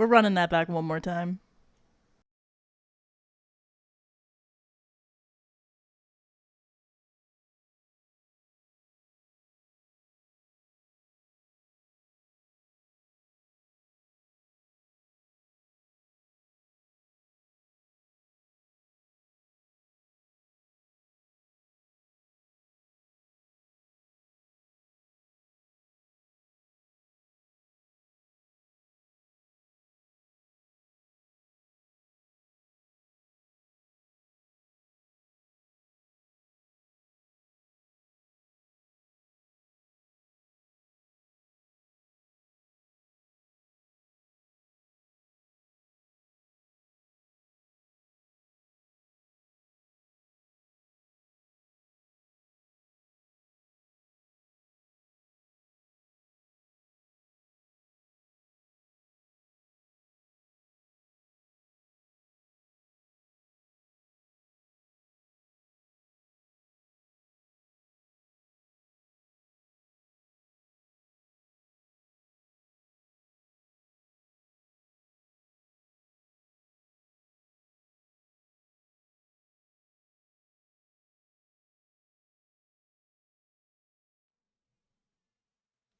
We're running that back one more time.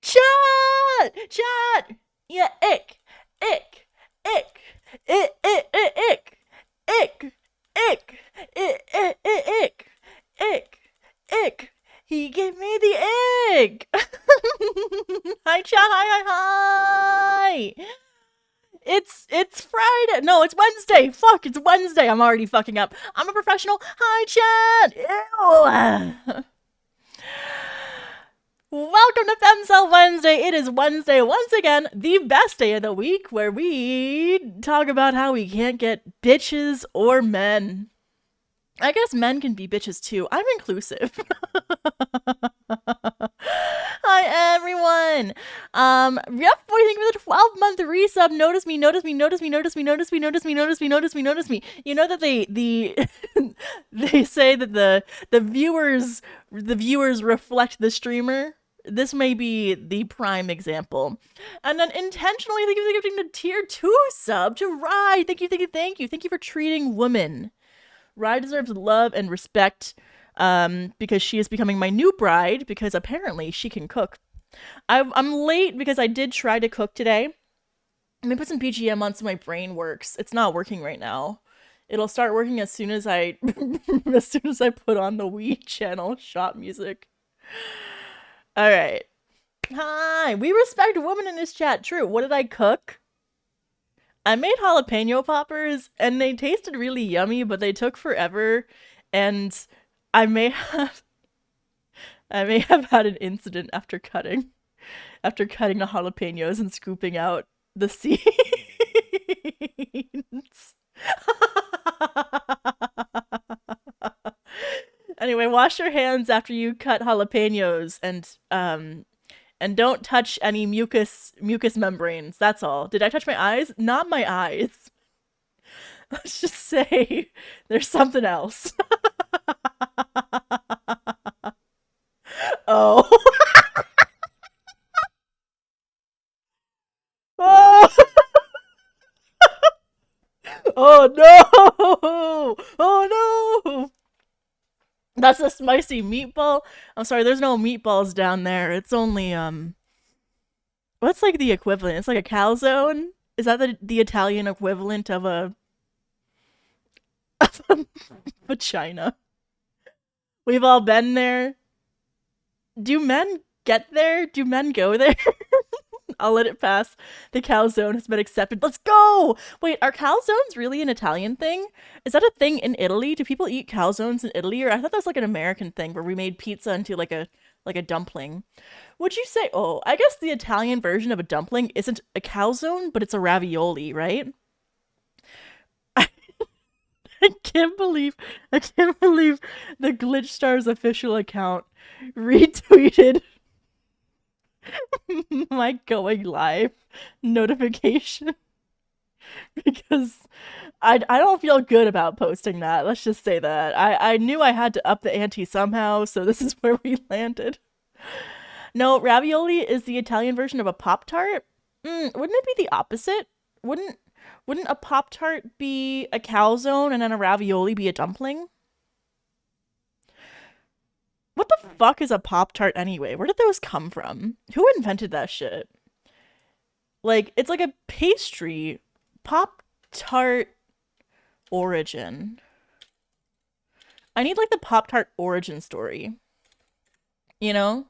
Chat! Chat! Yeah, ick, ick, ick, ick, ick, ick, ick, ick, ick, ick, ick. He gave me the egg. Hi, chat! Hi, hi, hi! It's Friday. No, it's Wednesday. Fuck, it's Wednesday. I'm already fucking up. I'm a professional. Hi, chat. Ew. Welcome to Femcel Wednesday. It is Wednesday once again, the best day of the week, where we talk about how we can't get bitches or men. I guess men can be bitches too. I'm inclusive. Hi everyone. Yep, what do you think of the 12-month resub? Notice me, notice me, notice me, notice me, notice me, notice me, notice me, notice me, notice me. You know that they say that the viewers reflect the streamer. This may be the prime example. And then intentionally thank you for giving the tier 2 sub to Rye. Thank you, thank you, thank you. Thank you for treating women. Rye deserves love and respect because she is becoming my new bride because apparently she can cook. I'm late because I did try to cook today. Let me put some BGM on so my brain works. It's not working right now. It'll start working as soon as I as soon as I put on the Wii channel shop music. All right. Hi. We respect women in this chat. True. What did I cook? I made jalapeno poppers and they tasted really yummy, but they took forever. And I may have I may have had an incident after cutting the jalapenos and scooping out the seeds. Anyway, wash your hands after you cut jalapenos and don't touch any mucus membranes. That's all. Did I touch my eyes? Not my eyes. Let's just say there's something else. Oh. Oh. Oh no! Oh no! That's a spicy meatball. I'm sorry, there's no meatballs down there. It's only what's like the equivalent? It's like a calzone. Is that the Italian equivalent of a vagina? We've all been there. Do men get there? Do men go there? I'll let it pass. The calzone has been accepted. Let's go! Wait, are calzones really an Italian thing? Is that a thing in Italy? Do people eat calzones in Italy? Or I thought that was like an American thing where we made pizza into like a dumpling. Would you say, oh, I guess the Italian version of a dumpling isn't a calzone, but it's a ravioli, right? I can't believe the Glitch Stars official account retweeted my going live notification because I don't feel good about posting that. Let's just say that. I knew I had to up the ante somehow, so this is where we landed. No, ravioli is the Italian version of a Pop Tart. Wouldn't it be the opposite? wouldn't wouldn't a Pop-Tart be a calzone and then a ravioli be a dumpling? What the fuck is a Pop-Tart anyway? Where did those come from? Who invented that shit? Like, it's like a pastry. Pop-Tart origin. I need like the Pop-Tart origin story. You know?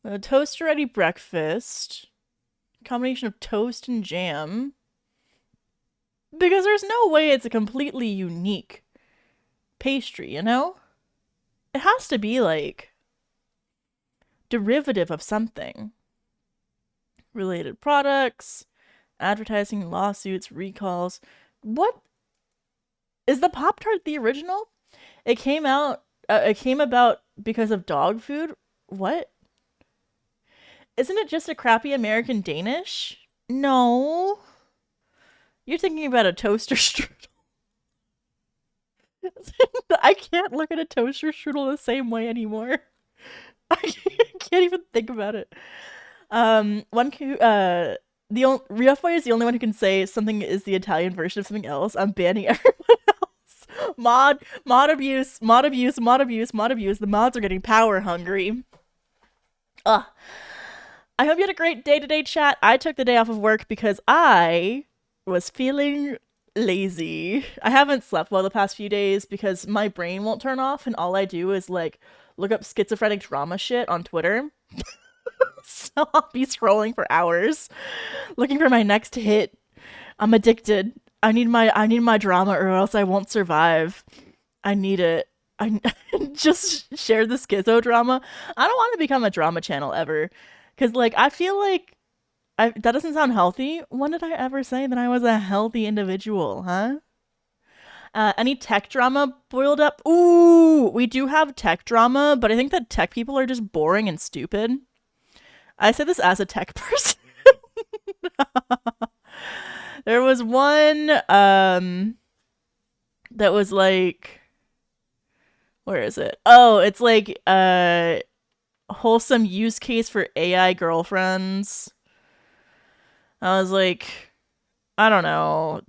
A toaster ready breakfast. Combination of toast and jam. Because there's no way it's a completely unique pastry, you know? It has to be like derivative of something. Related products, advertising, lawsuits, recalls. What is the Pop-Tart the original? It came about because of dog food. What? Isn't it just a crappy American Danish? No. You're thinking about a toaster strudel. I can't look at a toaster strudel the same way anymore. I can't even think about it. Rough Boy is the only one who can say something is the Italian version of something else. I'm banning everyone else. Mod abuse, mod abuse, mod abuse, mod abuse. The mods are getting power hungry. Ugh. I hope you had a great day today, chat. I took the day off of work because I was feeling lazy. I haven't slept well the past few days because my brain won't turn off, and all I do is like look up schizophrenic drama shit on Twitter. So I'll be scrolling for hours, looking for my next hit. I'm addicted. I need my drama, or else I won't survive. I need it. I just share the schizo drama. I don't want to become a drama channel ever, because like I feel like that doesn't sound healthy. When did I ever say that I was a healthy individual, huh? Any tech drama boiled up? Ooh, we do have tech drama, but I think that tech people are just boring and stupid. I say this as a tech person. There was one that was like, where is it? Oh, it's like a wholesome use case for AI girlfriends. I was like, I don't know.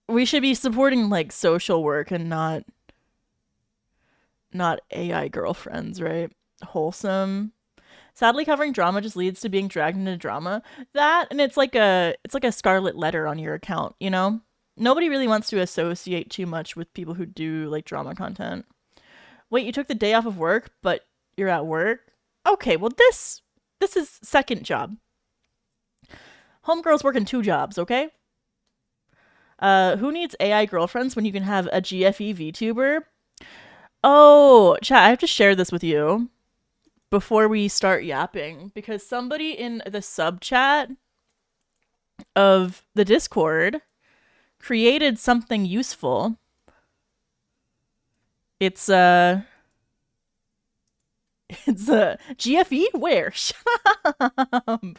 We should be supporting like social work and not AI girlfriends, right? Wholesome. Sadly, covering drama just leads to being dragged into drama. That, and it's like a scarlet letter on your account, you know? Nobody really wants to associate too much with people who do like drama content. Wait, you took the day off of work, but you're at work? Okay, well this is second job. Homegirl's working 2 jobs, okay? Who needs AI girlfriends when you can have a GFE VTuber? Oh, chat, I have to share this with you before we start yapping, because somebody in the sub chat of the Discord created something useful. It's GFE? Where? Shut up.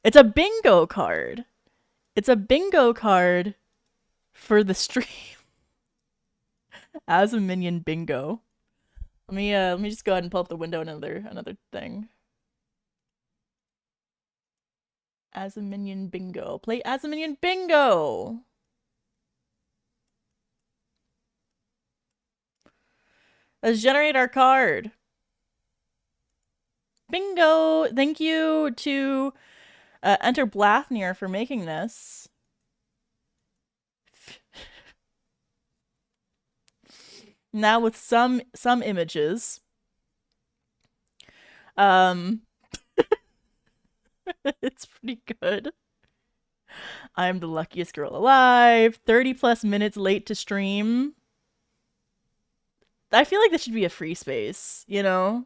It's a bingo card. It's a bingo card for the stream. As a minion bingo. Let me just go ahead and pull up the window another thing. As a minion bingo. Play as a minion bingo. Let's generate our card. Bingo! Thank you to Enter Blathnir for making this. Now with some images. It's pretty good. I'm the luckiest girl alive. 30 plus minutes late to stream. I feel like this should be a free space, you know?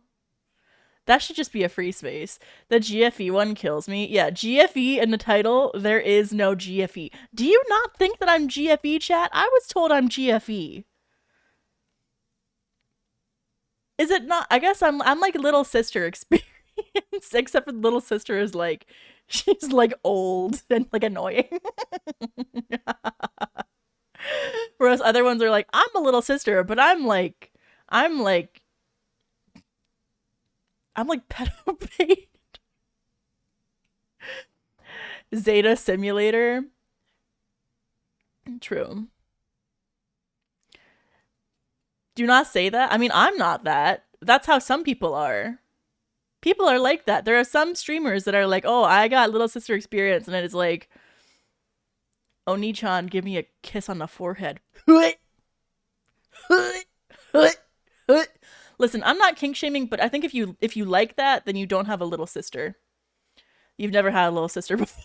That should just be a free space. The GFE one kills me. Yeah, GFE in the title, there is no GFE. Do you not think that I'm GFE, chat? I was told I'm GFE. Is it not? I guess I'm like little sister experience, except for little sister is like, she's like old and like annoying. Whereas other ones are like, I'm a little sister, but I'm like pedo bait. Zeta simulator. True. Do not say that. I mean, I'm not that. That's how some people are. People are like that. There are some streamers that are like, oh, I got little sister experience, and it is like, Oni-chan, give me a kiss on the forehead. Listen, I'm not kink shaming, but I think if you like that, then you don't have a little sister. You've never had a little sister before.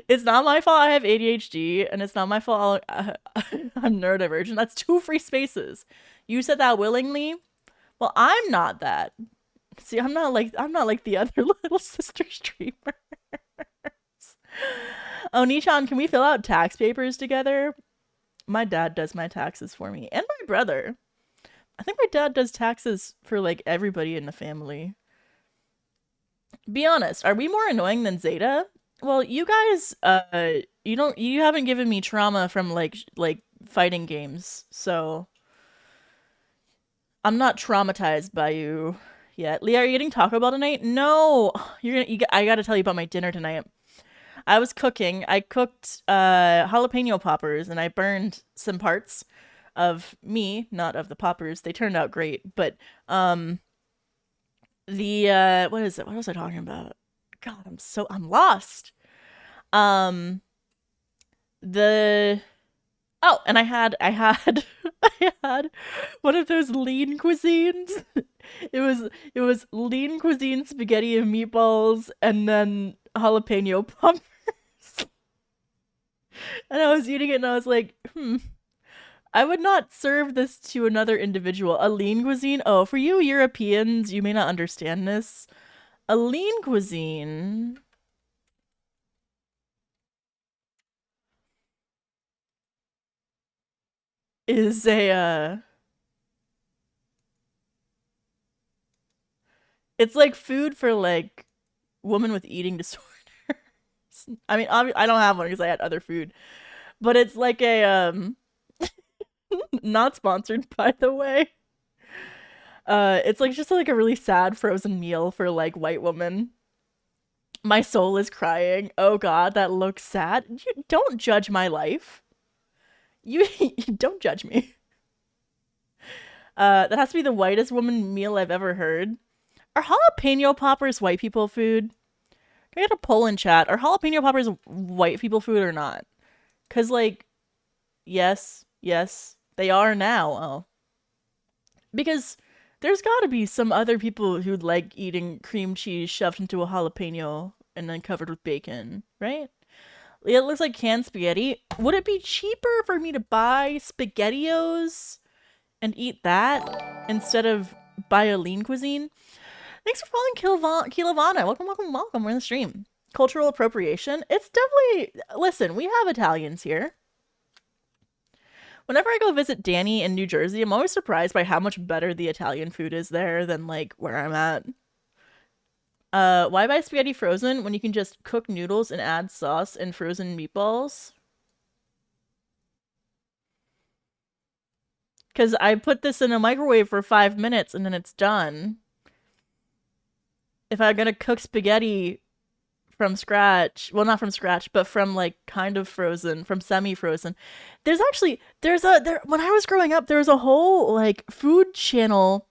It's not my fault I have ADHD, and it's not my fault I'm neurodivergent. That's 2 free spaces. You said that willingly. Well, I'm not that. See, I'm not like the other little sister streamers. Oh, Nishan, can we fill out tax papers together? My dad does my taxes for me, and my brother. I think my dad does taxes for like everybody in the family. Be honest, are we more annoying than Zeta? Well, you guys, you haven't given me trauma from like fighting games, so I'm not traumatized by you yet. Leah, are you getting Taco Bell tonight? No, I gotta tell you about my dinner tonight. I was cooking. I cooked jalapeno poppers, and I burned some parts of me, not of the poppers. They turned out great, but the what is it? What was I talking about? God, I'm lost. The Oh, and I had I had one of those lean cuisines. It was lean cuisine spaghetti and meatballs, and then jalapeno poppers. And I was eating it, and I was like, I would not serve this to another individual. A lean cuisine? Oh, for you Europeans, you may not understand this. A lean cuisine is it's like food for like women with eating disorders. I mean, I don't have one because I had other food, but it's like a not sponsored by the way. It's like just like a really sad frozen meal for like white women. My soul is crying. Oh god, that looks sad. You don't judge my life. You don't judge me. That has to be the whitest woman meal I've ever heard. Are jalapeno poppers white people food? Can I get a poll in chat? Are jalapeno poppers white people food or not? Cause like, yes, they are now. Oh, because there's got to be some other people who like eating cream cheese shoved into a jalapeno and then covered with bacon, right? It looks like canned spaghetti. Would it be cheaper for me to buy SpaghettiOs and eat that instead of buy a lean cuisine? Thanks for following Kilovana. Welcome. We're in the stream. Cultural appropriation. It's definitely... Listen, we have Italians here. Whenever I go visit Danny in New Jersey, I'm always surprised by how much better the Italian food is there than, like, where I'm at. Why buy spaghetti frozen when you can just cook noodles and add sauce and frozen meatballs? Because I put this in a microwave for 5 minutes and then it's done. If I'm gonna cook spaghetti from scratch, well, not from scratch, but from like kind of frozen, from semi-frozen. When I was growing up, there was a whole like food channel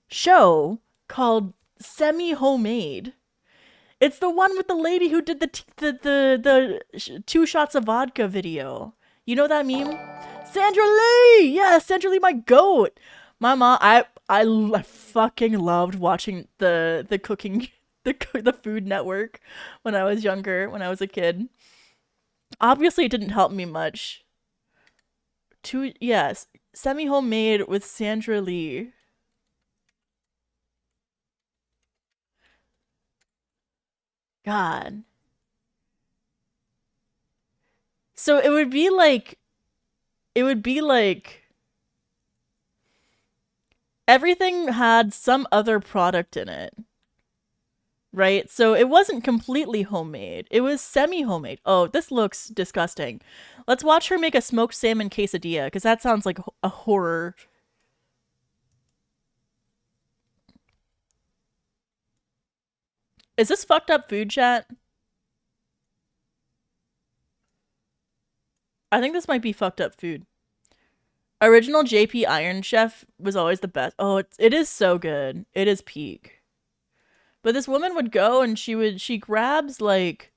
show called Semi-Homemade. It's the one with the lady who did the 2 shots of vodka video. You know that meme? Sandra Lee! Yeah, Sandra Lee, my goat! My mom, I fucking loved watching the cooking, the Food Network when I was younger, when I was a kid. Obviously, it didn't help me much. Yes, Semi-Homemade with Sandra Lee. God. So it would be like everything had some other product in it. Right? So it wasn't completely homemade. It was semi-homemade. Oh, this looks disgusting. Let's watch her make a smoked salmon quesadilla, because that sounds like a horror. Is this fucked up food, chat? I think this might be fucked up food. Original JP Iron Chef was always the best. Oh, it is so good. It is peak. But this woman would go and she grabs like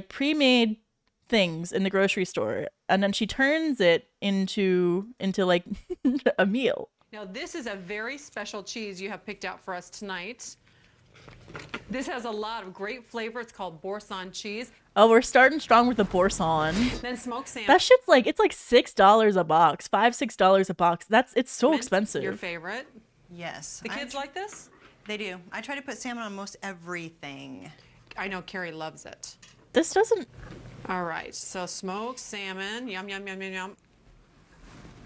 pre-made things in the grocery store, and then she turns it into like a meal. Now this is a very special cheese you have picked out for us tonight. This has a lot of great flavor. It's called Boursin cheese. Oh, we're starting strong with the Boursin. Then smoked salmon. That shit's like, it's like $6 a box, $5-6 a box. It's so expensive. Your favorite? Yes. The kids like this? They do. I try to put salmon on most everything. I know Carrie loves it. This doesn't. All right, so smoked salmon, yum, yum, yum, yum, yum.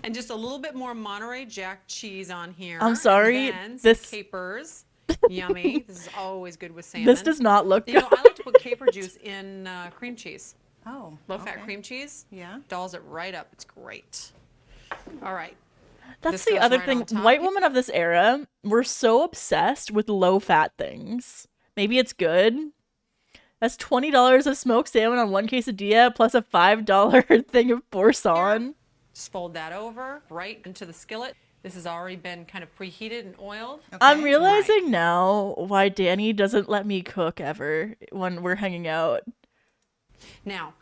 And just a little bit more Monterey Jack cheese on here. I'm sorry, And this capers. Yummy. This is always good with salmon. This does not look good. You know, I like to put caper juice in cream cheese. Oh, Low-fat cream cheese. Yeah. Dolls it right up. It's great. All right. That's This the goes other right thing. on top. White women of this era were so obsessed with low-fat things. Maybe it's good. That's $20 of smoked salmon on one quesadilla plus a $5 thing of Boursin. Just fold that over right into the skillet. This has already been kind of preheated and oiled. Okay. I'm realizing now why Danny doesn't let me cook ever when we're hanging out. Now,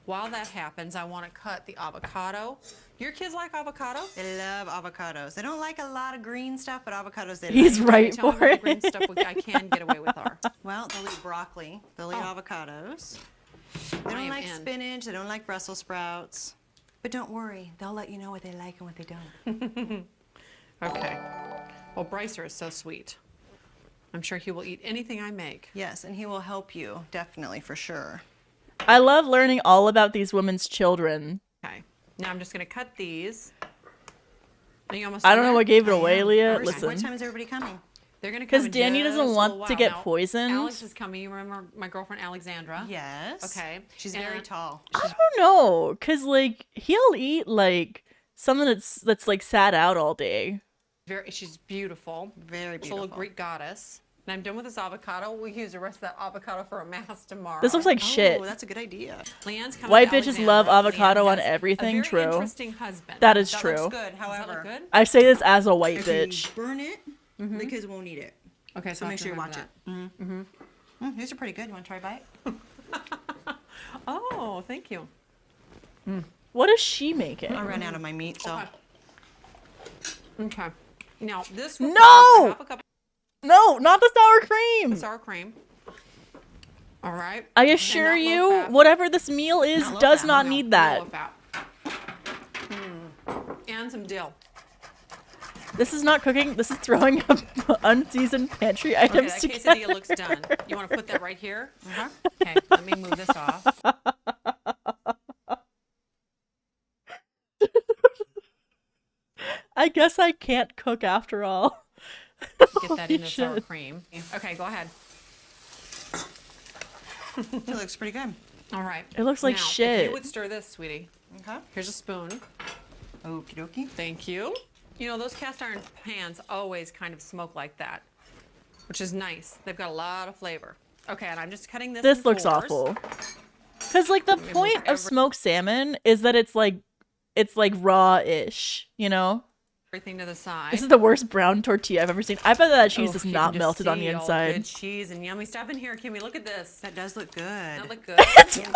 while that happens, I want to cut the avocado. Your kids like avocado? They love avocados. They don't like a lot of green stuff, but avocados they He's like. right Tell me for what the it. green stuff I can get away with are. Well, they'll eat broccoli. They'll eat avocados. They I don't am like in. spinach. They don't like Brussels sprouts. But don't worry. They'll let you know what they like and what they don't. Okay. Well, Brycer is so sweet. I'm sure he will eat anything I make. Yes, and he will help you, definitely, for sure. I love learning all about these women's children. Okay. Now I'm just going to cut these. Are you almost I done don't know there? what gave it I away, am. Leah. What Listen. time is everybody coming? They're going to come Because in Danny just doesn't a want little to while get now. poisoned. Alex is coming. You remember my girlfriend Alexandra? Yes. Okay. She's very And- tall. I don't know, cause like he'll eat like something that's like sat out all day. She's beautiful. Very She's a little beautiful. Greek goddess. And I'm done with this avocado. We'll use the rest of that avocado for a mask tomorrow. This looks like shit. Oh, that's a good idea. Leanne's coming White to bitches love Alexandra. avocado Leanne on has everything, a very true. interesting husband. That is That true. looks good. Does that look However, good? I say this as a white if bitch. you burn it, the kids won't eat it. Okay, So I make have to sure you remember watch that. it. These are pretty good. You want to try a bite? Oh, thank you. What is she making? I ran out of my meat, so. Okay. Now this No! requires half a cup No, not the sour of cream. sour cream. All right. I And assure not you, low-fat. whatever this meal is Not does low-fat, not no, need No that. low-fat. And some dill. This is not cooking. This is throwing up unseasoned pantry Okay, items that together. quesadilla looks done. You want to put that right here? Okay, let me move this off. I guess I can't cook after all. Get that in the sour shit. cream. Okay, go ahead. It looks pretty good. All right. It looks like now, If shit. you would stir this, sweetie. Okay. Here's a spoon. Okie dokie. Thank you. You know, those cast iron pans always kind of smoke like that, which is nice. They've got a lot of flavor. Okay, and I'm just cutting this This in looks fours. awful. Because like the me point move of smoked salmon is that it's like raw-ish, you know? Everything to the side. This is the worst brown tortilla I've ever seen. I bet that cheese Oof, is you not can just melted on the see all inside. Good cheese and yummy stuff in here, Kimmy. Look at this. That does look good. That look good. It's falling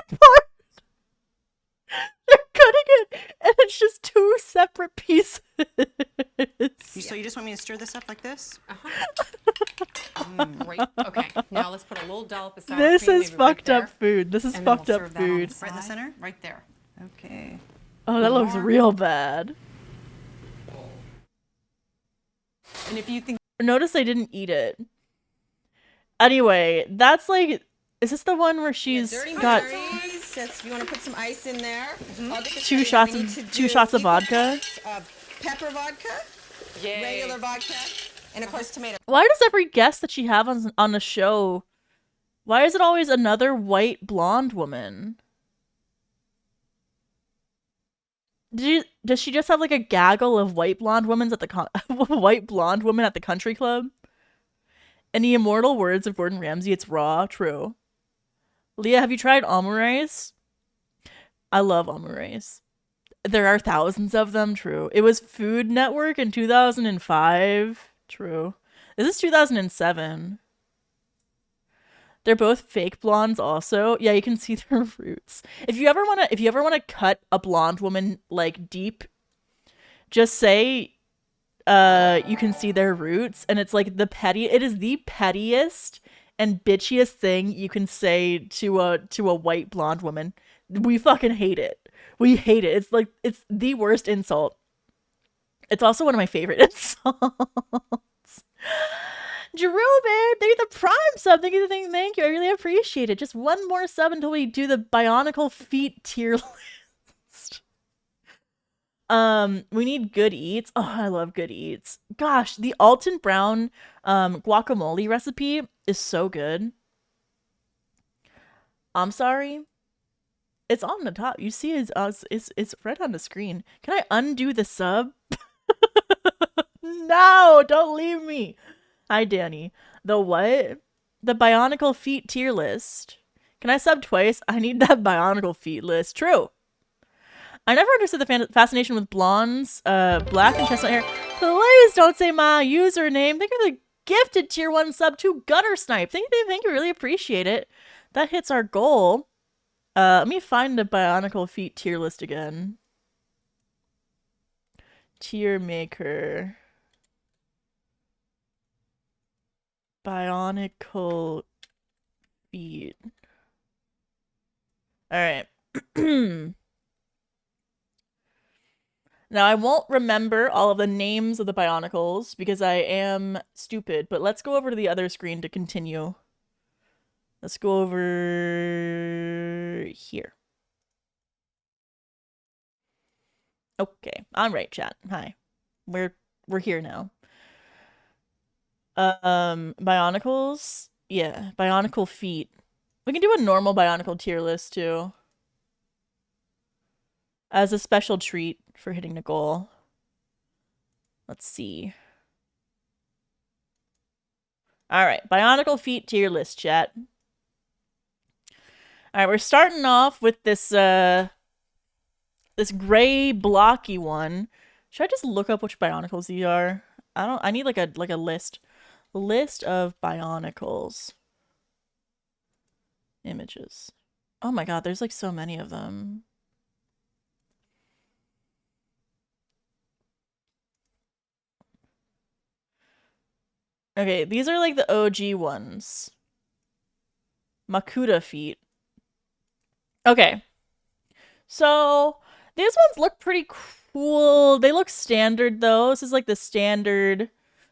apart. They're cutting it, and it's just two separate pieces. So you just want me to stir this up like this? Great. Okay, now let's put a little dollop of sour This cream. is maybe right fucked up there. food. This is And then fucked we'll up serve that on food. the Right in the side. center? Right there. Okay. Oh, that looks More. real bad. And if you think Notice I didn't eat it. Anyway, that's like, is this the one where she's Dirty got Marys. That's, you want to put some ice in there. I'll get the two tell shots you, we of need to two do shots of equal vodka? parts of pepper vodka, yay. regular vodka, and of course tomato. Why does every guest that she have on the show, why is it always another white blonde woman? Does she just have like a gaggle of white blonde women at the white blonde women at the country club? In the immortal words of Gordon Ramsay, it's raw. True. Leah, have you tried omurice? I love omurice. There are thousands of them. True. It was Food Network in 2005. True. This is 2007. They're both fake blondes also. Yeah, you can see their roots. If you ever wanna cut a blonde woman like deep, just say you can see their roots, and it's like it is the pettiest and bitchiest thing you can say to a white blonde woman. We fucking hate it. We hate it. It's like it's the worst insult. It's also one of my favorite insults. Jerome, thank you the prime sub. Thank you. I really appreciate it. Just one more sub until we do the Bionicle feet tier list. We need Good Eats. Oh, I love Good Eats. Gosh, the Alton Brown guacamole recipe is so good. I'm sorry. It's on the top. You see it's right on the screen. Can I undo the sub? No, don't leave me. Hi, Danny. The what? The Bionicle feet tier list. Can I sub twice? I need that Bionicle feet list. True. I never understood the fascination with blondes, black and chestnut hair. Please don't say my username. Thank you for the gifted tier 1 sub to Gutter Snipe. Thank you. Really appreciate it. That hits our goal. Let me find the Bionicle feet tier list again. Tier maker. Bionicle feet. Alright. Now, I won't remember all of the names of the Bionicles because I am stupid, but let's go over to the other screen to continue. Let's go over here. Okay, I'm right, chat. Hi. We're here now. Bionicles? Yeah, Bionicle feet. We can do a normal Bionicle tier list too. As a special treat for hitting the goal. Let's see. Alright, Bionicle feet tier list, chat. Alright, we're starting off with this this gray blocky one. Should I just look up which Bionicles these are? I need like a list. List of Bionicles. Images. Oh my god, there's like so many of them. Okay, these are like the OG ones. Makuta feet. Okay. So, these ones look pretty cool. They look standard though. This is like the standard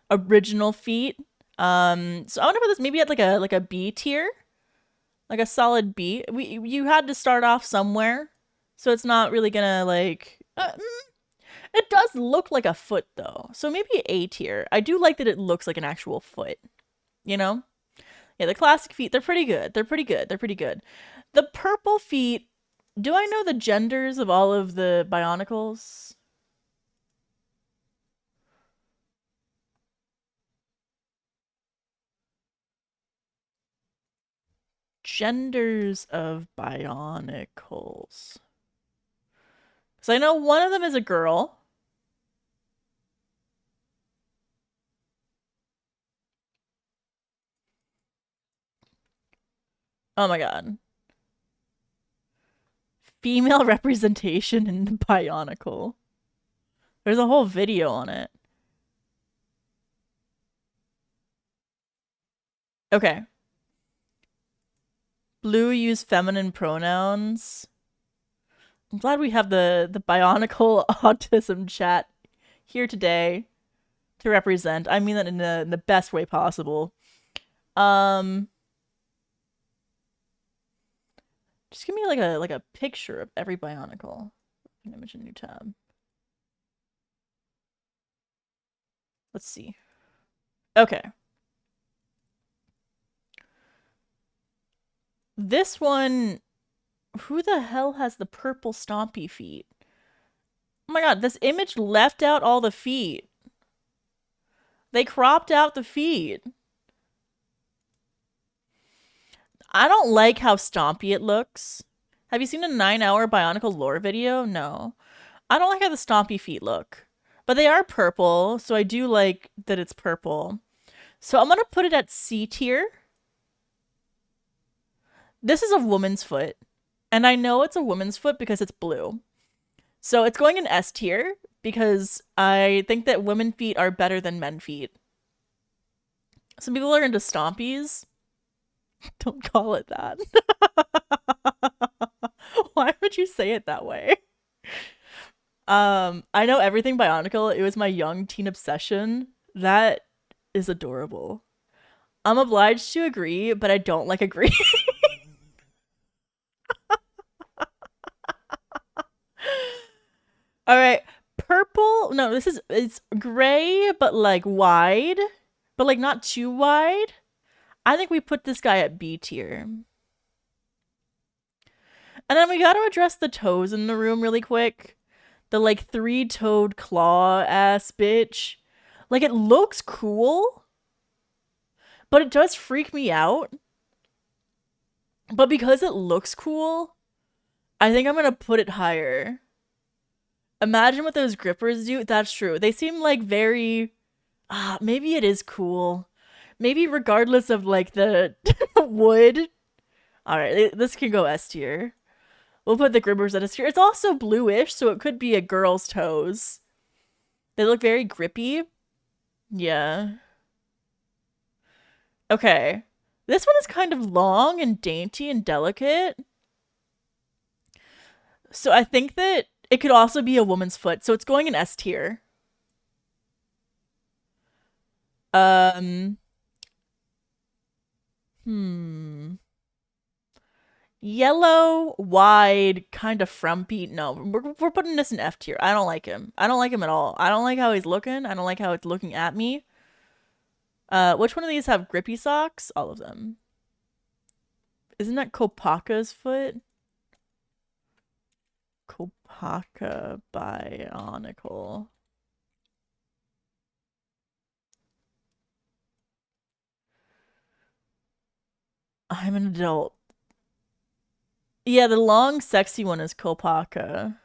original feet. So I want to put this maybe at like a B tier. Like a solid B. You had to start off somewhere. So it's not really gonna like it does look like a foot though. So maybe A tier. I do like that it looks like an actual foot. You know? Yeah, the classic feet, they're pretty good. They're pretty good. The purple feet, do I know the genders of all of the Bionicles? Genders of Bionicles. Because I know one of them is a girl. Oh my god. Female representation in the Bionicle. There's a whole video on it. Okay. Blue use feminine pronouns. I'm glad we have the Bionicle autism chat here today to represent. I mean that in the best way possible. Just give me like a picture of every Bionicle. Image a new tab. Let's see. Okay. This one, who the hell has the purple stompy feet? Oh my god, this image left out all the feet. They cropped out the feet. I don't like how stompy it looks. Have you seen a 9-hour Bionicle lore video? No. I don't like how the stompy feet look. But they are purple, so I do like that it's purple. So I'm gonna put it at C tier. This is a woman's foot. And I know it's a woman's foot because it's blue. So it's going in S tier because I think that women feet are better than men feet. Some people are into stompies. Don't call it that. Why would you say it that way? I know everything Bionicle. It was my young teen obsession. That is adorable. I'm obliged to agree, but I don't like agree. All right, purple. No, it's gray, but like wide, but like not too wide. I think we put this guy at B tier. And then we got to address the toes in the room really quick. The like 3-toed claw ass bitch. Like it looks cool, but it does freak me out. But because it looks cool, I think I'm gonna put it higher. Imagine what those grippers do. That's true. They seem like very maybe it is cool. Maybe regardless of like the wood. All right, this can go S tier. We'll put the grippers at S tier. It's also bluish, so it could be a girl's toes. They look very grippy. Yeah. Okay. This one is kind of long and dainty and delicate. So I think that it could also be a woman's foot. So it's going in S tier. Yellow, wide, kind of frumpy. No, we're putting this in F tier. I don't like him. I don't like him at all. I don't like how he's looking. I don't like how it's looking at me. Which one of these have grippy socks? All of them. Isn't that Kopaka's foot? Kopaka Bionicle. I'm an adult. Yeah, the long, sexy one is Kopaka.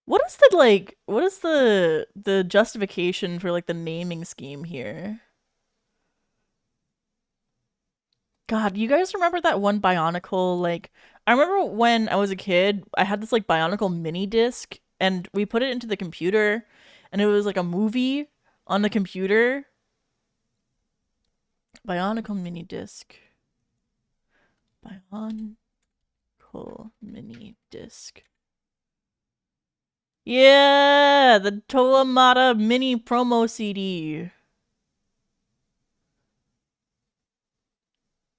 What is the justification for like the naming scheme here? God, you guys remember that one Bionicle? Like, I remember when I was a kid, I had this like Bionicle mini disc, and we put it into the computer, and it was like a movie on the computer. Bionicle mini disc. Bionicle mini disc. Yeah, the Toamata mini promo CD.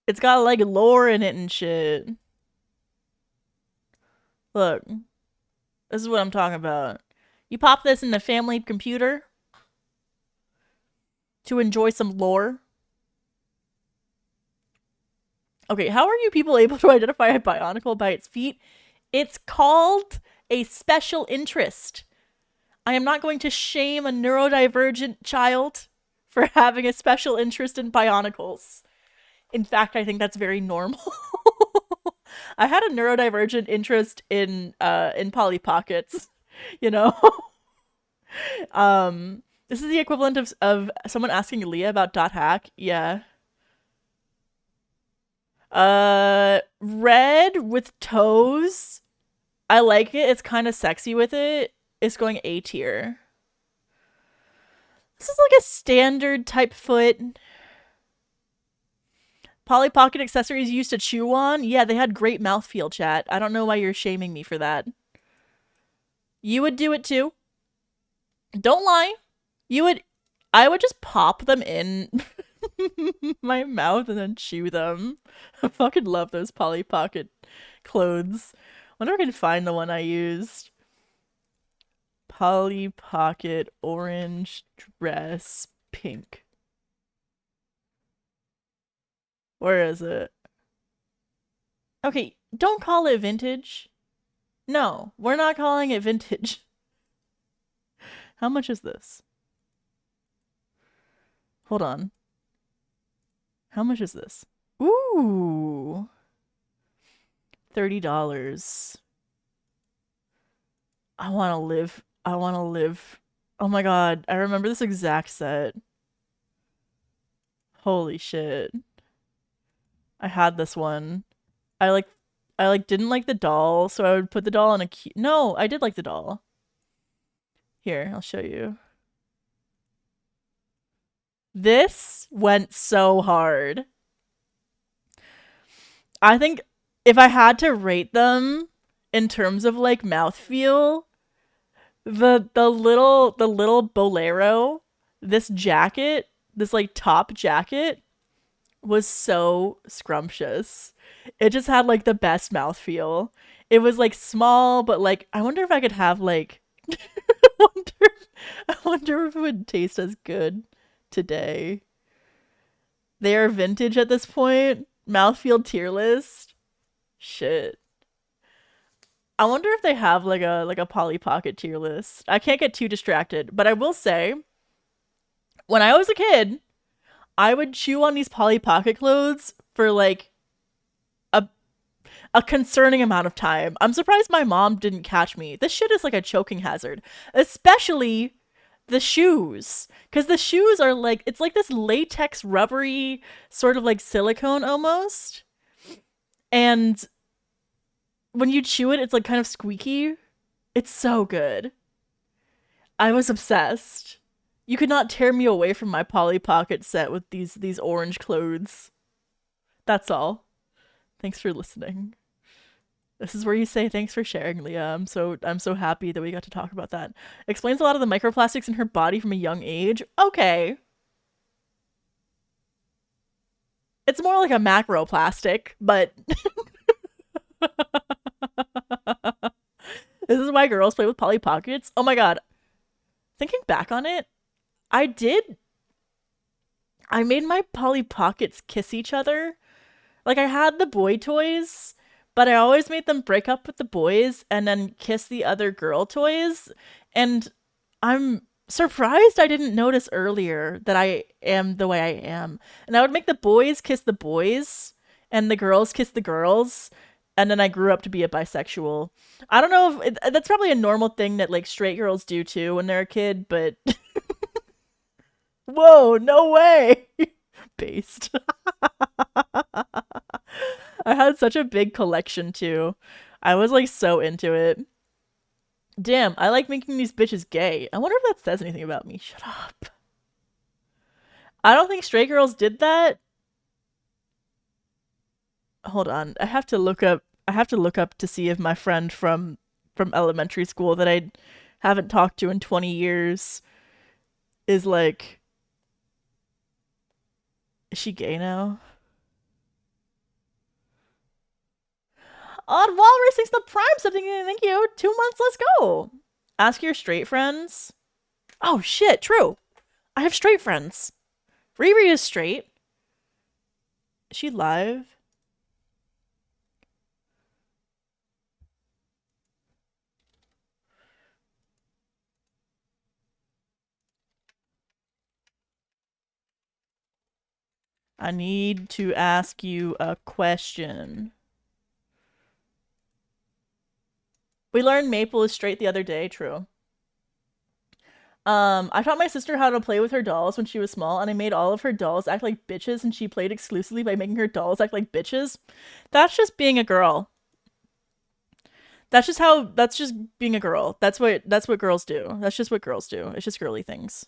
It's got like lore in it and shit. Look, this is what I'm talking about. You pop this in the family computer to enjoy some lore. Okay, how are you people able to identify a Bionicle by its feet? It's called a special interest. I am not going to shame a neurodivergent child for having a special interest in Bionicles. In fact, I think that's very normal. I had a neurodivergent interest in Polly Pockets, you know? This is the equivalent of someone asking Leah about dot hack. Yeah. Red with toes. I like it. It's kind of sexy with it. It's going A tier. This is like a standard type foot. Polly Pocket accessories used to chew on. Yeah, they had great mouthfeel, chat. I don't know why you're shaming me for that. You would do it too. Don't lie. I would just pop them in my mouth and then chew them. I fucking love those Polly Pocket clothes. Wonder if I can find the one I used. Polly Pocket orange dress pink. Where is it? Okay, don't call it vintage. No, we're not calling it vintage. How much is this? Hold on. How much is this? Ooh. $30. I want to live. I want to live. Oh my god, I remember this exact set. Holy shit. I had this one. I didn't like the doll, so I would put the doll on a key. No, I did like the doll. Here, I'll show you. This went so hard. I think if I had to rate them in terms of like mouthfeel, the little bolero, this jacket, this like top jacket was so scrumptious. It just had like the best mouthfeel. It was like small, but like I wonder if I could have like I wonder if it would taste as good today. They are vintage at this point. Mouthfeel tier list. Shit. I wonder if they have like a Polly Pocket tier list. I can't get too distracted, but I will say, when I was a kid, I would chew on these Polly Pocket clothes for like a concerning amount of time. I'm surprised my mom didn't catch me. This shit is like a choking hazard, especially the shoes, because the shoes are like, it's like this latex rubbery sort of like silicone almost, and when you chew it, it's like kind of squeaky. It's so good. I was obsessed. You could not tear me away from my Polly Pocket set with these orange clothes. That's all. Thanks for listening. This is where you say thanks for sharing, Leah. I'm so happy that we got to talk about that. Explains a lot of the microplastics in her body from a young age. Okay. It's more like a macroplastic, but this is why girls play with Polly Pockets. Oh my god. Thinking back on it, I made my Polly Pockets kiss each other. Like, I had the boy toys, but I always made them break up with the boys and then kiss the other girl toys. And I'm surprised I didn't notice earlier that I am the way I am. And I would make the boys kiss the boys and the girls kiss the girls. And then I grew up to be a bisexual. I don't know if that's probably a normal thing that like straight girls do too when they're a kid, but whoa, no way. Based. I had such a big collection too. I was like so into it. Damn, I like making these bitches gay. I wonder if that says anything about me. Shut up. I don't think straight girls did that. Hold on. I have to look up to see if my friend from elementary school that I haven't talked to in 20 years is like, is she gay now? Odd Walrus thinks the prime something. Thank you. 2 months. Let's go. Ask your straight friends. Oh shit. True. I have straight friends. Riri is straight. Is she live? I need to ask you a question. We learned Maple is straight the other day. True. I taught my sister how to play with her dolls when she was small, and I made all of her dolls act like bitches, and she played exclusively by making her dolls act like bitches. That's just being a girl. That's just being a girl. That's what girls do. That's just what girls do. It's just girly things.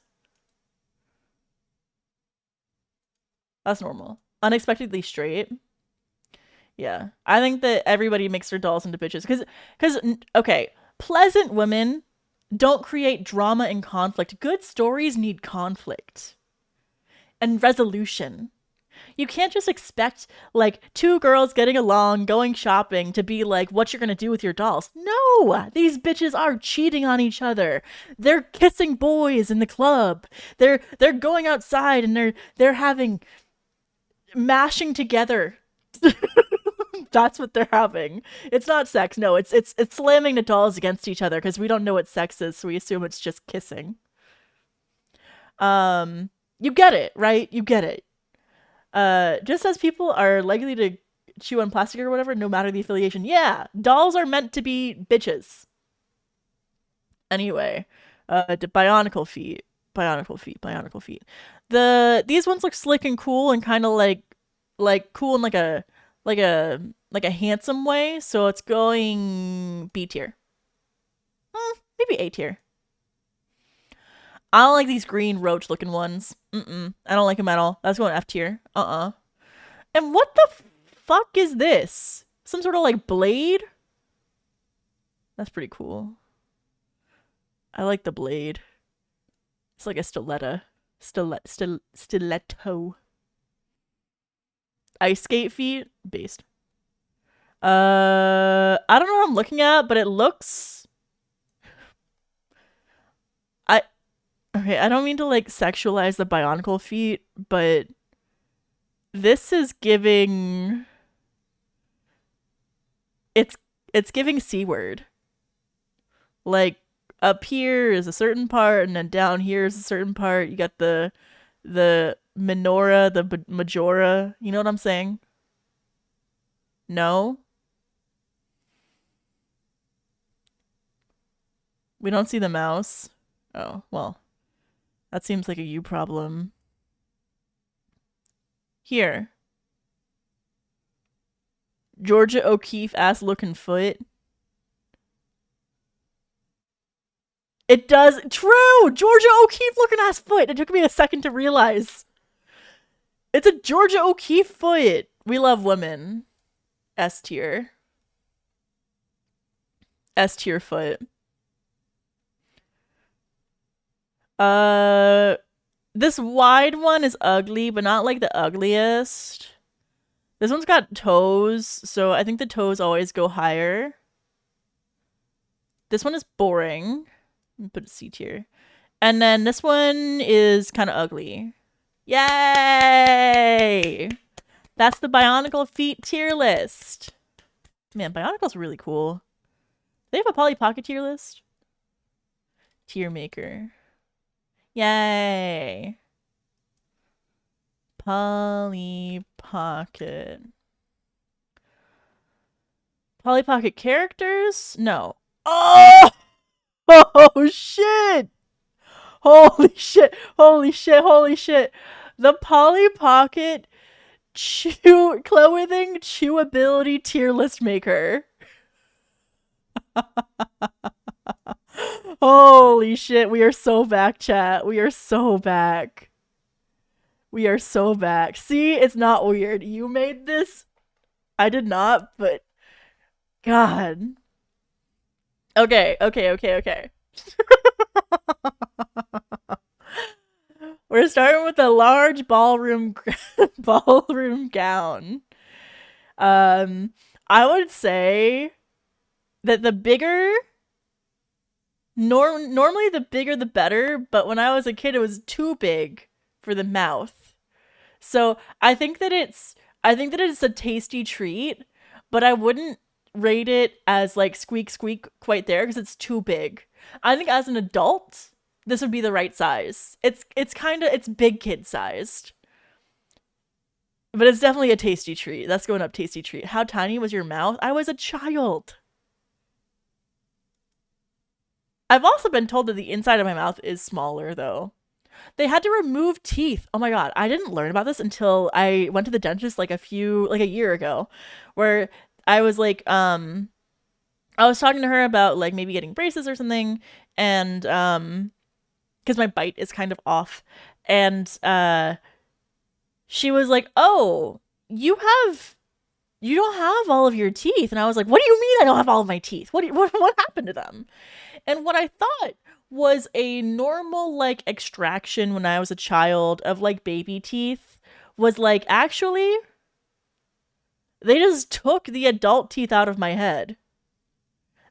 That's normal. Unexpectedly straight. Yeah. I think that everybody makes their dolls into bitches. Because, okay, pleasant women don't create drama and conflict. Good stories need conflict and resolution. You can't just expect, like, two girls getting along, going shopping to be like, what you're gonna do with your dolls. No! These bitches are cheating on each other. They're kissing boys in the club. They're going outside and they're mashing together That's what they're having. It's not sex. No, it's slamming the dolls against each other because we don't know what sex is, so we assume it's just kissing. You get it, right? You get it. Just as people are likely to chew on plastic or whatever, no matter the affiliation. Yeah, dolls are meant to be bitches. Anyway, the bionicle feet. These ones look slick and cool and kind of like cool in like a handsome way. So it's going B tier. Maybe A tier. I don't like these green roach looking ones. I don't like them at all. That's going F tier. And what the fuck is this? Some sort of like blade? That's pretty cool. I like the blade. It's like a stiletto. Stiletto. Ice skate feet? Based. I don't know what I'm looking at, but it looks... Okay, I don't mean to like sexualize the bionicle feet, but this is giving... It's giving C-word. Like, up here is a certain part, and then down here is a certain part. You got the menorah, the majora. You know what I'm saying? No? We don't see the mouse. Oh, well. That seems like a you problem. Here. Georgia O'Keeffe ass looking foot. It does. True! Georgia O'Keeffe looking ass foot. It took me a second to realize. It's a Georgia O'Keeffe foot. We love women. S tier. S tier foot. This wide one is ugly, but not like the ugliest. This one's got toes, so I think the toes always go higher. This one is boring. Put it C tier. And then this one is kind of ugly. Yay! That's the Bionicle feet tier list. Man, Bionicle's really cool. They have a Polly Pocket tier list? Tier maker. Yay! Polly Pocket. Polly Pocket characters? No. Oh! Oh shit! Holy shit! Holy shit! Holy shit! The Polly Pocket clothing chewability tier list maker. Holy shit, we are so back, chat. We are so back. We are so back. See, it's not weird. You made this. I did not, but God. Okay. We're starting with a large ballroom gown. I would say that the bigger normally the bigger the better, but when I was a kid it was too big for the mouth. So I think that it's a tasty treat, but I wouldn't rate it as like squeak quite there because it's too big. I think as an adult this would be the right size. It's big kid sized. But it's definitely a tasty treat. That's going up tasty treat. How tiny was your mouth? I was a child. I've also been told that the inside of my mouth is smaller though. They had to remove teeth. Oh my god, I didn't learn about this until I went to the dentist like a year ago, where I was like, I was talking to her about like maybe getting braces or something, and because my bite is kind of off, and she was like, "Oh, you don't have all of your teeth," and I was like, "What do you mean I don't have all of my teeth? What happened to them?" And what I thought was a normal like extraction when I was a child of like baby teeth was like, actually they just took the adult teeth out of my head.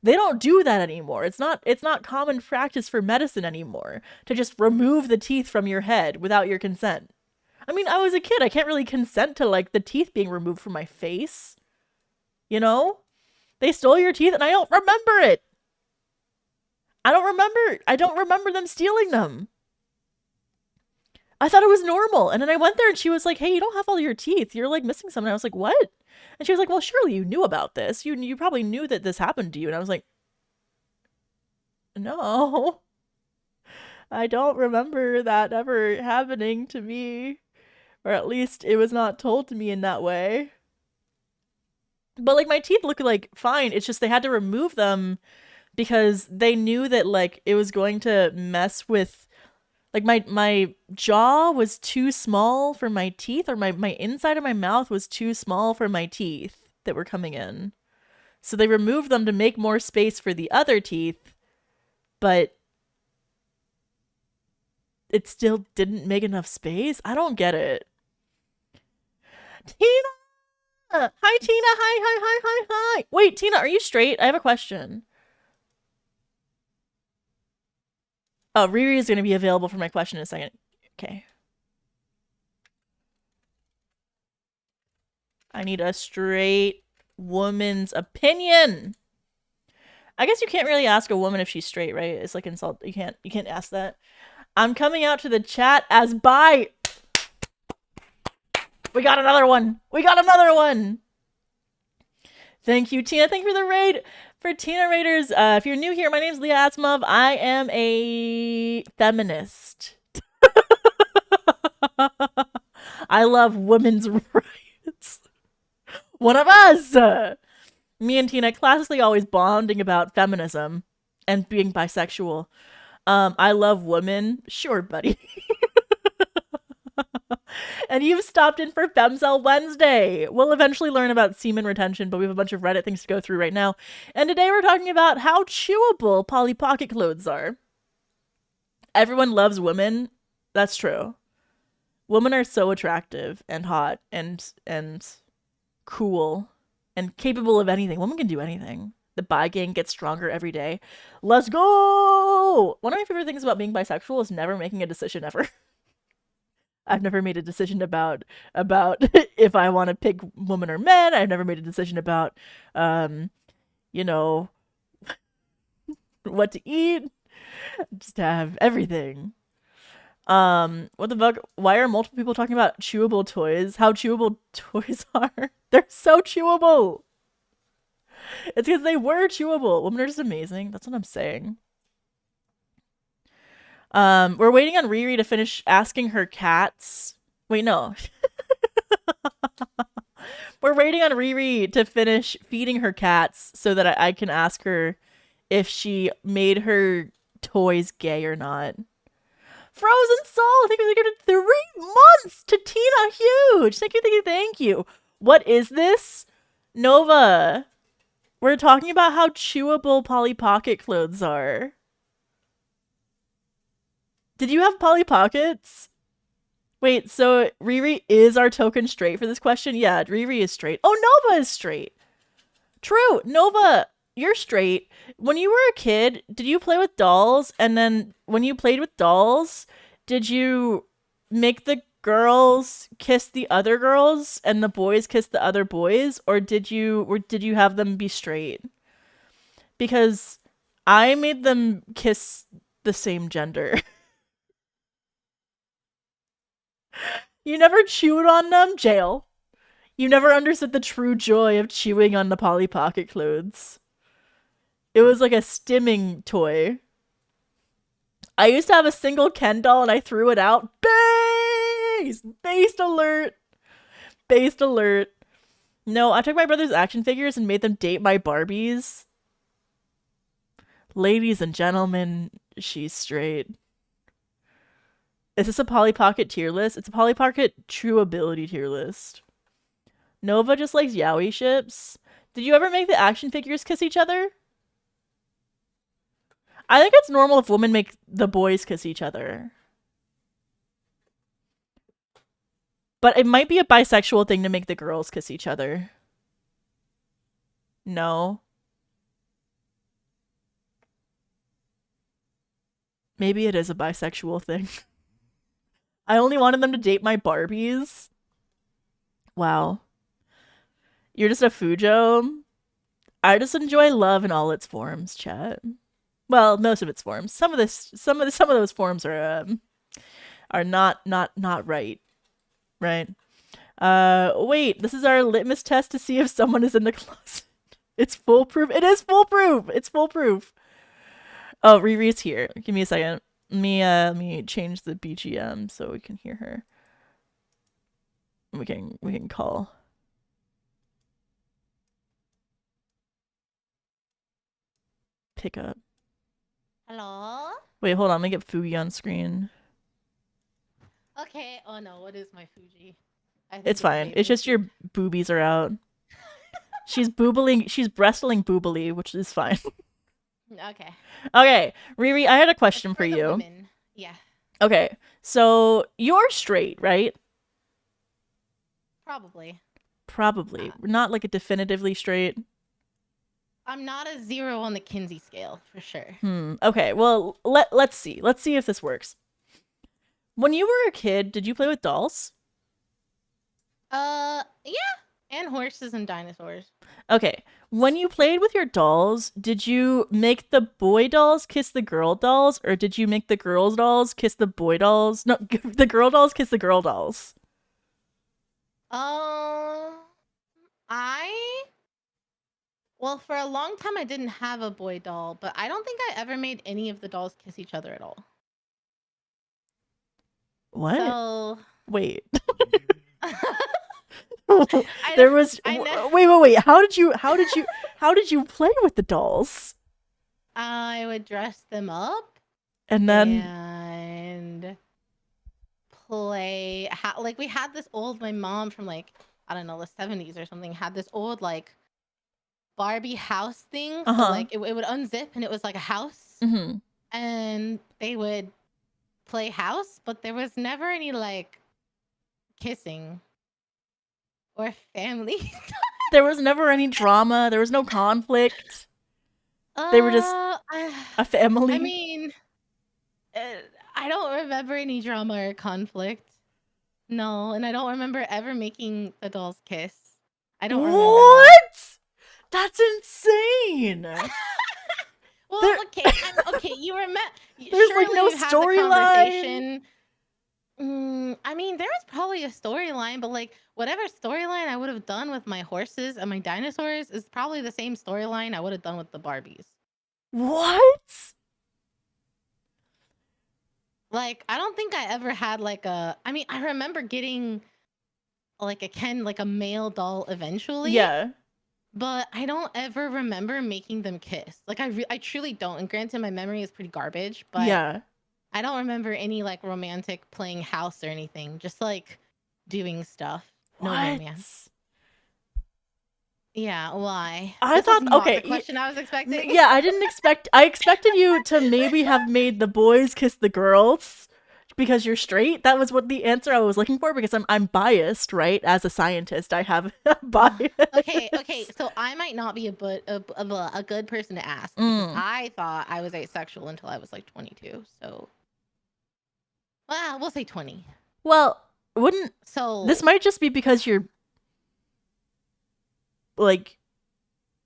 They don't do that anymore. It's not common practice for medicine anymore to just remove the teeth from your head without your consent. I mean, I was a kid. I can't really consent to like the teeth being removed from my face. You know? They stole your teeth and I don't remember it. I don't remember them stealing them. I thought it was normal. And then I went there and she was like, hey, you don't have all your teeth. You're like missing something. I was like, what? And she was like, well, surely you knew about this. You probably knew that this happened to you. And I was like, no. I don't remember that ever happening to me. Or at least it was not told to me in that way. But like my teeth look like fine. It's just they had to remove them because they knew that like it was going to mess with like my jaw was too small for my teeth, or my inside of my mouth was too small for my teeth that were coming in. So they removed them to make more space for the other teeth, but it still didn't make enough space. I don't get it. Tina! Hi, Tina. Hi. Wait, Tina, are you straight? I have a question. Oh, Riri is going to be available for my question in a second. Okay. I need a straight woman's opinion. I guess you can't really ask a woman if she's straight, right? It's like insult. You can't ask that. I'm coming out to the chat as bi. We got another one. Thank you, Tina. Thank you for the raid. For Tina Raiders, if you're new here, my name's Leah Asmov. I am a feminist. I love women's rights. One of us! Me and Tina classically always bonding about feminism and being bisexual. I love women. Sure, buddy. And you've stopped in for Femcel Wednesday. We'll eventually learn about semen retention, but we have a bunch of Reddit things to go through right now. And today we're talking about how chewable Polly Pocket clothes are. Everyone loves women. That's true. Women are so attractive and hot and cool and capable of anything. Women can do anything. The bi gang gets stronger every day. Let's go! One of my favorite things about being bisexual is never making a decision ever. I've never made a decision about if I want to pick women or men. I've never made a decision about, you know, what to eat. Just have everything. What the fuck? Why are multiple people talking about chewable toys? How chewable toys are? They're so chewable. It's because they were chewable. Women are just amazing. That's what I'm saying. We're waiting on Riri to finish asking her cats. Wait, no. We're waiting on Riri to finish feeding her cats so that I can ask her if she made her toys gay or not. Frozen Soul, thank you for 3 months to Tina Huge. Thank you. What is this? Nova. We're talking about how chewable Polly Pocket clothes are. Did you have Polly Pockets? Wait, so Riri is our token straight for this question? Yeah, Riri is straight. Oh, Nova is straight. True. Nova, you're straight. When you were a kid, did you play with dolls? And then when you played with dolls, did you make the girls kiss the other girls and the boys kiss the other boys? Or did you have them be straight? Because I made them kiss the same gender. You never chewed on them? Jail. You never understood the true joy of chewing on the Polly Pocket clothes. It was like a stimming toy. I used to have a single Ken doll and I threw it out. Based alert. Based alert. No, I took my brother's action figures and made them date my Barbies. Ladies and gentlemen, she's straight. Is this a Polly Pocket tier list? It's a Polly Pocket true ability tier list. Nova just likes yaoi ships. Did you ever make the action figures kiss each other? I think it's normal if women make the boys kiss each other. But it might be a bisexual thing to make the girls kiss each other. No. Maybe it is a bisexual thing. I only wanted them to date my Barbies. Wow. You're just a Fujo. I just enjoy love in all its forms, chat. Well, most of its forms. Some of those forms are not right, right? Wait, this is our litmus test to see if someone is in the closet. It's foolproof. It is foolproof. It's foolproof. Oh, Riri's here. Give me a second. Let me change the BGM so we can hear her. We can call. Pick up. Hello? Wait, hold on. Let me get Fugi on screen. Okay. Oh no, what is my Fuji? I think It's fine. maybe- It's just your boobies are out. She's boobling. She's breastling boobily, which is fine. Okay. Okay, Riri, I had a question It's for the you. women. Yeah, Okay, so you're straight, right? probably. Probably. Not like a definitively straight. I'm not a 0 on the Kinsey scale for sure. Okay, well, let's see. Let's see if this works. When you were a kid, did you play with dolls? Yeah, and horses and dinosaurs. Okay, when you played with your dolls, did you make the boy dolls kiss the girl dolls, or did you make the girls dolls kiss the boy dolls? No, the girl dolls kiss the girl dolls. Well, for a long time I didn't have a boy doll, but I don't think I ever made any of the dolls kiss each other at all. What? So Wait. I There know- was I know. wait. How did you play with the dolls? I would dress them up And then and play like we had this old my mom from like I don't know the 70s or something had this old like Barbie house thing. So like it would unzip and it was like a house mhm. and they would play house, but there was never any like kissing or family. There was never any drama. There was no conflict. They were just a family. I mean, I don't remember any drama or conflict. No, and I don't remember ever making the dolls kiss. I don't remember. What? That's insane. Well, There- okay. You remember? There's, like, no storyline. I mean, there was probably a storyline, but like whatever storyline I would have done with my horses and my dinosaurs is probably the same storyline I would have done with the Barbies. What? Like, I don't think I ever had like a. I mean, I remember getting like a male doll eventually. Yeah. But I don't ever remember making them kiss. Like I truly don't. And granted, my memory is pretty garbage, but Yeah. I don't remember any like romantic playing house or anything. Just like doing stuff. No What? romance. Yeah, why? I This was thought- not okay, the question I was expecting. Yeah, I expected you to maybe have made the boys kiss the girls because you're straight. That was what the answer I was looking for because I'm biased, right? As a scientist, I have a bias. Okay. So I might not be a good person to ask because I thought I was asexual until I was like 22. So, well, we'll say 20. Well, wouldn't So this might just be because you're like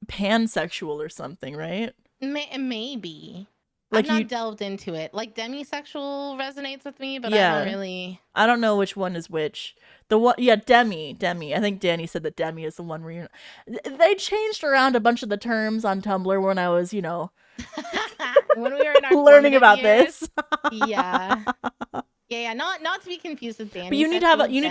pansexual or something, right? maybe. Like I'm not you- delved into it. Like demisexual resonates with me, but Yeah. I don't really. I don't know which one is which. The one, yeah, Demi. I think Danny said that Demi is the one where they changed around a bunch of the terms on Tumblr when I was, When we were in our learning formative about years. this. Yeah. Yeah. Not to be confused with Danny. But you need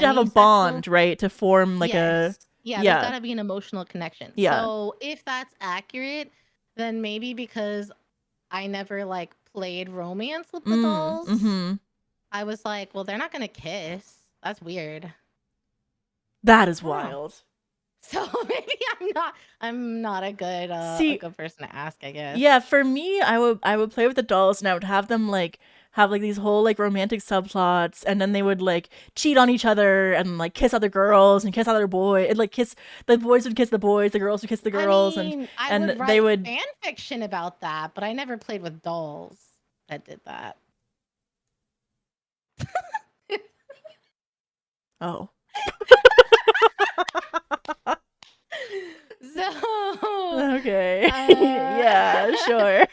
to have a bond, right, to form like Yeah, yeah. there's gotta be an emotional connection. Yeah. So if that's accurate, then maybe because I never like played romance with the dolls, I was like, well, they're not gonna kiss. That's weird. That is wild. So maybe I'm not a good See- a good person to ask, I guess. Yeah, for me, I would play with the dolls and I would have them have these whole romantic subplots, and then they would cheat on each other and kiss other girls and kiss other boys. And kiss the boys would kiss the boys, the girls would kiss the girls, I mean, I and would write they would. fan fiction about that, but I never played with dolls that did that. Oh. Okay. Yeah, sure.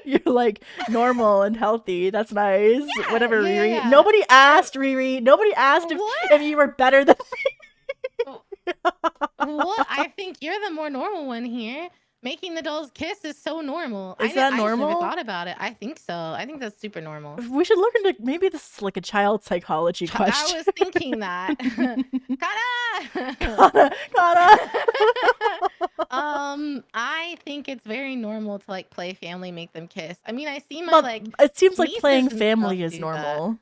You're like normal and healthy. That's nice. Yeah, Whatever, yeah, Riri. yeah. Nobody asked, Riri. Nobody asked What? if you were better than What? I think you're the more normal one here. Making the dolls kiss is so normal. Is that I just never normal? thought about it. I think so. I think that's super normal. We should look into maybe this is like a child psychology question. I was thinking that. Kana! Kana. I think it's very normal to like play family, make them kiss. I mean, I see my But like it seems like nieces playing and family stuff is do normal.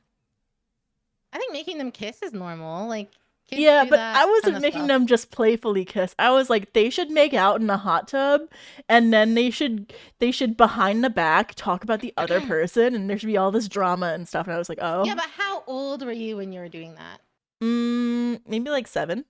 I think making them kiss is normal. Like kids Yeah, do but that I wasn't kinda making stuff. them just playfully kiss. I was like, they should make out in a hot tub, and then they should behind the back talk about the other person, and there should be all this drama and stuff. And I was like, oh, Yeah, but how old were you when you were doing that? maybe like 7.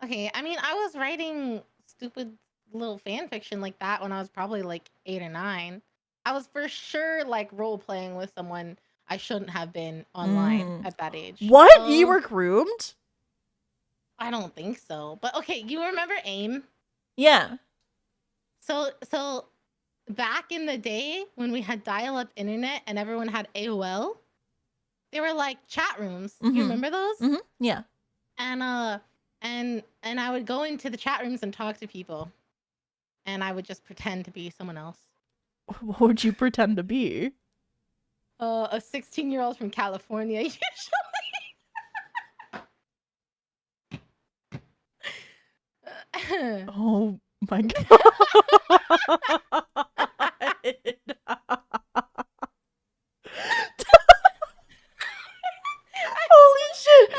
Okay, I mean, I was writing stupid little fan fiction like that when I was probably like 8 or 9. I was for sure like role playing with someone I shouldn't have been online at that age. What? You So, were groomed? I don't think so. But okay, you remember AIM? Yeah. So back in the day when we had dial-up internet and everyone had AOL, they were like chat rooms. You remember those? Yeah. And I would go into the chat rooms and talk to people. And I would just pretend to be someone else. What would you pretend to be? A 16-year-old from California, usually. Oh my god. Holy shit! I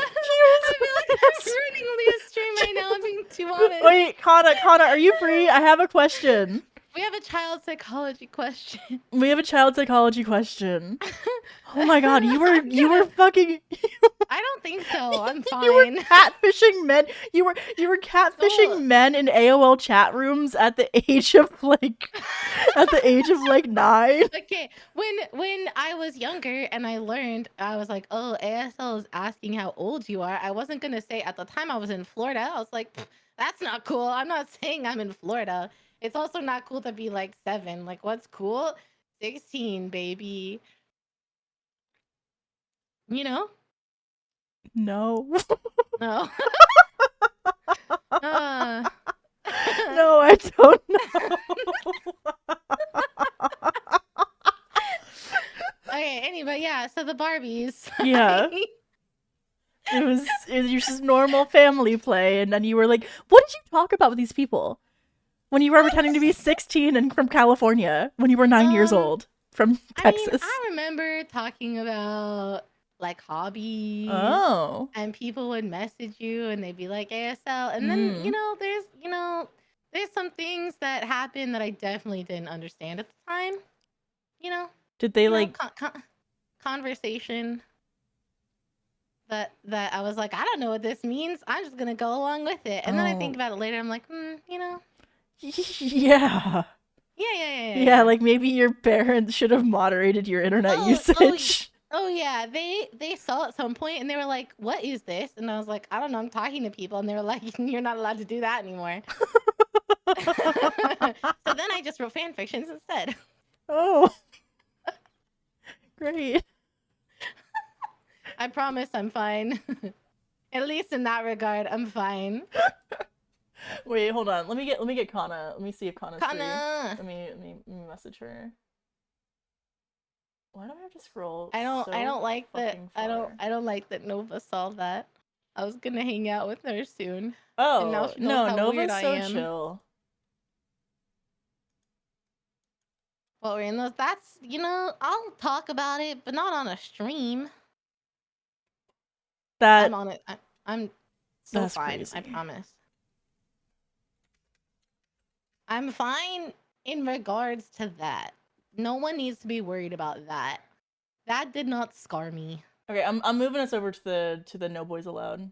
feel like I'm ruining Leah's stream right now. I'm being too honest. Wait, Kana, are you free? I have a question. We have a child psychology question. We have a child psychology question. Oh my god, you were fucking I don't think so. I'm fine. you were catfishing men. You were catfishing men in AOL chat rooms at the age of like 9. Okay, when I was younger and I learned, I was like, oh, ASL is asking how old you are. I wasn't gonna say at the time I was in Florida. I was like, that's not cool. I'm not saying I'm in Florida. It's also not cool to be like 7. Like, what's cool? 16, baby. You know? No. No. No, I don't know. Okay, anyway, yeah, so the Barbies. Yeah. It was just normal family play, and then you were like, what did you talk about with these people? When you were pretending to be 16 and from California, when you were 9 years old, from Texas. I remember talking about like hobbies. Oh. And people would message you and they'd be like ASL. And then, there's some things that happened that I definitely didn't understand at the time. Did they like conversation that I was like, I don't know what this means. I'm just gonna go along with it. And then I think about it later. I'm like, Yeah. Yeah, like maybe your parents should have moderated your internet usage. Oh yeah, they saw at some point and they were like, "What is this?" And I was like, "I don't know. I'm talking to people." And they were like, "You're not allowed to do that anymore." So then I just wrote fan fictions instead. Oh, great! I promise I'm fine. At least in that regard, I'm fine. Wait, hold on. Let me get Kana. Let me see if Kana's free. Kana. Let me message her. Why do I have to scroll? I don't like that. Far? I don't like that Nova saw that. I was gonna hang out with her soon. Oh and now she knows no, how Nova's weird so I am. chill. Well, Randall, that's I'll talk about it, but not on a stream. I'm on it. I'm so that's fine. crazy. I promise. I'm fine in regards to that. No one needs to be worried about that. That did not scar me. Okay, I'm moving us over to the No Boys Allowed.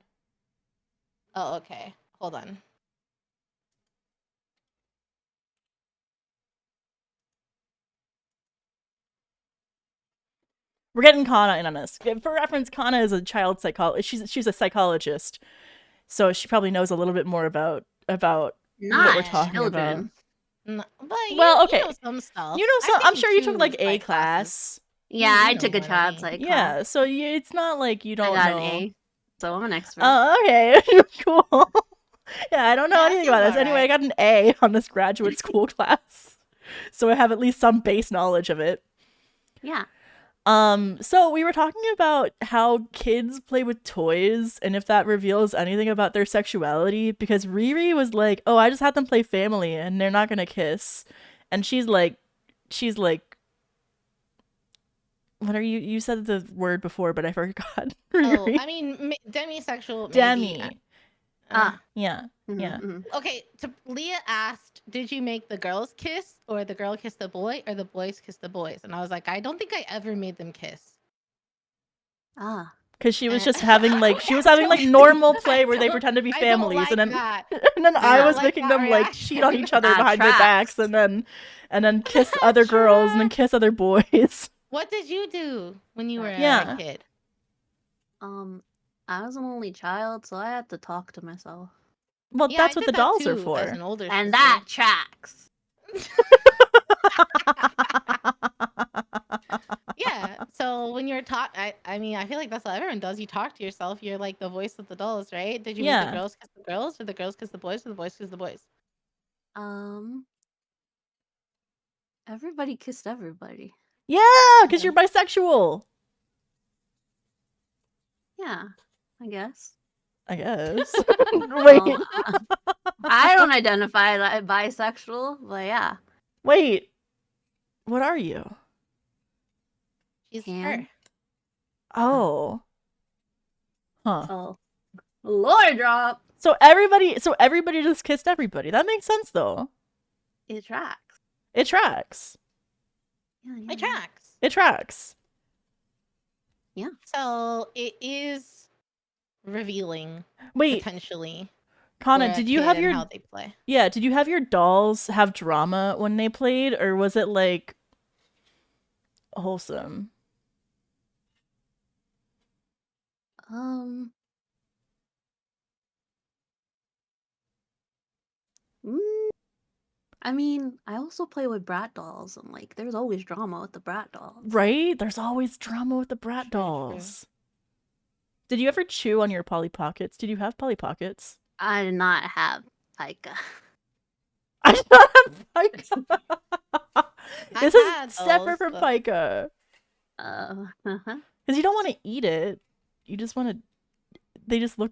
Oh, okay. Hold on. We're getting Kana in on this. For reference, Kana is a child psychologist. She's a psychologist, so she probably knows a little bit more about what Not we're talking about. children. No, but Well, okay. you know some stuff. You know, I've so I'm taken sure you took 2 like A psych classes. class. Yeah, You I know took a what I child mean. psych class. Yeah, so it's not like you I don't got know. an A, so I'm an expert. Oh, okay, cool. Yeah, I don't know Yeah, anything seems about this. Anyway, I alright. got an A on this graduate school class, so I have at least some base knowledge of it. Yeah. So we were talking about how kids play with toys and if that reveals anything about their sexuality, because Riri was like, "Oh, I just had them play family and they're not gonna kiss," and she's like, what are you said the word before, but I forgot. Oh, Riri. I mean, demisexual. Demi. Maybe. Yeah. Mhm, Yeah. mhm. Okay. Leah asked, "Did you make the girls kiss, or the girl kiss the boy, or the boys kiss the boys?" And I was like, "I don't think I ever made them kiss." Ah. Because she was Eh. just having like I normal don't- play where they don't- pretend to be I don't families, like and then that. and then I Yeah. was like making that them like cheat on reaction. each other That behind their backs, tracks. and then kiss other girls and then kiss other boys. What did you do when you were Yeah. a kid? I was an only child, so I had to talk to myself. Well, Yeah, that's I what did the that dolls are too, for. as an older And sister. that tracks. Yeah. So when you're I mean, I feel like that's what everyone does. You talk to yourself. You're like the voice of the dolls, right? Did you make Yeah. the girls kiss the girls, or the girls kiss the boys, or the boys kiss the boys? Everybody kissed everybody. Yeah, because you're bisexual. Yeah, I guess. I guess. Well, Wait. I don't identify as bisexual, but yeah. Wait. What are you? She's Pan. her. Oh. Huh. Oh, lore drop. So everybody just kissed everybody. That makes sense though. It tracks. It tracks. Yeah, yeah, It yeah. tracks. It tracks. So it is revealing Wait, potentially. Kana, for a did you kid have and your how they play? Yeah, did you have your dolls have drama when they played, or was it like wholesome? I mean, I also play with brat dolls, and like, there's always drama with the brat dolls. Right? There's always drama with the brat True, true. dolls. Did you ever chew on your Polly Pockets? Did you have Polly Pockets? I did not have Pika. I did not have Pica. This is had separate those, from but- Pica. Uh-huh. Because you don't want to eat it. You just want to... They just look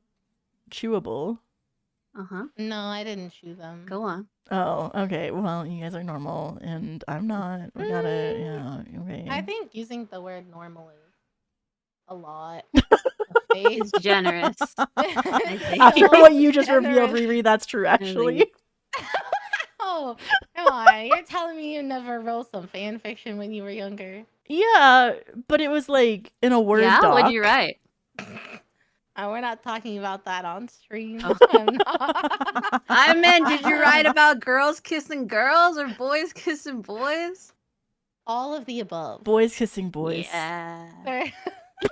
chewable. Uh-huh. No, I didn't chew them. Go on. Oh, okay. Well, you guys are normal, and I'm not. We gotta... Yeah, okay. I think using the word normal is a lot. He's generous. I think. After what you just Generous. revealed, Riri, that's true, actually. Oh, come on. You're telling me you never wrote some fan fiction when you were younger? Yeah, but it was like in a Word Yeah, doc. what'd you write? We're not talking about that on stream. Oh. I'm not. I meant, did you write about girls kissing girls or boys kissing boys? All of the above. Boys kissing boys. Yeah.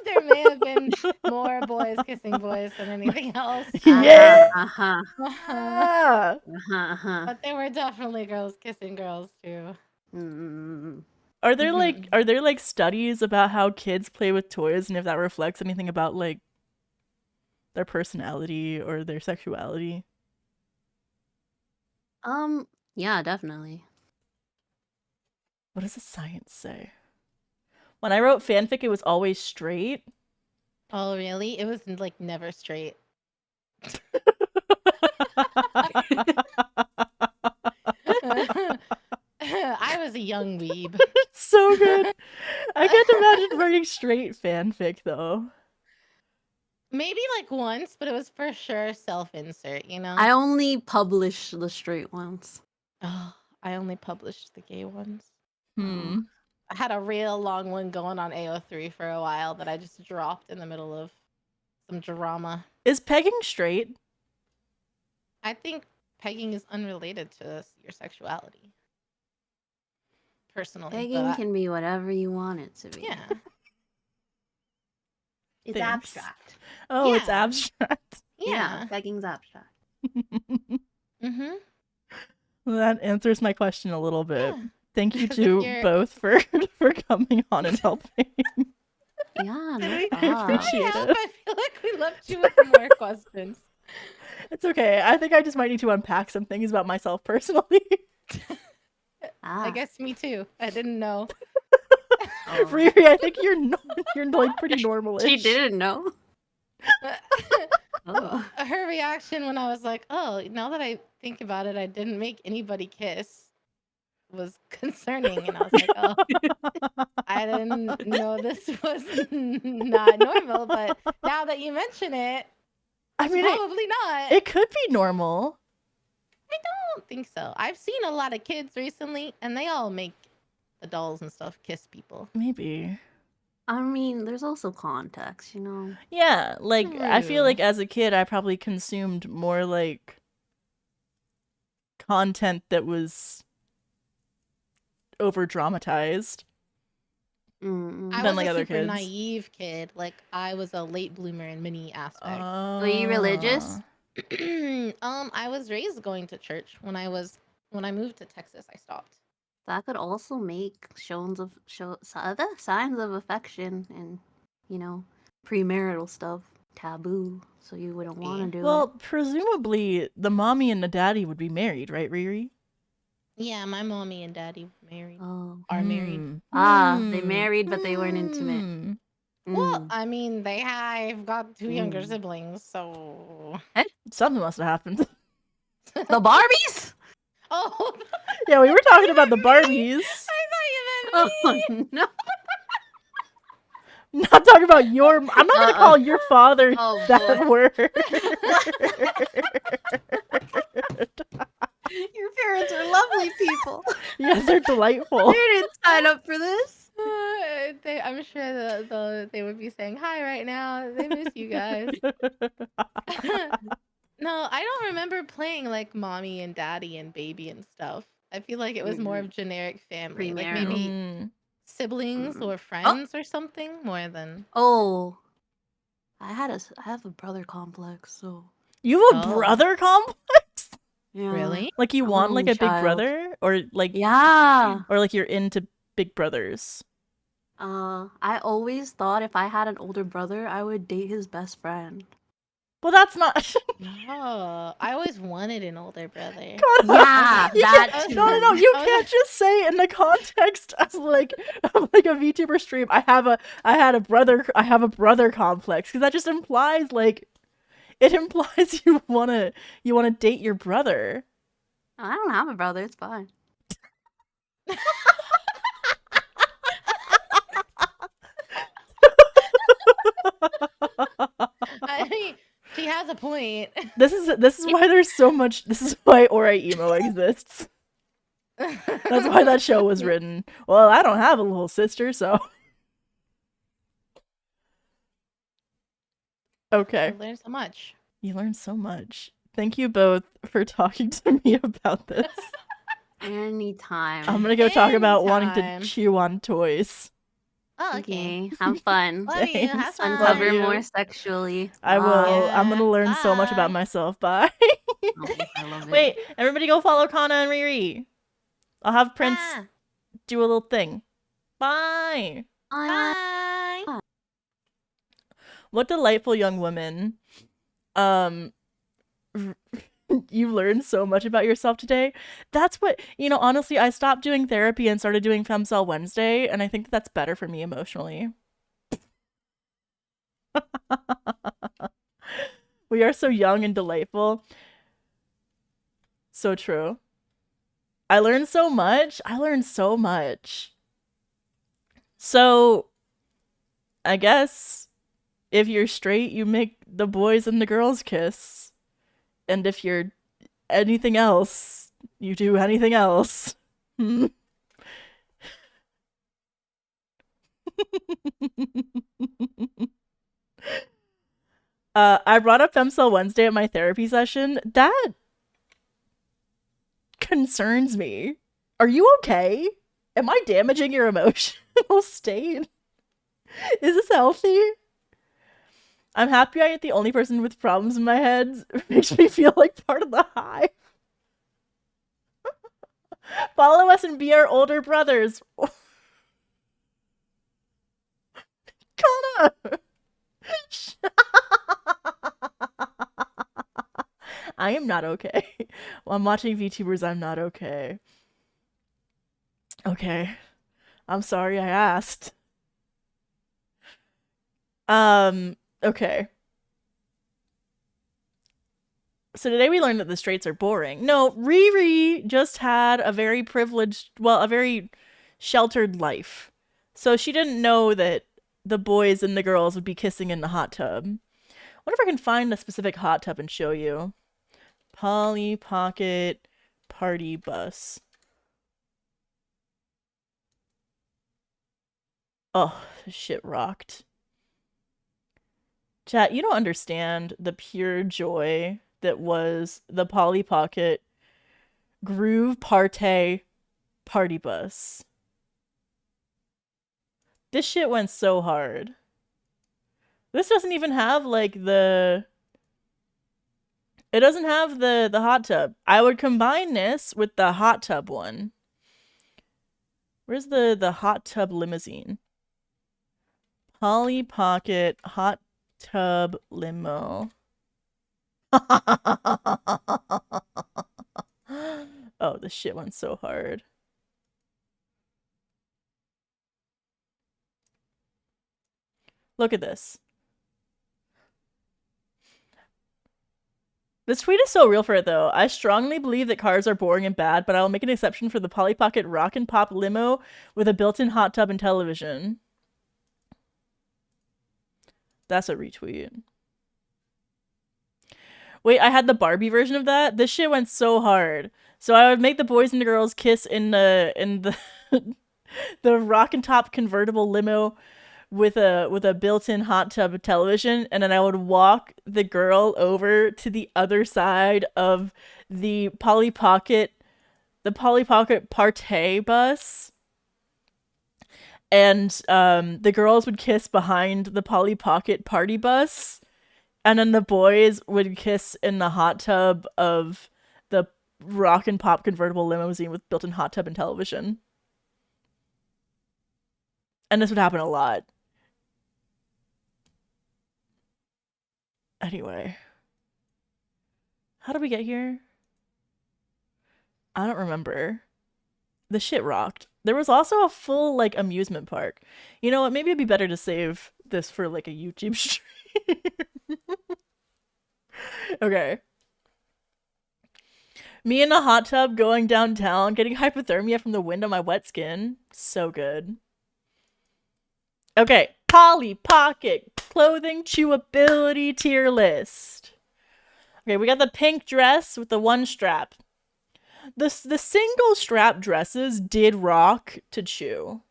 There may have been more boys kissing boys than anything else. Yeah. Uh-huh. Ah. Uh-huh. Uh-huh. But there were definitely girls kissing girls too. Mm. Are there like studies about how kids play with toys and if that reflects anything about like their personality or their sexuality? Yeah, definitely. What does the science say? When I wrote fanfic, it was always straight. Oh, really? It was like never straight. I was a young weeb. It's so good. I can't imagine writing straight fanfic though. Maybe like once, but it was for sure self-insert, you know? I only publish the straight ones. Oh, I only published the gay ones. Hmm. I had a real long one going on AO3 for a while that I just dropped in the middle of some drama. Is pegging straight? I think pegging is unrelated to your sexuality. Personally. Pegging but can be whatever you want it to be. yeah. It's Thanks. abstract. Oh, it's Yeah. abstract. Yeah. Begging's abstract. Mm-hmm. Well, that answers my question a little bit. Yeah. Thank you 'Cause if to you're- both for coming on and helping. Yeah, no we- I problem. appreciate help? it. I feel like we left you with more questions. It's okay. I think I just might need to unpack some things about myself personally. Ah. I guess me too. I didn't know. Oh. Riri, I think you're like pretty normal. She didn't know. Oh. Her reaction when I was like, "Oh, now that I think about it, I didn't make anybody kiss," was concerning, and I was like, "Oh, I didn't know this was not normal." But now that you mention it, I mean, probably not. it could be normal. I don't think so. I've seen a lot of kids recently, and they all make the dolls and stuff kiss people. Maybe. I mean, there's also context, you know. Yeah, like I feel True. like as a kid I probably consumed more like content that was over dramatized. Mm-mm. I Than, was like, a other super kids. naive kid. Like I was a late bloomer in many aspects. Were you religious? I was raised going to church. When I moved to Texas, I stopped. That could also make other signs of affection and, you know, premarital stuff taboo. So you wouldn't want to do Well, it. presumably the mommy and the daddy would be married, right, Riri? Yeah, my mommy and daddy married. Oh. Are married. They married, but they weren't intimate. Hmm. Well, Mm. I mean, I've got two younger Mm. siblings, so. Something must have happened. The Barbies? Oh, Yeah, we were talking about the Barbies. I thought you meant me. Oh, no. Not talking about your. I'm not gonna call your father Oh, that boy. word. Your parents are lovely people. Yes, they're delightful. You didn't sign up for this. I'm sure they would be saying hi right now. They miss you guys. No, I don't remember playing like mommy and daddy and baby and stuff. I feel like it was more of generic family, like Premarital. maybe Mm. siblings Mm. or friends or something more than. Oh. I have a brother complex, so You have a Oh. brother complex? yeah. Really? Like you I'm want an like only a big child. brother, or like, Yeah. or like you're into big brothers? I always thought if I had an older brother, I would date his best friend. Well, that's not. Oh, I always wanted an older brother. Yeah, You that can't- too. No, you I was can't like- just say in the context of like a VTuber stream. I have a brother complex, because that just implies like, it implies you wanna date your brother. I don't have a brother. It's fine. I mean, she has a point. This is why there's so much. This is why OreoLemon exists. That's why that show was written. Well, I don't have a little sister, so. Okay. I learned so much. You learned so much. Thank you both for talking to me about this. Anytime. I'm gonna go talk about wanting Anytime. to chew on toys. Oh, okay. Okay, have fun. Love you. Have Thanks. fun. Uncover you. more sexually. I will. Bye. I'm gonna learn so much about Bye. myself. Bye. Oh, I love it. Wait, everybody go follow Kana and Riri. I'll have Prince Ah, do a little thing. Bye. Bye. bye. What delightful young women. You learned so much about yourself today. That's what, honestly, I stopped doing therapy and started doing Femcel Wednesday, and I think that's better for me emotionally. We are so young and delightful. So true. I learned so much. So, I guess if you're straight, you make the boys and the girls kiss. And if you're anything else, you do anything else. I brought up Femcel Wednesday at my therapy session. That concerns me. Are you okay? Am I damaging your emotional state? Is this healthy? I'm happy I ain't the only person with problems in my head. It makes me feel like part of the hive. Follow us and be our older brothers. Connor! I am not okay. While I'm watching VTubers, I'm not okay. Okay. I'm sorry I asked. Okay. So today we learned that the straights are boring. No, Riri just had a very privileged, well, a very sheltered life. So she didn't know that the boys and the girls would be kissing in the hot tub. I wonder if I can find a specific hot tub and show you. Polly Pocket Party Bus. Oh, this shit rocked. Chat, you don't understand the pure joy that was the Polly Pocket Groove Party Party Bus. This shit went so hard. This doesn't even have like the... It doesn't have the hot tub. I would combine this with the hot tub one. Where's the hot tub limousine? Polly Pocket hot tub limo. Oh, this shit went so hard. Look at this. This tweet is so real for it, though. I strongly believe that cars are boring and bad, but I will make an exception for the Polly Pocket Rock and Pop limo with a built-in hot tub and television. That's a retweet. Wait, I had the Barbie version of that? This shit went so hard. So I would make the boys and the girls kiss in the the rock and top convertible limo with a built-in hot tub television, and then I would walk the girl over to the other side of the Polly Pocket Party bus, and the girls would kiss behind the Polly Pocket Party bus, and then the boys would kiss in the hot tub of the rock and pop convertible limousine with built-in hot tub and television. And this would happen a lot. Anyway. How did we get here? I don't remember. The shit rocked. There was also a full, like, amusement park. You know what? Maybe it'd be better to save this for, like, a YouTube stream. Okay. Me in a hot tub going downtown, getting hypothermia from the wind on my wet skin. So good. Okay. Polly Pocket clothing chewability tier list. Okay, we got the pink dress with the one strap. The single strap dresses did rock to chew.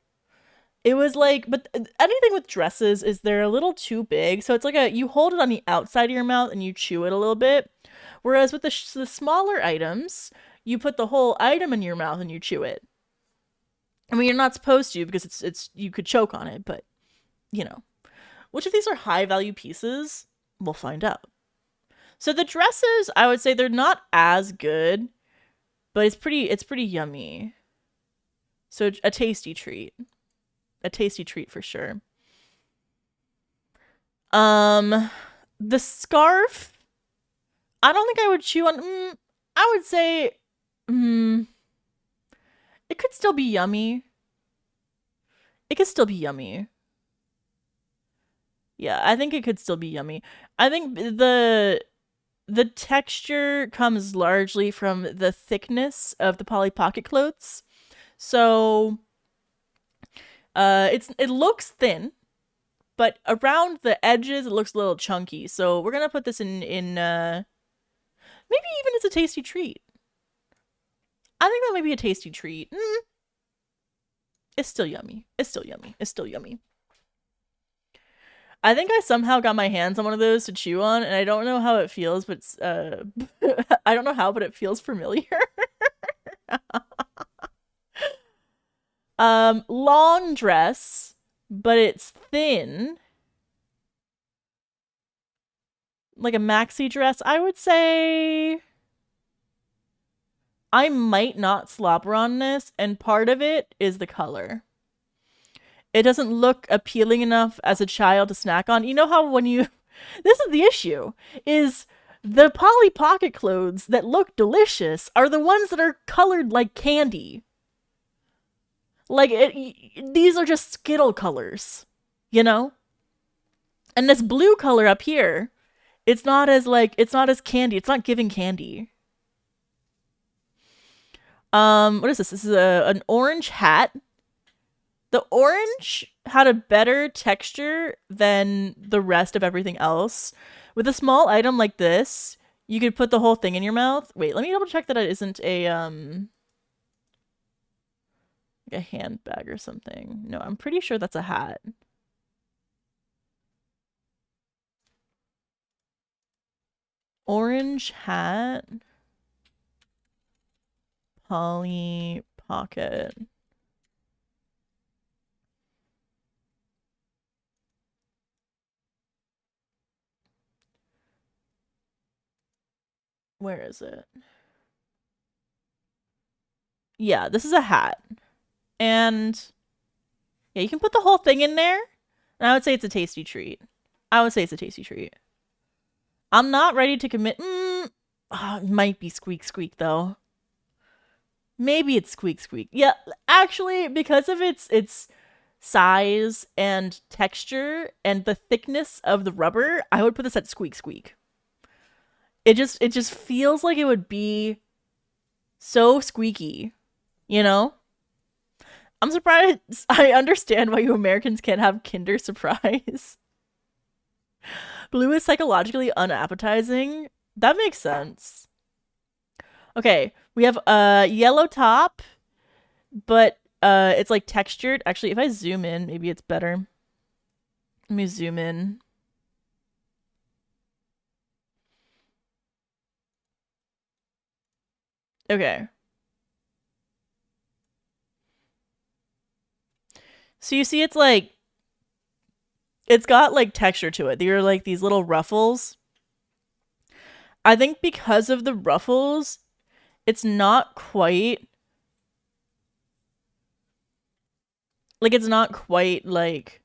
It was like, but anything with dresses is they're a little too big. So it's like you hold it on the outside of your mouth and you chew it a little bit. Whereas with the smaller items, you put the whole item in your mouth and you chew it. I mean, you're not supposed to because it's you could choke on it, but you know. Which of these are high value pieces? We'll find out. So the dresses, I would say they're not as good, but it's pretty yummy. So a tasty treat. A tasty treat for sure. The scarf, I don't think I would chew on. I would say, it could still be yummy. It could still be yummy. Yeah, I think it could still be yummy. I think the texture comes largely from the thickness of the Polly Pocket clothes. So it looks thin, but around the edges it looks a little chunky. So we're gonna put this in maybe even as a tasty treat. I think that might be a tasty treat. It's still yummy. It's still yummy. It's still yummy. I think I somehow got my hands on one of those to chew on, and I don't know how it feels, but it's, I don't know how, but it feels familiar. Long dress, but it's thin. like a maxi dress, I would say I might not slobber on this, and part of it is the color. It doesn't look appealing enough as a child to snack on. You know how when you this is the issue, is the Polly Pocket clothes that look delicious are the ones that are colored like candy. Like, these are just Skittle colors, you know? And this blue color up here, it's not as candy. It's not giving candy. What is this? This is an orange hat. The orange had a better texture than the rest of everything else. With a small item like this, you could put the whole thing in your mouth. Wait, let me double check that it isn't a like a handbag or something. No, I'm pretty sure that's a hat. Orange hat. Polly Pocket. Where is it? Yeah, this is a hat. And yeah, you can put the whole thing in there. And I would say it's a tasty treat. I would say it's a tasty treat. I'm not ready to commit. It might be Squeak Squeak though. Maybe it's Squeak Squeak. Yeah, actually, because of its size and texture and the thickness of the rubber, I would put this at Squeak Squeak. It just feels like it would be so squeaky, you know? I'm surprised. I understand why you Americans can't have Kinder Surprise. Blue is psychologically unappetizing. That makes sense. Okay, we have a yellow top, but it's like textured. Actually, if I zoom in, maybe it's better. Let me zoom in. Okay. So you see it's like, it's got like texture to it. There are like these little ruffles. I think because of the ruffles, it's not quite like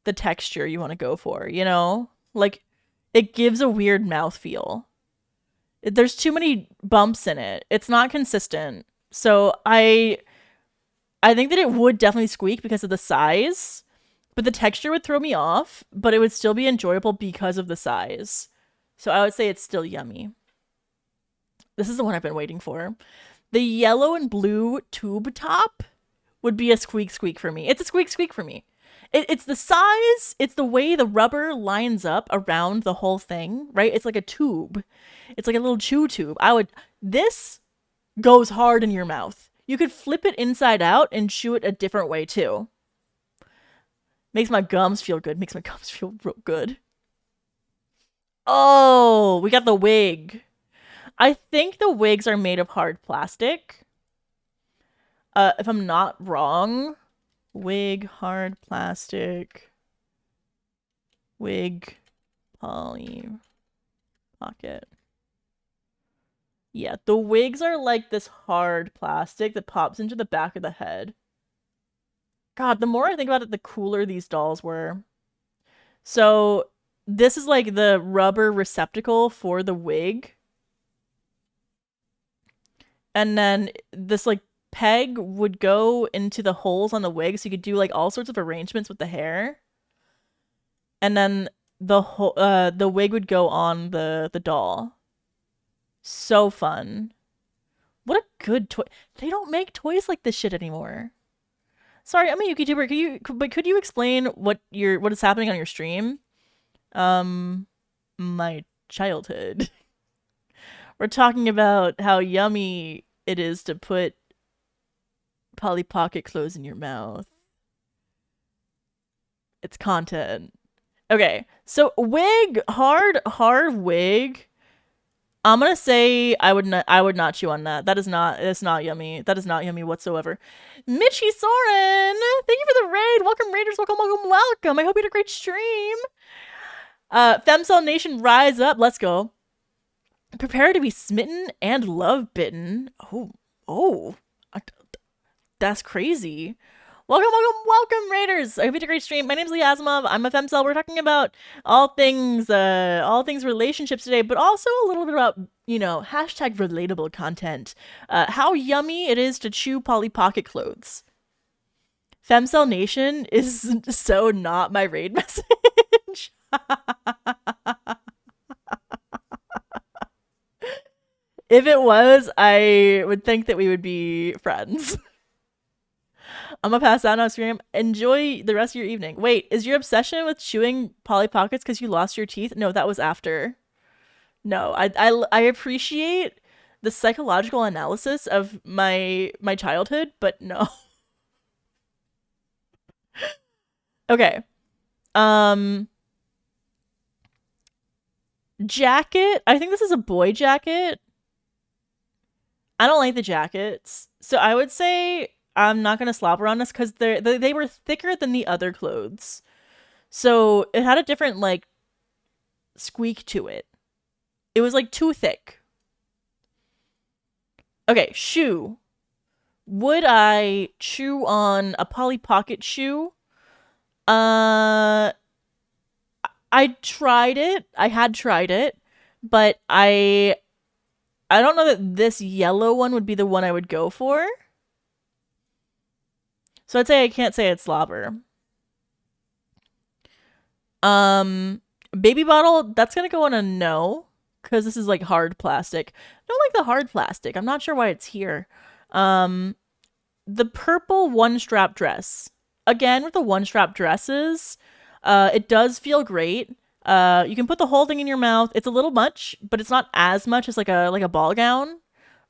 the texture you want to go for, you know? Like, it gives a weird mouthfeel. There's too many bumps in it. It's not consistent. So I think that it would definitely squeak because of the size, but the texture would throw me off, but it would still be enjoyable because of the size. So I would say it's still yummy. This is the one I've been waiting for. The yellow and blue tube top would be a Squeak Squeak for me. It's a Squeak Squeak for me. It's the size, it's the way the rubber lines up around the whole thing, right? It's like a tube. It's like a little chew tube. This goes hard in your mouth. You could flip it inside out and chew it a different way too. Makes my gums feel good. Makes my gums feel real good. Oh, we got the wig. I think the wigs are made of hard plastic. If I'm not wrong. Wig, hard plastic. Wig, Polly Pocket. Yeah, the wigs are like this hard plastic that pops into the back of the head. God, the more I think about it, the cooler these dolls were. So this is like the rubber receptacle for the wig. And then this like peg would go into the holes on the wig, so you could do like all sorts of arrangements with the hair. And then the wig would go on the doll. So fun. What a good toy. They don't make toys like this shit anymore. Sorry, I'm a YouTuber. Could you explain what is happening on your stream? My childhood. We're talking about how yummy it is to put Polly Pocket clothes in your mouth. It's content. Okay, so wig, hard wig. I'm gonna say I would not chew on that. It's not yummy. That is not yummy whatsoever. Mitchie Soren, thank you for the raid. Welcome Raiders, welcome. I hope you had a great stream. Femcel Nation, rise up. Let's go. Prepare to be smitten and love bitten. Oh, that's crazy. Welcome, Raiders. I hope you had a great stream. My name's Lee Asimov. I'm a Femcel. We're talking about all things relationships today, but also a little bit about, hashtag relatable content. How yummy it is to chew Polly Pocket clothes. Femcel Nation is so not my raid message. If it was, I would think that we would be friends. I'm gonna pass out on stream. Enjoy the rest of your evening. Wait, is your obsession with chewing Polly Pockets because you lost your teeth? No, that was after. No, I appreciate the psychological analysis of my childhood, but no. Okay. Jacket. I think this is a boy jacket. I don't like the jackets. So I would say I'm not going to slobber on this because they were thicker than the other clothes. So it had a different, like, squeak to it. It was, like, too thick. Okay, shoe. Would I chew on a Polly Pocket shoe? I tried it. I had tried it. But I don't know that this yellow one would be the one I would go for. So I'd say I can't say it's slobber. Baby bottle, that's gonna go on a no. Because this is like hard plastic. I don't like the hard plastic. I'm not sure why it's here. The purple one-strap dress. Again, with the one-strap dresses, it does feel great. You can put the whole thing in your mouth. It's a little much, but it's not as much as like a ball gown,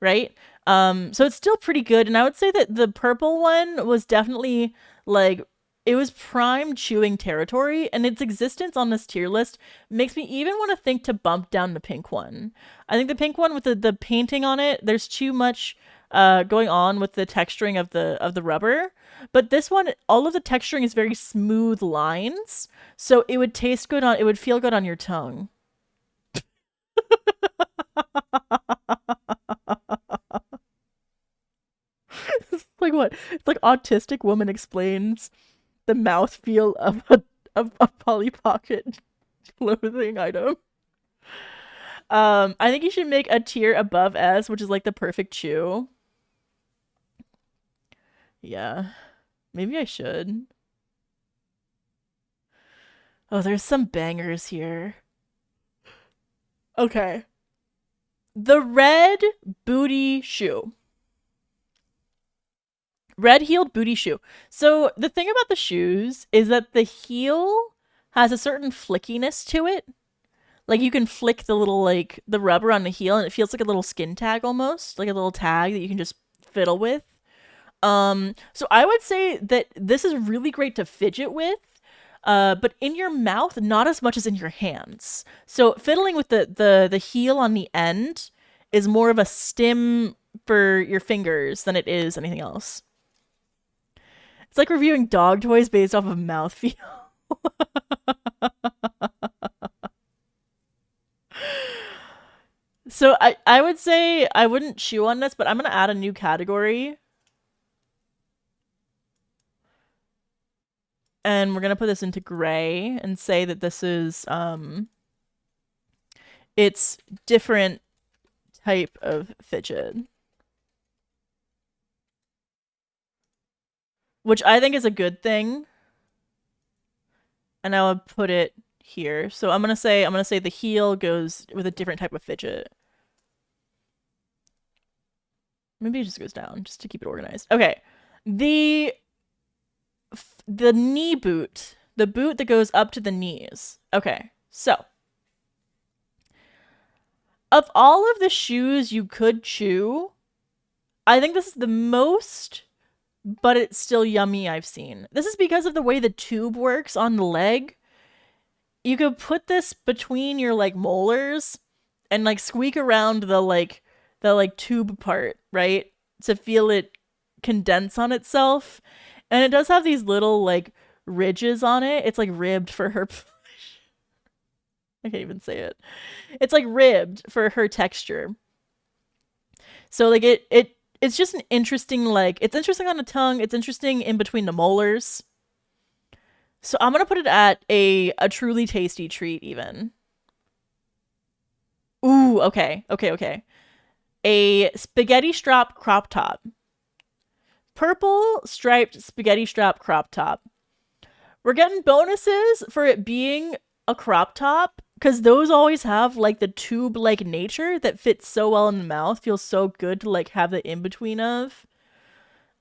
right? So it's still pretty good. And I would say that the purple one was definitely like, it was prime chewing territory, and its existence on this tier list makes me even want to think to bump down the pink one. I think the pink one with the painting on it, there's too much going on with the texturing of the rubber. But this one, all of the texturing is very smooth lines, so it would taste good it would feel good on your tongue. It's like what? It's like Autistic Woman Explains the mouthfeel of a Polly Pocket clothing item. I think you should make a tier above S, which is like the perfect chew. Yeah. Maybe I should. Oh, there's some bangers here. Okay. The red booty shoe. Red-heeled booty shoe. So the thing about the shoes is that the heel has a certain flickiness to it. Like you can flick the little, like, the rubber on the heel and it feels like a little skin tag almost. Like a little tag that you can just fiddle with. So I would say that this is really great to fidget with. But in your mouth, not as much as in your hands. So fiddling with the heel on the end is more of a stim for your fingers than it is anything else. It's like reviewing dog toys based off of mouthfeel. So I would say I wouldn't chew on this, but I'm going to add a new category. And we're going to put this into gray and say that this is, it's different type of fidget. Which I think is a good thing. And I would put it here. So I'm gonna say the heel goes with a different type of fidget. Maybe it just goes down just to keep it organized. Okay. The knee boot. The boot that goes up to the knees. Okay. So of all of the shoes you could chew, I think this is the most, but it's still yummy, I've seen. This is because of the way the tube works on the leg. You could put this between your, like, molars and like squeak around the tube part, right? To feel it condense on itself. And it does have these little like ridges on it. It's like ribbed for her. I can't even say it. It's like ribbed for her texture. So like it's just an interesting, like, it's interesting on the tongue. It's interesting in between the molars. So I'm gonna put it at a truly tasty treat even. Ooh, okay. A spaghetti strap crop top. Purple striped spaghetti strap crop top. We're getting bonuses for it being a crop top, because those always have like the tube-like nature that fits so well in the mouth. Feels so good to like have the in-between of.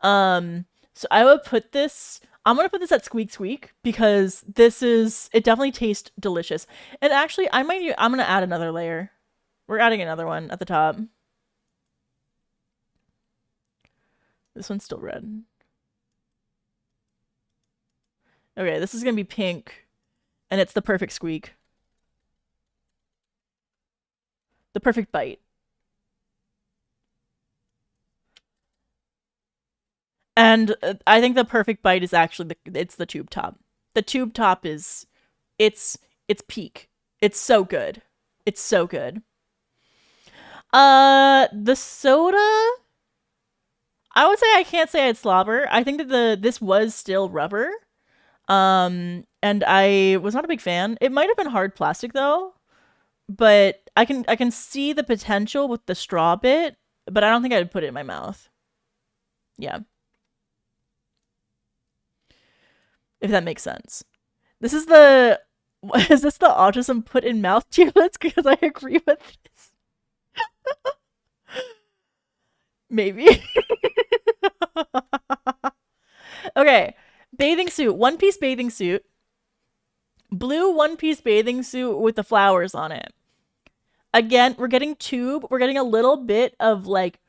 So I would put this, I'm gonna put this at squeak squeak, because it definitely tastes delicious. And actually I'm gonna add another layer. We're adding another one at the top. This one's still red. Okay, this is gonna be pink, and it's the perfect squeak. The perfect bite. And I think the perfect bite is actually it's the tube top. The tube top is it's peak. It's so good. It's so good. The soda, I would say I can't say I'd slobber. I think that this was still rubber. And I was not a big fan. It might have been hard plastic though, but I can see the potential with the straw bit, but I don't think I'd put it in my mouth. Yeah. If that makes sense. This is the is this the autism put in mouth tier list? Because I agree with this. Maybe. Okay. Bathing suit. One-piece bathing suit. Blue one-piece bathing suit with the flowers on it. Again, we're getting tube. We're getting a little bit of like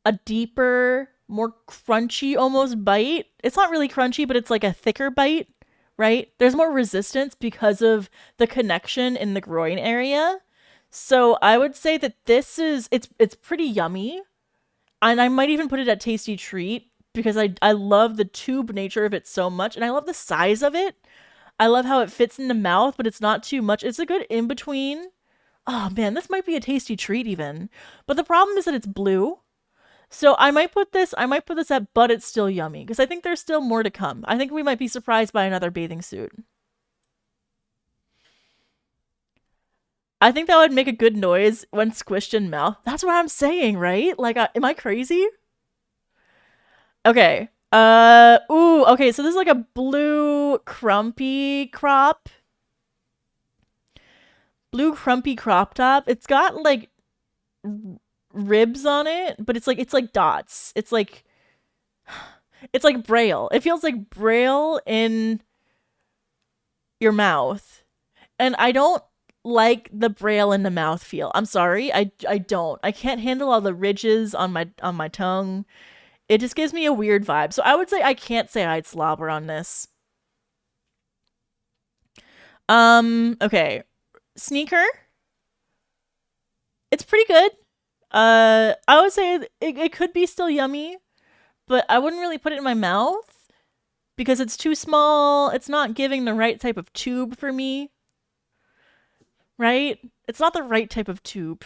a deeper, more crunchy almost bite. It's not really crunchy, but it's like a thicker bite, right? There's more resistance because of the connection in the groin area. So I would say that this is, it's pretty yummy. And I might even put it at tasty treat, because I love the tube nature of it so much, and I love the size of it. I love how it fits in the mouth, but it's not too much. It's a good in-between. Oh man, this might be a tasty treat even. But the problem is that it's blue. So I might put this at but it's still yummy, because I think there's still more to come. I think we might be surprised by another bathing suit. I think that would make a good noise when squished in mouth. That's what I'm saying, right? Like, am I crazy? Okay. Ooh, okay, so this is like a blue crumpy crop. Blue crumpy crop top. It's got like ribs on it, but it's like dots. It's like braille. It feels like braille in your mouth. And I don't like the braille in the mouth feel. I'm sorry. I don't. I can't handle all the ridges on my tongue. It just gives me a weird vibe. So I would say I can't say I'd slobber on this. Okay. Sneaker. It's pretty good. I would say it could be still yummy, but I wouldn't really put it in my mouth because it's too small. It's not giving the right type of tube for me. Right? It's not the right type of tube.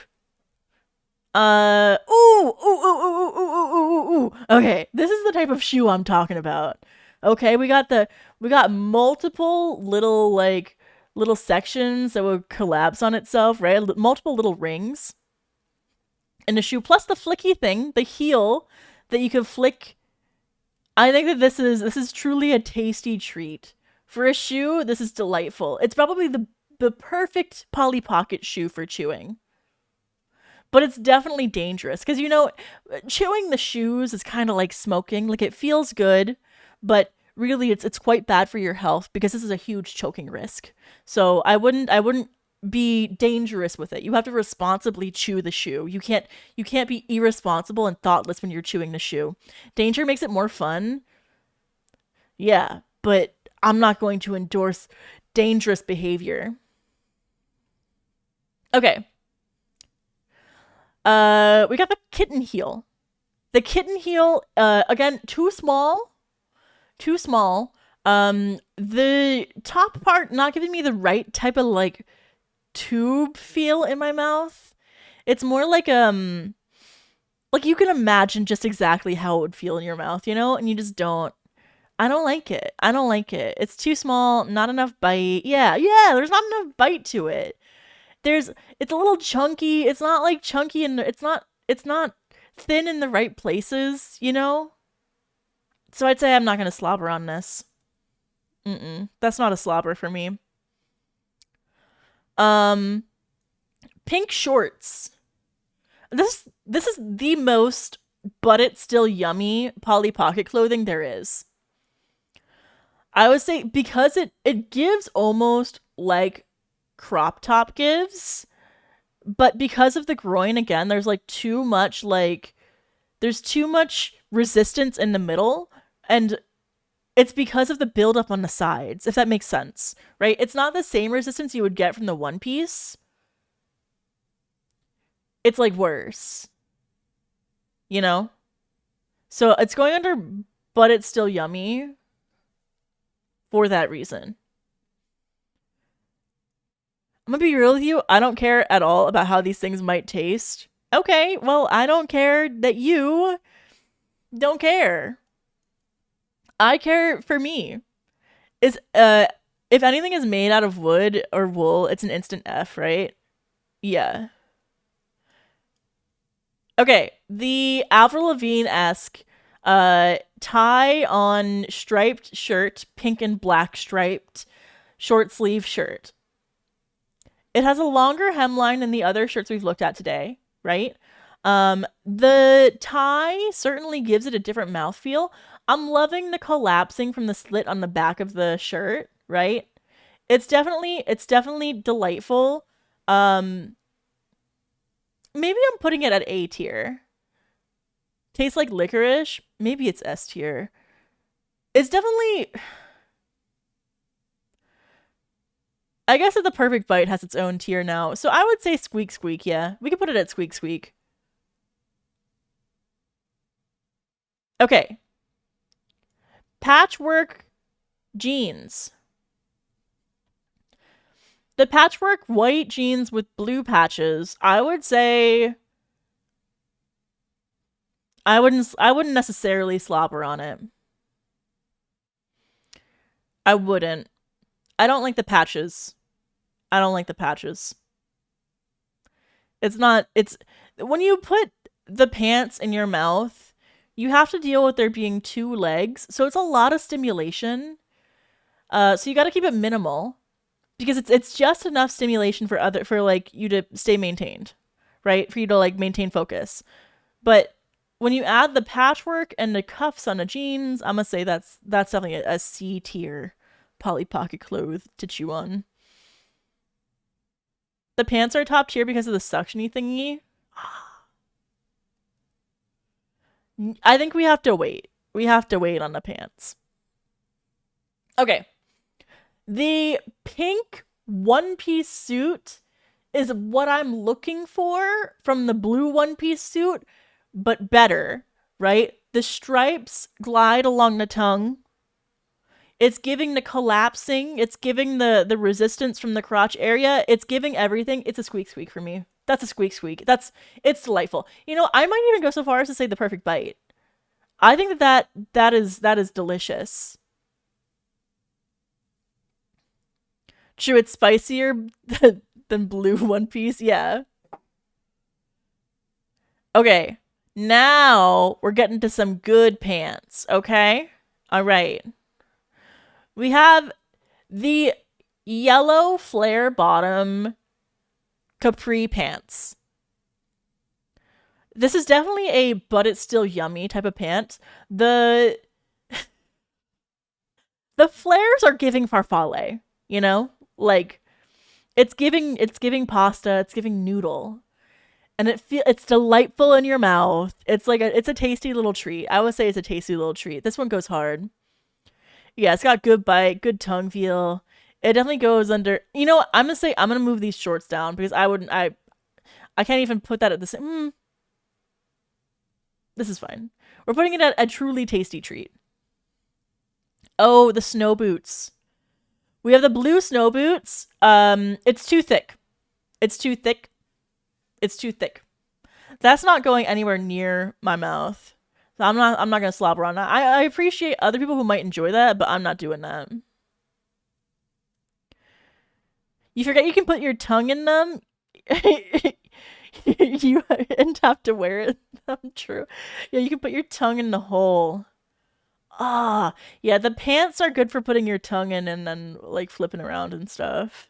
Ooh. Okay, this is the type of shoe I'm talking about. Okay, we got multiple little sections that would collapse on itself, right? Multiple little rings in the shoe, plus the flicky thing, the heel that you can flick. I think that this is truly a tasty treat. For a shoe, this is delightful. It's probably the perfect Polly Pocket shoe for chewing. But it's definitely dangerous because, you know, chewing the shoes is kind of like smoking. Like, it feels good, but really it's quite bad for your health because this is a huge choking risk. So I wouldn't be dangerous with it. You have to responsibly chew the shoe. You can't be irresponsible and thoughtless when you're chewing the shoe. Danger makes it more fun. Yeah, but I'm not going to endorse dangerous behavior. Okay. We got the kitten heel. The kitten heel, again, too small. Too small. The top part not giving me the right type of like tube feel in my mouth. It's more like you can imagine just exactly how it would feel in your mouth, you know? And you just don't. I don't like it. I don't like it. It's too small, not enough bite. Yeah, there's not enough bite to it. It's a little chunky. It's not like chunky and it's not thin in the right places, you know? So I'd say I'm not going to slobber on this. That's not a slobber for me. Pink shorts. This is the most but it's still yummy Polly Pocket clothing there is. I would say because it gives almost like crop top gives, but because of the groin again, there's too much resistance in the middle, and it's because of the buildup on the sides, if that makes sense, right? It's not the same resistance you would get from the one piece. It's worse, you know? So it's going under, but it's still yummy for that reason. I'm gonna be real with you. I don't care at all about how these things might taste. Okay, well, I don't care that you don't care. I care for me. If anything is made out of wood or wool, it's an instant F, right? Yeah. Okay, the Avril Lavigne-esque tie on striped shirt, pink and black striped short sleeve shirt. It has a longer hemline than the other shirts we've looked at today, right? The tie certainly gives it a different mouthfeel. I'm loving the collapsing from the slit on the back of the shirt, right? It's definitely delightful. Maybe I'm putting it at A tier. Tastes like licorice. Maybe it's S tier. It's definitely... I guess that the perfect bite has its own tier now. So I would say squeak squeak, yeah. We could put it at squeak squeak. Okay. Patchwork jeans. The patchwork white jeans with blue patches, I would say I wouldn't necessarily slobber on it. I wouldn't. I don't like the patches. I don't like the patches. It's when you put the pants in your mouth, you have to deal with there being two legs, so it's a lot of stimulation. So you got to keep it minimal because it's just enough stimulation for you to stay maintained, right? For you to maintain focus. But when you add the patchwork and the cuffs on the jeans, I'm gonna say that's definitely a C tier Polly Pocket clothes to chew on. The pants are top tier because of the suctiony thingy. I think we have to wait. We have to wait on the pants. Okay. The pink one-piece suit is what I'm looking for from the blue one-piece suit, but better, right? The stripes glide along the tongue. It's giving the collapsing. It's giving the resistance from the crotch area. It's giving everything. It's a squeak squeak for me. That's a squeak squeak. It's delightful. You know, I might even go so far as to say the perfect bite. I think that is delicious. True, it's spicier than blue One Piece. Yeah. Okay. Now we're getting to some good pants. Okay. All right. We have the yellow flare bottom capri pants. This is definitely a but it's still yummy type of pant. The flares are giving farfalle, you know? It's giving pasta, it's giving noodle. And it's delightful in your mouth. It's it's a tasty little treat. I would say it's a tasty little treat. This one goes hard. Yeah, it's got good bite, good tongue feel. It definitely goes under. You know what? I'm gonna move these shorts down because I can't even put that at the same. This is fine. We're putting it at a truly tasty treat. Oh, the snow boots. We have the blue snow boots. It's too thick. It's too thick. It's too thick. That's not going anywhere near my mouth. So I'm not gonna slobber on that. I appreciate other people who might enjoy that, but I'm not doing that. You forget you can put your tongue in them. You and have to wear it. True. Yeah, you can put your tongue in the hole. Ah, yeah, the pants are good for putting your tongue in and then like flipping around and stuff.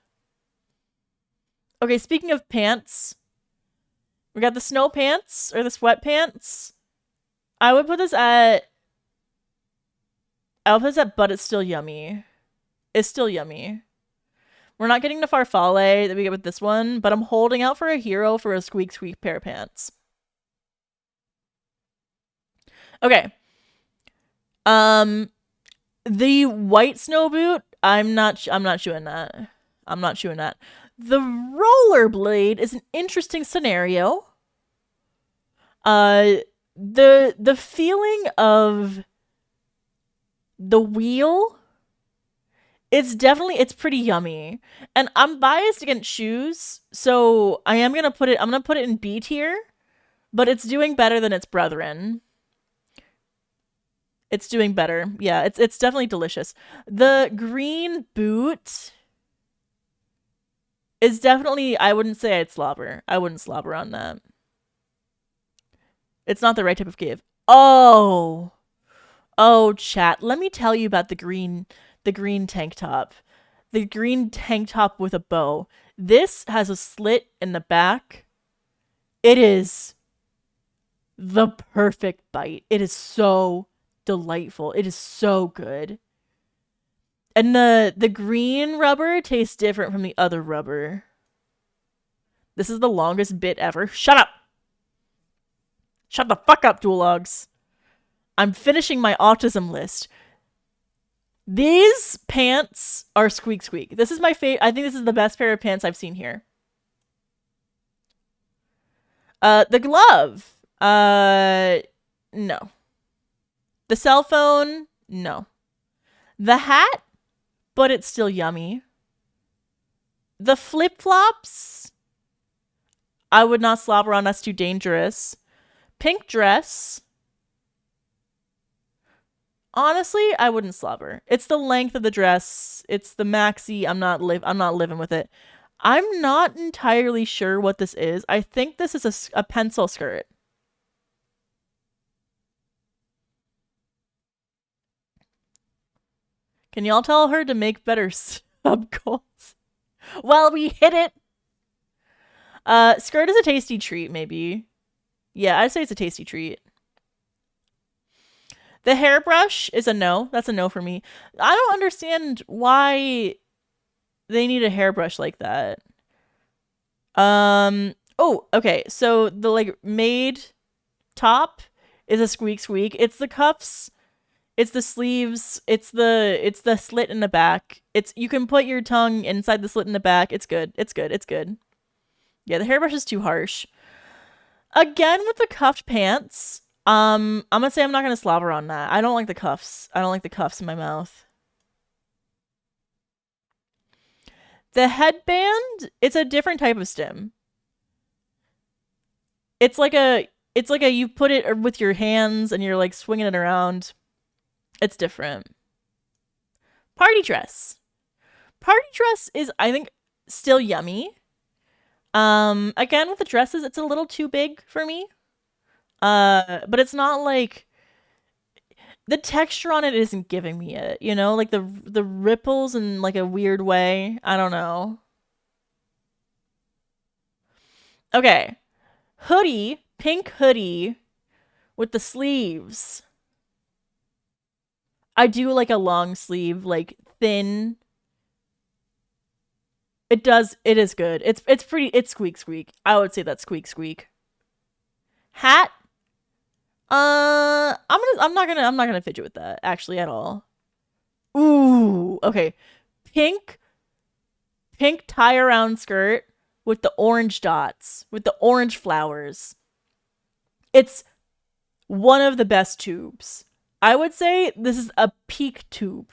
Okay, speaking of pants, we got the snow pants or the sweatpants. I would put this at but it's still yummy. It's still yummy. We're not getting the farfalle that we get with this one, but I'm holding out for a hero for a squeak squeak pair of pants. Okay. The white snow boot, I'm not chewing that. I'm not chewing that. The rollerblade is an interesting scenario. The feeling of the wheel, it's pretty yummy. And I'm biased against shoes, so I'm gonna put it in B tier, but it's doing better than its brethren. It's doing better. Yeah, it's definitely delicious. The green boot is definitely, I wouldn't say I'd slobber. I wouldn't slobber on that. It's not the right type of cave. Oh, chat. Let me tell you about the green tank top. The green tank top with a bow. This has a slit in the back. It is the perfect bite. It is so delightful. It is so good. And the green rubber tastes different from the other rubber. This is the longest bit ever. Shut up! Shut the fuck up, Duologs. I'm finishing my autism list. These pants are squeak squeak. This is my favorite. I think this is the best pair of pants I've seen here. The glove. No. The cell phone, no. The hat, but it's still yummy. The flip-flops, I would not slobber on. That's too dangerous. Pink dress, honestly, I wouldn't slobber. It's the length of the dress. It's the maxi. I'm not living with it. I'm not entirely sure what this is. I think this is a pencil skirt. Can y'all tell her to make better sub goals? Well, we hit it. Skirt is a tasty treat, maybe. Yeah, I'd say it's a tasty treat. The hairbrush is a no. That's a no for me. I don't understand why they need a hairbrush like that. Oh, okay. So the like maid top is a squeak squeak. It's the cuffs. It's the sleeves. It's the slit in the back. You can put your tongue inside the slit in the back. It's good. It's good. It's good. Yeah, the hairbrush is too harsh. Again with the cuffed pants, I'm gonna say I'm not gonna slobber on that. I don't like the cuffs. I don't like the cuffs in my mouth. The headband, it's a different type of stim. It's like a you put it with your hands and you're like swinging it around. It's different. Party dress. Party dress is, I think, still yummy. Again, with the dresses, it's a little too big for me. But it's not like the texture on it isn't giving me it, you know, like the ripples in like a weird way. I don't know. Okay. Hoodie, pink hoodie with the sleeves. I do like a long sleeve, like thin. It is good. It's squeak squeak. I would say that's squeak squeak. Hat. I'm not gonna fidget with that actually at all. Ooh, okay. Pink tie around skirt with the orange dots, with the orange flowers. It's one of the best tubes. I would say this is a peak tube.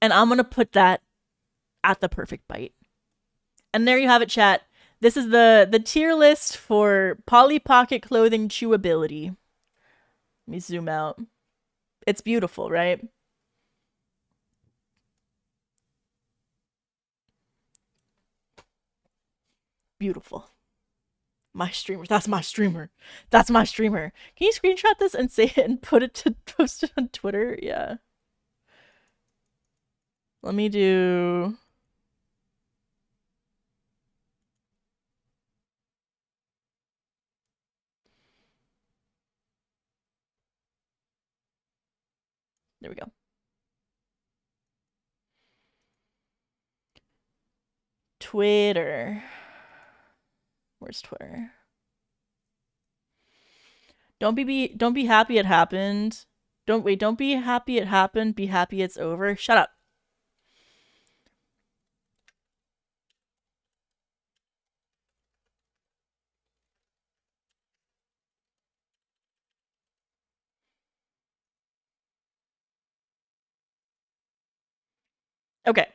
And I'm going to put that at the perfect bite. And there you have it, chat. This is the tier list for Polly Pocket clothing chewability. Let me zoom out. It's beautiful, right? Beautiful. My streamer. That's my streamer. That's my streamer. Can you screenshot this and say it and put it to post it on Twitter? Yeah. Let me do... There we go. Twitter. Where's Twitter? Don't be happy it happened. Don't be happy it happened. Be happy it's over. Shut up. Okay.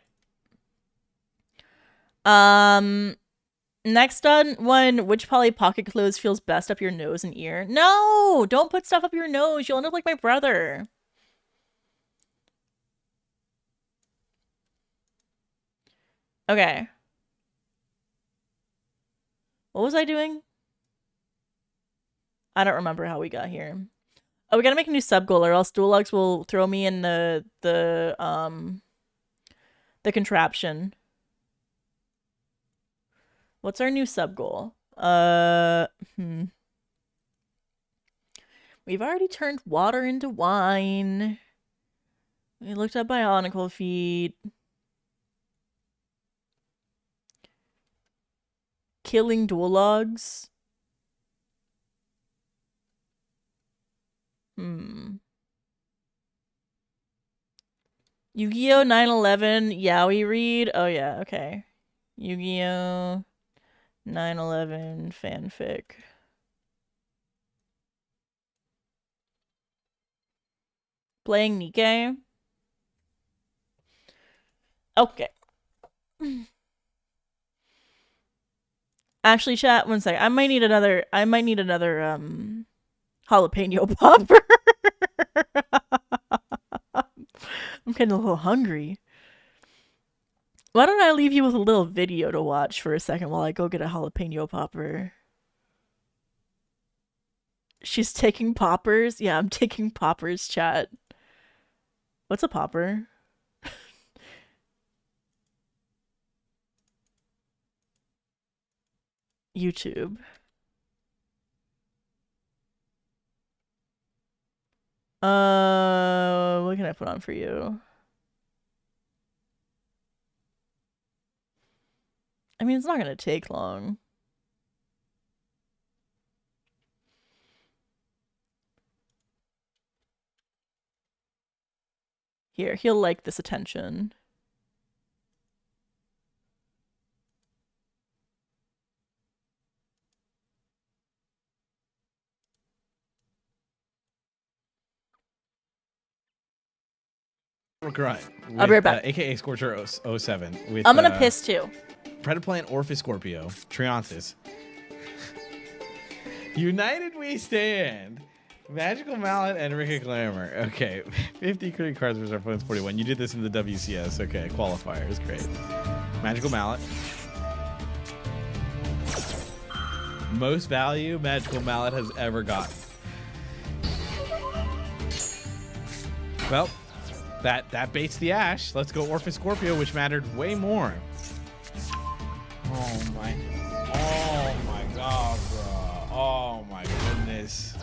Next one, which Polly Pocket clothes feels best up your nose and ear? No, don't put stuff up your nose. You'll end up like my brother. Okay. What was I doing? I don't remember how we got here. Oh, we gotta make a new sub goal or else Duologs will throw me in the contraption. What's our new sub goal? We've already turned water into wine. We looked at Bionicle feet. Killing Duologs. Yu-Gi-Oh! 9/11 Yaoi read? Oh yeah, okay. Yu-Gi-Oh! 9/11 fanfic. Playing Nikkei? Okay. Actually, chat, one sec. I might need another jalapeno popper. I'm getting a little hungry. Why don't I leave you with a little video to watch for a second while I go get a jalapeno popper? She's taking poppers? Yeah, I'm taking poppers, chat. What's a popper? YouTube. What can I put on for you? I mean, it's not gonna take long. Here, he'll like this attention. Grunt. I'll be right back. AKA Scorcher 07. With, I'm gonna piss too. Predaplant, Orpheus Scorpio, Trionsis. United we stand. Magical Mallet and Ricket Glamour. Okay. 50 credit cards versus our opponent's 41. You did this in the WCS. Okay. Qualifiers. Great. Magical Mallet. Most value Magical Mallet has ever gotten. Well, that baits the Ash. Let's go Orpheus Scorpio, which mattered way more. Oh my god, bro. Oh my goodness.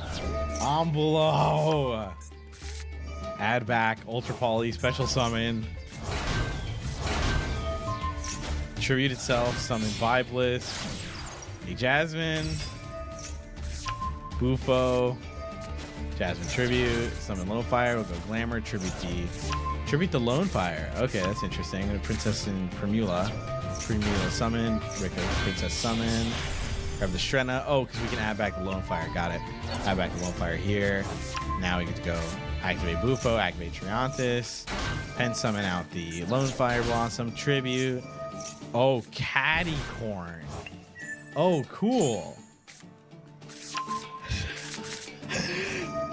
I'm below. Add back, Ultra Poly, Special Summon. Tribute itself, Summon Vibeless. A Jasmine. Bufo. Jasmine Tribute. Summon Lone Fire. We'll go Glamour. Tribute the Lone Fire. Okay, that's interesting. A Princess in Primula. Tremula summon. Rika Princess summon. Grab the Shrena. Oh, because we can add back the Lone Fire. Got it. Add back the Lone Fire here. Now we get to go activate Bufo, activate Triantis, pen summon out the Lone Fire Blossom, Tribute. Oh, Catty Corn. Oh, cool.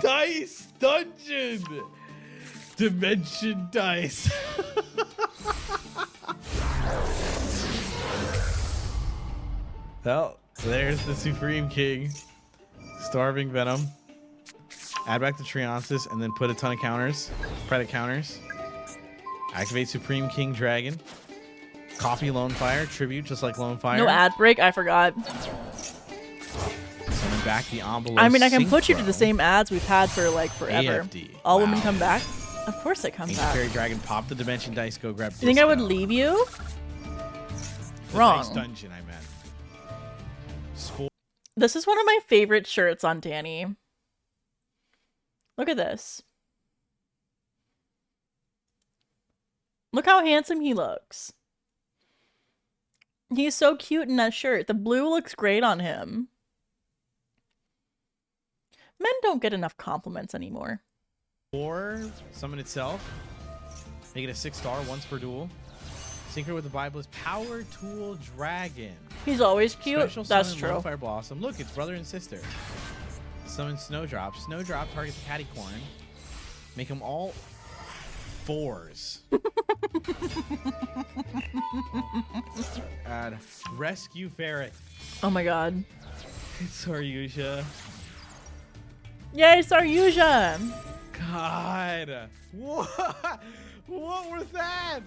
Dice Dungeon. Dimension Dice. Well, there's the Supreme King. Starving Venom. Add back the Triantis and then put a ton of counters. Credit counters. Activate Supreme King Dragon. Coffee Lone Fire. Tribute just like Lone Fire. No ad break. I forgot. Summon back the Envelope. I mean, I can put you to the same ads we've had for like forever. AFD. All Wow. women come back. Of course they come Ancient back. Fairy Dragon. Pop the Dimension Dice. Go grab. You think I would Disco. leave you? The Wrong. Dice Dungeon, I meant. Spore. This is one of my favorite shirts on Danny. Look at this. Look how handsome he looks. He's so cute in that shirt. The blue looks great on him. Men don't get enough compliments anymore. Or summon itself. Make it a 6-star once per duel. Synchro with the Bible is Power Tool Dragon. He's always cute. Special That's summon true. Lone Fire Blossom. Look, it's brother and sister. Summon Snowdrop. Snowdrop targets the Catty Corn. Make them all 4s. Add Rescue Ferret. Oh my god. Saryusha. Yay, Saryusha! God. What? What was that?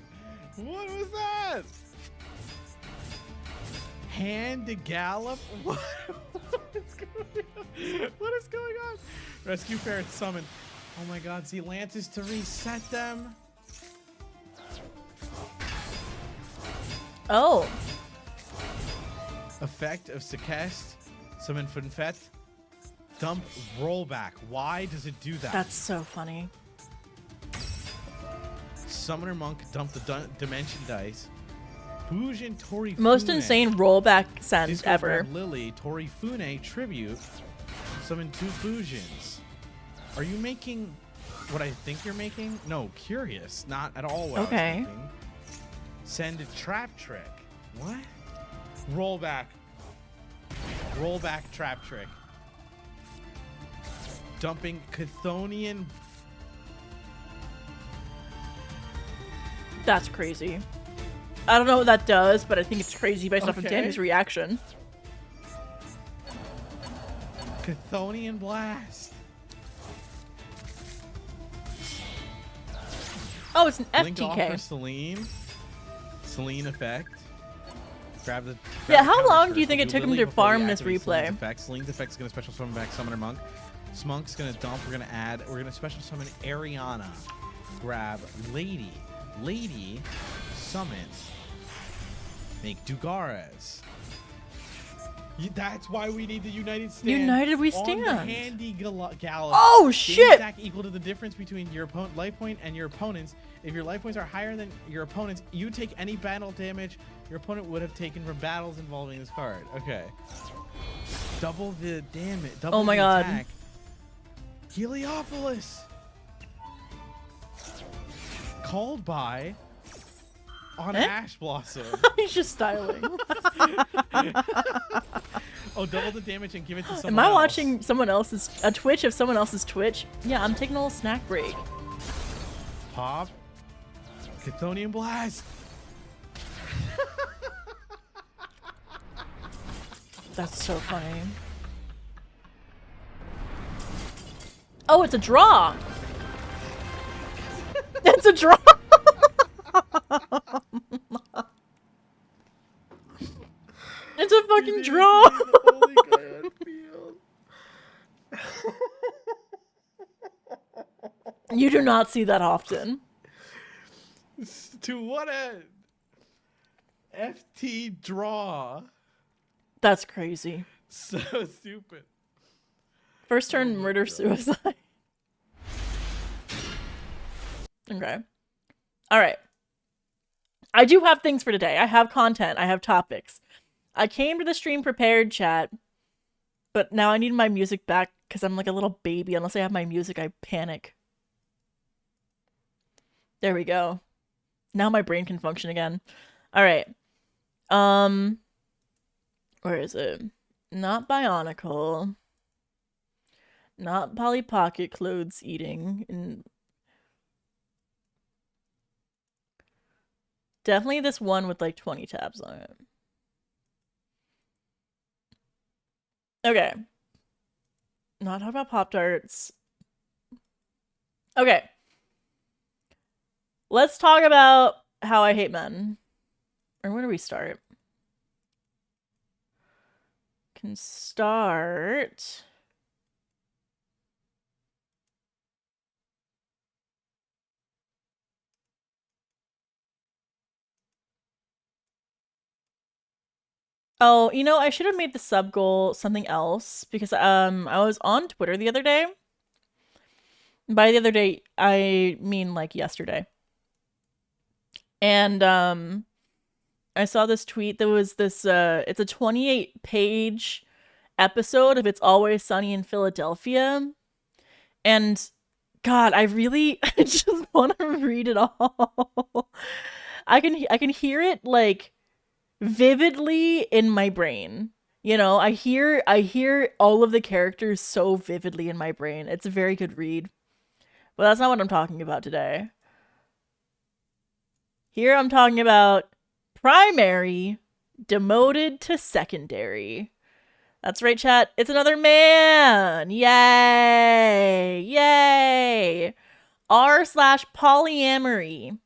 What was that? Hand to Gallop? What? What is going on? Rescue Ferret summon. Oh my god, Zealantis to reset them. Oh. Effect of Sekest. Summon Funfet. Dump Rollback. Why does it do that? That's so funny. Summoner Monk. Dump the Dimension Dice. Bujin Torifune. Most insane rollback sense Disco ever. Grab Lily. Torifune Tribute. Summon 2 Bujins. Are you making what I think you're making? No, curious. Not at all what I Okay. was thinking. Send a Trap Trick. What? Rollback. Rollback Trap Trick. Dumping Chthonian. That's crazy. I don't know what that does, but I think it's crazy based off of Okay. Danny's reaction. Chthonian Blast. Oh, it's an Link offer FTK. Celine. Celine effect. Grab the. Yeah, grab the how counters long do you first. think it Do took him Lily to before we farm this activate Celine's replay? effect. Celine's effect is going to special summon back Summoner Monk. Smunk's going to dump. We're going to add. We're going to special summon Ariana. Grab Lady. Lady summon. Make Dugares. That's why we need the United Stand. United we On stand. the handy gallop. Oh, Gain shit! attack equal to the difference between your opponent life point and your opponent's. If your life points are higher than your opponent's, you take any battle damage your opponent would have taken from battles involving this card. Okay. Double the damage. Double Oh my the God. attack. Heliopolis. Called by on Eh? Ash Blossom. He's just styling. Oh, double the damage and give it to someone Am I else. watching someone else's a Twitch of someone else's Twitch? Yeah, I'm taking a little snack break. Pop. Chthonian Blast. That's so funny. Oh, it's a draw. It's a draw. It's a fucking draw. You do not see that often. To what end? FT draw. That's crazy. So stupid. First turn, murder, suicide. Okay. All right. I do have things for today. I have content. I have topics. I came to the stream prepared, chat, but now I need my music back because I'm like a little baby. Unless I have my music, I panic. There we go. Now my brain can function again. All right. Where is it? Not Bionicle. Not Polly Pocket clothes eating. And definitely this one with like 20 tabs on it. Okay. Not talk about Pop-Tarts. Okay. Let's talk about how I hate men. Or where do we start? Can start. Oh, you know, I should have made the sub goal something else because I was on Twitter the other day. By the other day, I mean like yesterday. And I saw this tweet that was this it's a 28-page episode of It's Always Sunny in Philadelphia. And God, I really I just want to read it all. I can hear it like vividly in my brain. You know, I hear all of the characters so vividly in my brain. It's a very good read. But that's not what I'm talking about today. Here I'm talking about primary demoted to secondary. That's right, chat. It's another man. Yay! Yay! R/polyamory.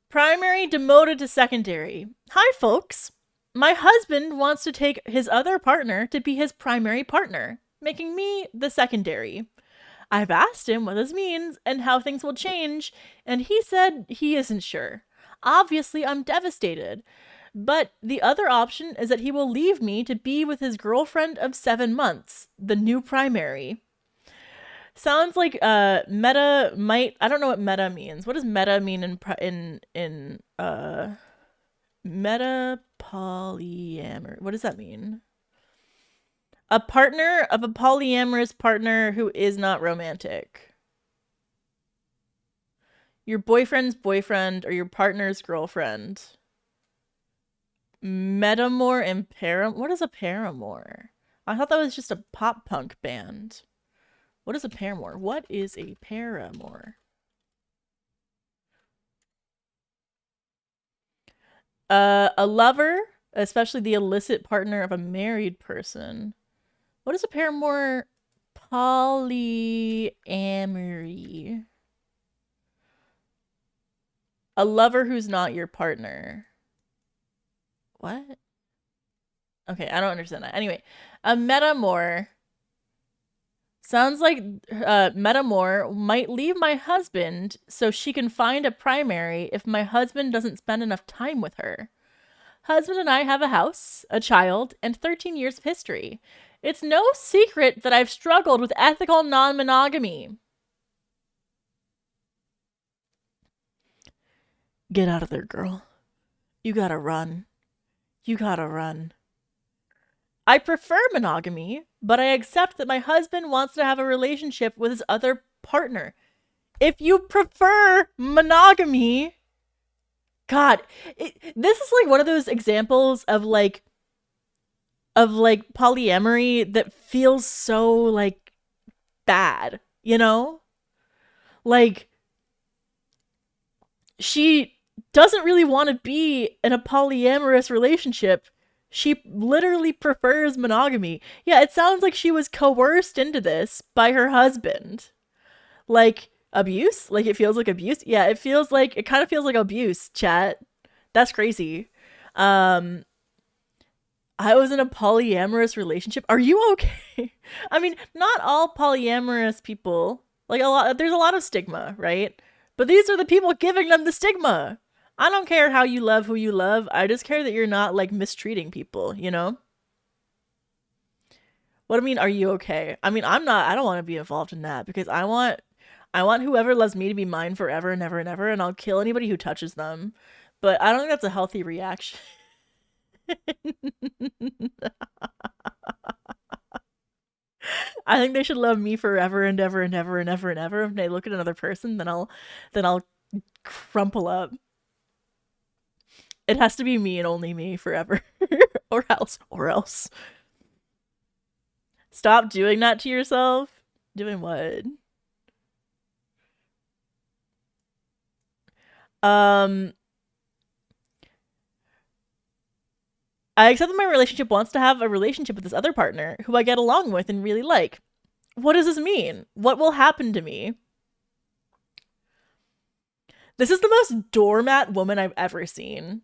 Primary demoted to secondary. Hi, folks. My husband wants to take his other partner to be his primary partner, making me the secondary. I've asked him what this means and how things will change, and he said he isn't sure. Obviously, I'm devastated. But the other option is that he will leave me to be with his girlfriend of 7 months, the new primary. Sounds like meta might. I don't know what meta means. What does meta mean in meta polyamory? What does that mean? A partner of a polyamorous partner who is not romantic. Your boyfriend's boyfriend or your partner's girlfriend. Metamore and Paramore. What is a Paramore? I thought that was just a pop punk band. What is a Paramore? What is a Paramore? A lover, especially the illicit partner of a married person. What is a Paramore? Polyamory. A lover who's not your partner. What? Okay, I don't understand that. Anyway, a metamor sounds like metamor might leave my husband so she can find a primary if my husband doesn't spend enough time with her. Husband and I have a house, a child, and 13 years of history. It's no secret that I've struggled with ethical non-monogamy. Get out of there, girl. You gotta run. You gotta run. I prefer monogamy, but I accept that my husband wants to have a relationship with his other partner. If you prefer monogamy, God, this is like one of those examples of like polyamory that feels so like bad, you know? Like she doesn't really want to be in a polyamorous relationship. She literally prefers monogamy. Yeah, it sounds like she was coerced into this by her husband. Like abuse? Like it feels like abuse? Yeah, it kind of feels like abuse, chat. That's crazy. I was in a polyamorous relationship. Are you okay? I mean, not all polyamorous people, like there's a lot of stigma, right? But these are the people giving them the stigma. I don't care how you love who you love. I just care that you're not like mistreating people, you know? What I mean, are you okay? I mean, I don't want to be involved in that because I want I want whoever loves me to be mine forever and ever and ever, and I'll kill anybody who touches them. But I don't think that's a healthy reaction. I think they should love me forever and ever and ever and ever and ever. If they look at another person, then I'll crumple up. It has to be me and only me forever. or else. Stop doing that to yourself. Doing what? I accept that my relationship wants to have a relationship with this other partner who I get along with and really like. What does this mean? What will happen to me? This is the most doormat woman I've ever seen.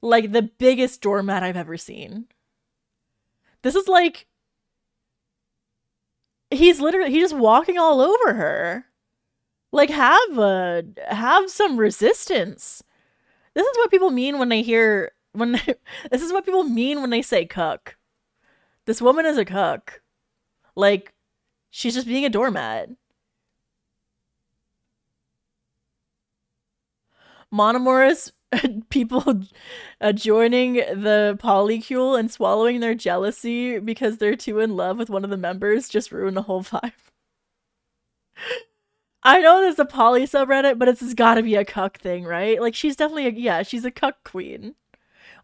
Like, the biggest doormat I've ever seen. This is like... he's just walking all over her. Like, have some resistance. This is what people mean when they hear... this is what people mean when they say cuck. This woman is a cuck. Like, she's just being a doormat. Monomorous people joining the polycule and swallowing their jealousy because they're too in love with one of the members just ruin the whole vibe. I know there's a poly subreddit, but it's gotta be a cuck thing, right? Like, she's definitely she's a cuck queen.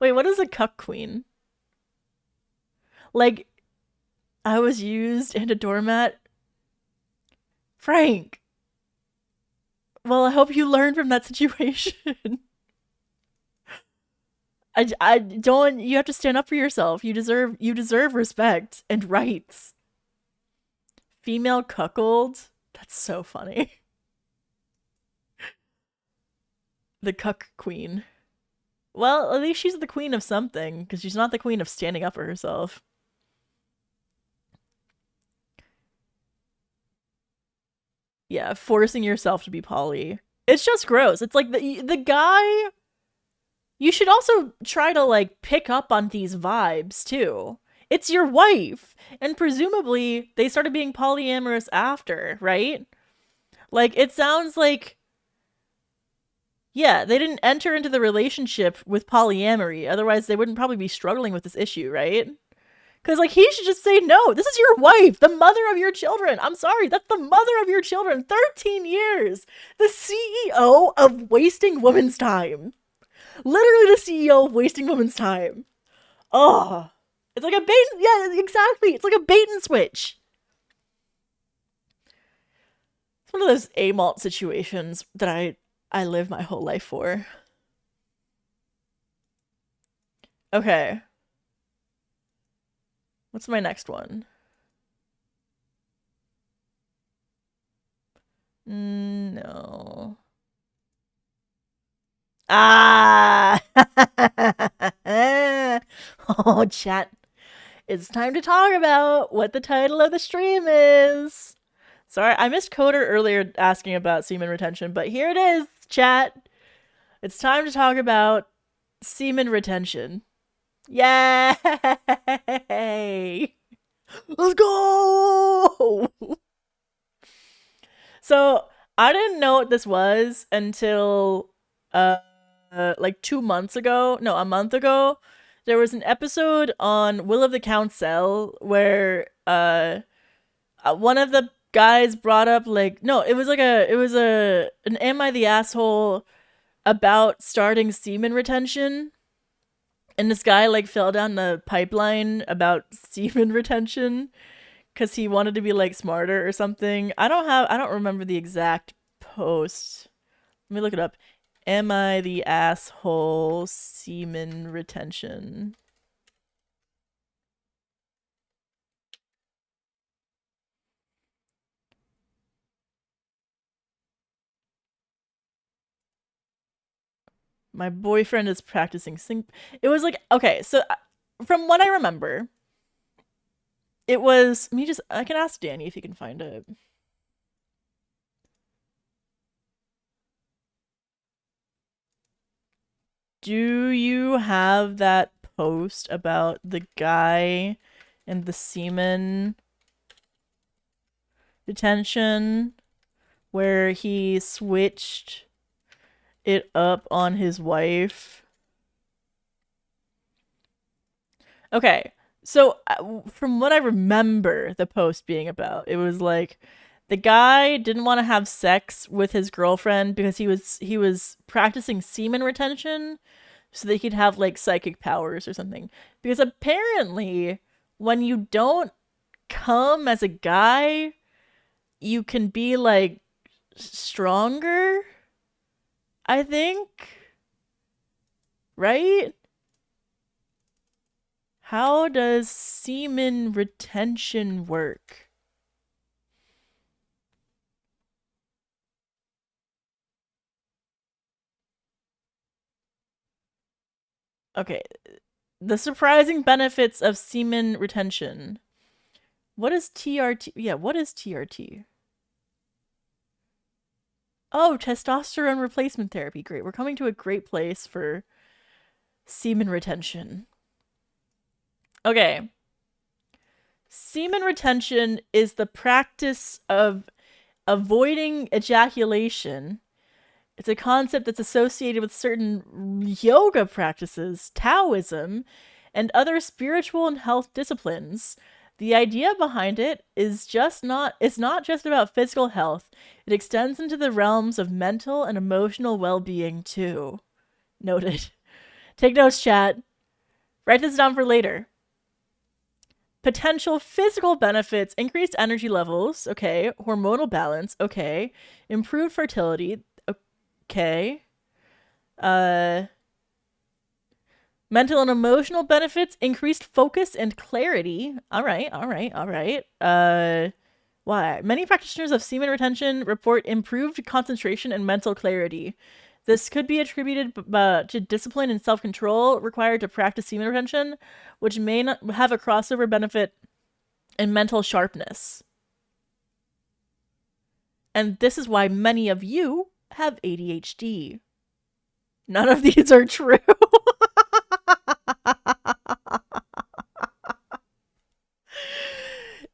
Wait, what is a cuck queen? Like, I was used and a doormat? Frank! Well, I hope you learned from that situation. I don't, you have to stand up for yourself. You deserve respect and rights. Female cuckold? That's so funny. The cuck queen. Well, at least she's the queen of something, because she's not the queen of standing up for herself. Yeah, forcing yourself to be poly. It's just gross. It's like the guy... You should also try to, like, pick up on these vibes, too. It's your wife! And presumably, they started being polyamorous after, right? Like, it sounds like... Yeah, they didn't enter into the relationship with polyamory. Otherwise, they wouldn't probably be struggling with this issue, right? Because, like, he should just say, no, this is your wife, the mother of your children. I'm sorry, that's the mother of your children. 13 years. The CEO of wasting women's time. Literally the CEO of wasting women's time. Oh. It's like a bait. Yeah, exactly. It's like a bait and switch. It's one of those AMALT situations that I live my whole life for. Okay. What's my next one? No. Ah! Oh, chat. It's time to talk about what the title of the stream is. Sorry, I missed Coder earlier asking about semen retention, but here it is, chat. It's time to talk about semen retention. Yay! Let's go! So, I didn't know what this was until, like 2 months ago. No, a month ago. There was an episode on Will of the Council where, one of the guys brought up, like, no, it was an Am I the Asshole about starting semen retention. And this guy, like, fell down the pipeline about semen retention because he wanted to be, like, smarter or something. I don't remember the exact post. Let me look it up. Am I the asshole semen retention? My boyfriend is practicing It was like, okay, so from what I remember, it was I can ask Danny if he can find it. Do you have that post about the guy and the semen detention? where he switched it up on his wife. Okay, so from what I remember the post being about, it was like the guy didn't want to have sex with his girlfriend because he was practicing semen retention so that he could have like psychic powers or something. Because apparently when you don't come as a guy, you can be like stronger, I think. Right? How does semen retention work? Okay. The surprising benefits of semen retention. What is TRT? Yeah, what is TRT? Oh, testosterone replacement therapy. Great. We're coming to a great place for semen retention. Okay. Semen retention is the practice of avoiding ejaculation. It's a concept that's associated with certain yoga practices, Taoism, and other spiritual and health disciplines. The idea behind it is not just about physical health. It extends into the realms of mental and emotional well-being too. Noted. Take notes, chat. Write this down for later. Potential physical benefits: increased energy levels, okay. Hormonal balance, okay. Improved fertility, okay. Mental and emotional benefits: increased focus and clarity. All right. Why? Many practitioners of semen retention report improved concentration and mental clarity. This could be attributed to discipline and self-control required to practice semen retention, which may not have a crossover benefit in mental sharpness. And this is why many of you have ADHD. None of these are true.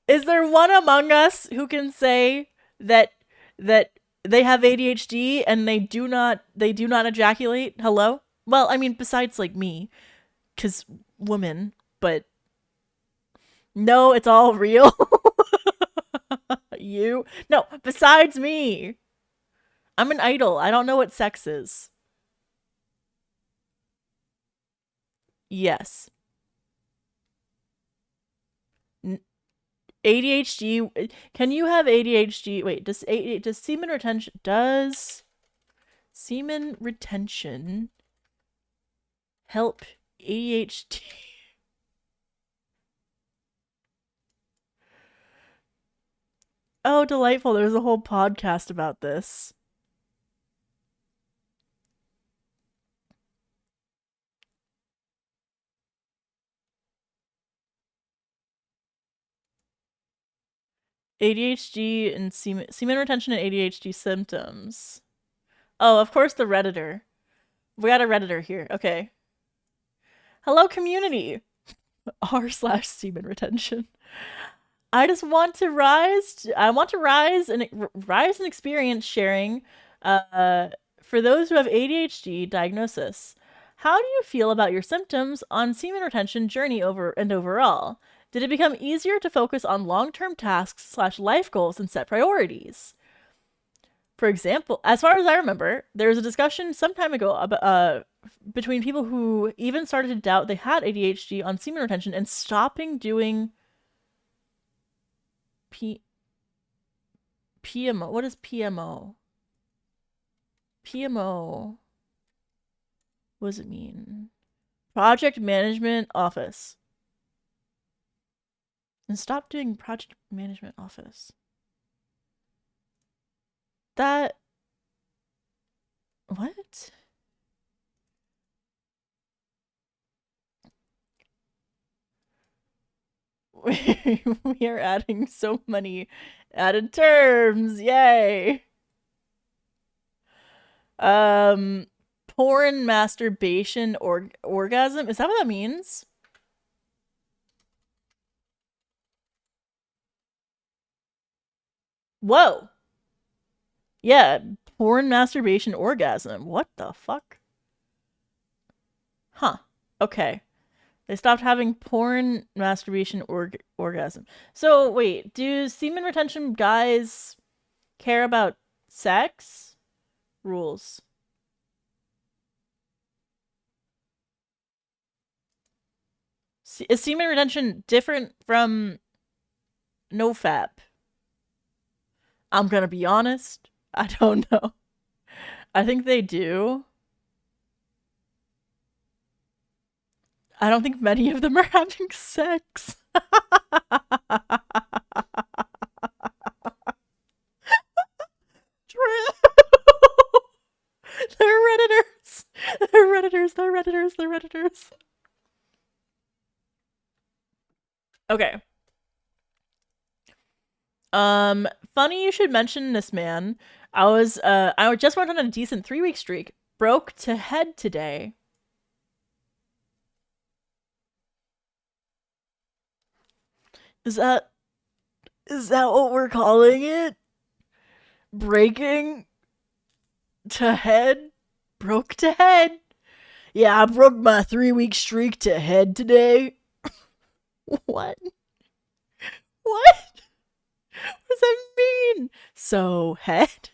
Is there one among us who can say that they have ADHD and they do not ejaculate? Hello? Well, I mean, besides like me, 'cause woman, but no, it's all real. You? No, besides me. I'm an idol. I don't know what sex is. Yes. ADHD. Can you have ADHD? Wait, does semen retention help ADHD? Oh, delightful. There's a whole podcast about this. ADHD and semen retention and ADHD symptoms. Oh, of course, the Redditor. We got a Redditor here. Okay. Hello, community. r/semen retention. I just want to rise. I want to rise in experience sharing. For those who have ADHD diagnosis, how do you feel about your symptoms on semen retention journey overall? Did it become easier to focus on long-term tasks / life goals and set priorities? For example, as far as I remember, there was a discussion some time ago about, between people who even started to doubt they had ADHD on semen retention and stopping doing PMO. What is PMO? PMO. What does it mean? Project Management Office. And stop doing Project Management Office. That... What? We are adding so many added terms. Yay. Porn masturbation orgasm. Is that what that means? Whoa. Yeah, porn, masturbation, orgasm. What the fuck? Huh. Okay. They stopped having porn, masturbation, orgasm. So, wait, do semen retention guys care about sex? Rules. Is semen retention different from nofap? I'm gonna be honest. I don't know. I think they do. I don't think many of them are having sex. True. They're Redditors. They're Redditors. They're Redditors. They're Redditors. Okay. Funny you should mention this, man. I just went on a decent 3-week streak. Broke to head today. Is that what we're calling it? Breaking to head? Broke to head. Yeah, I broke my 3-week streak to head today. What? What? What does that mean? So, head?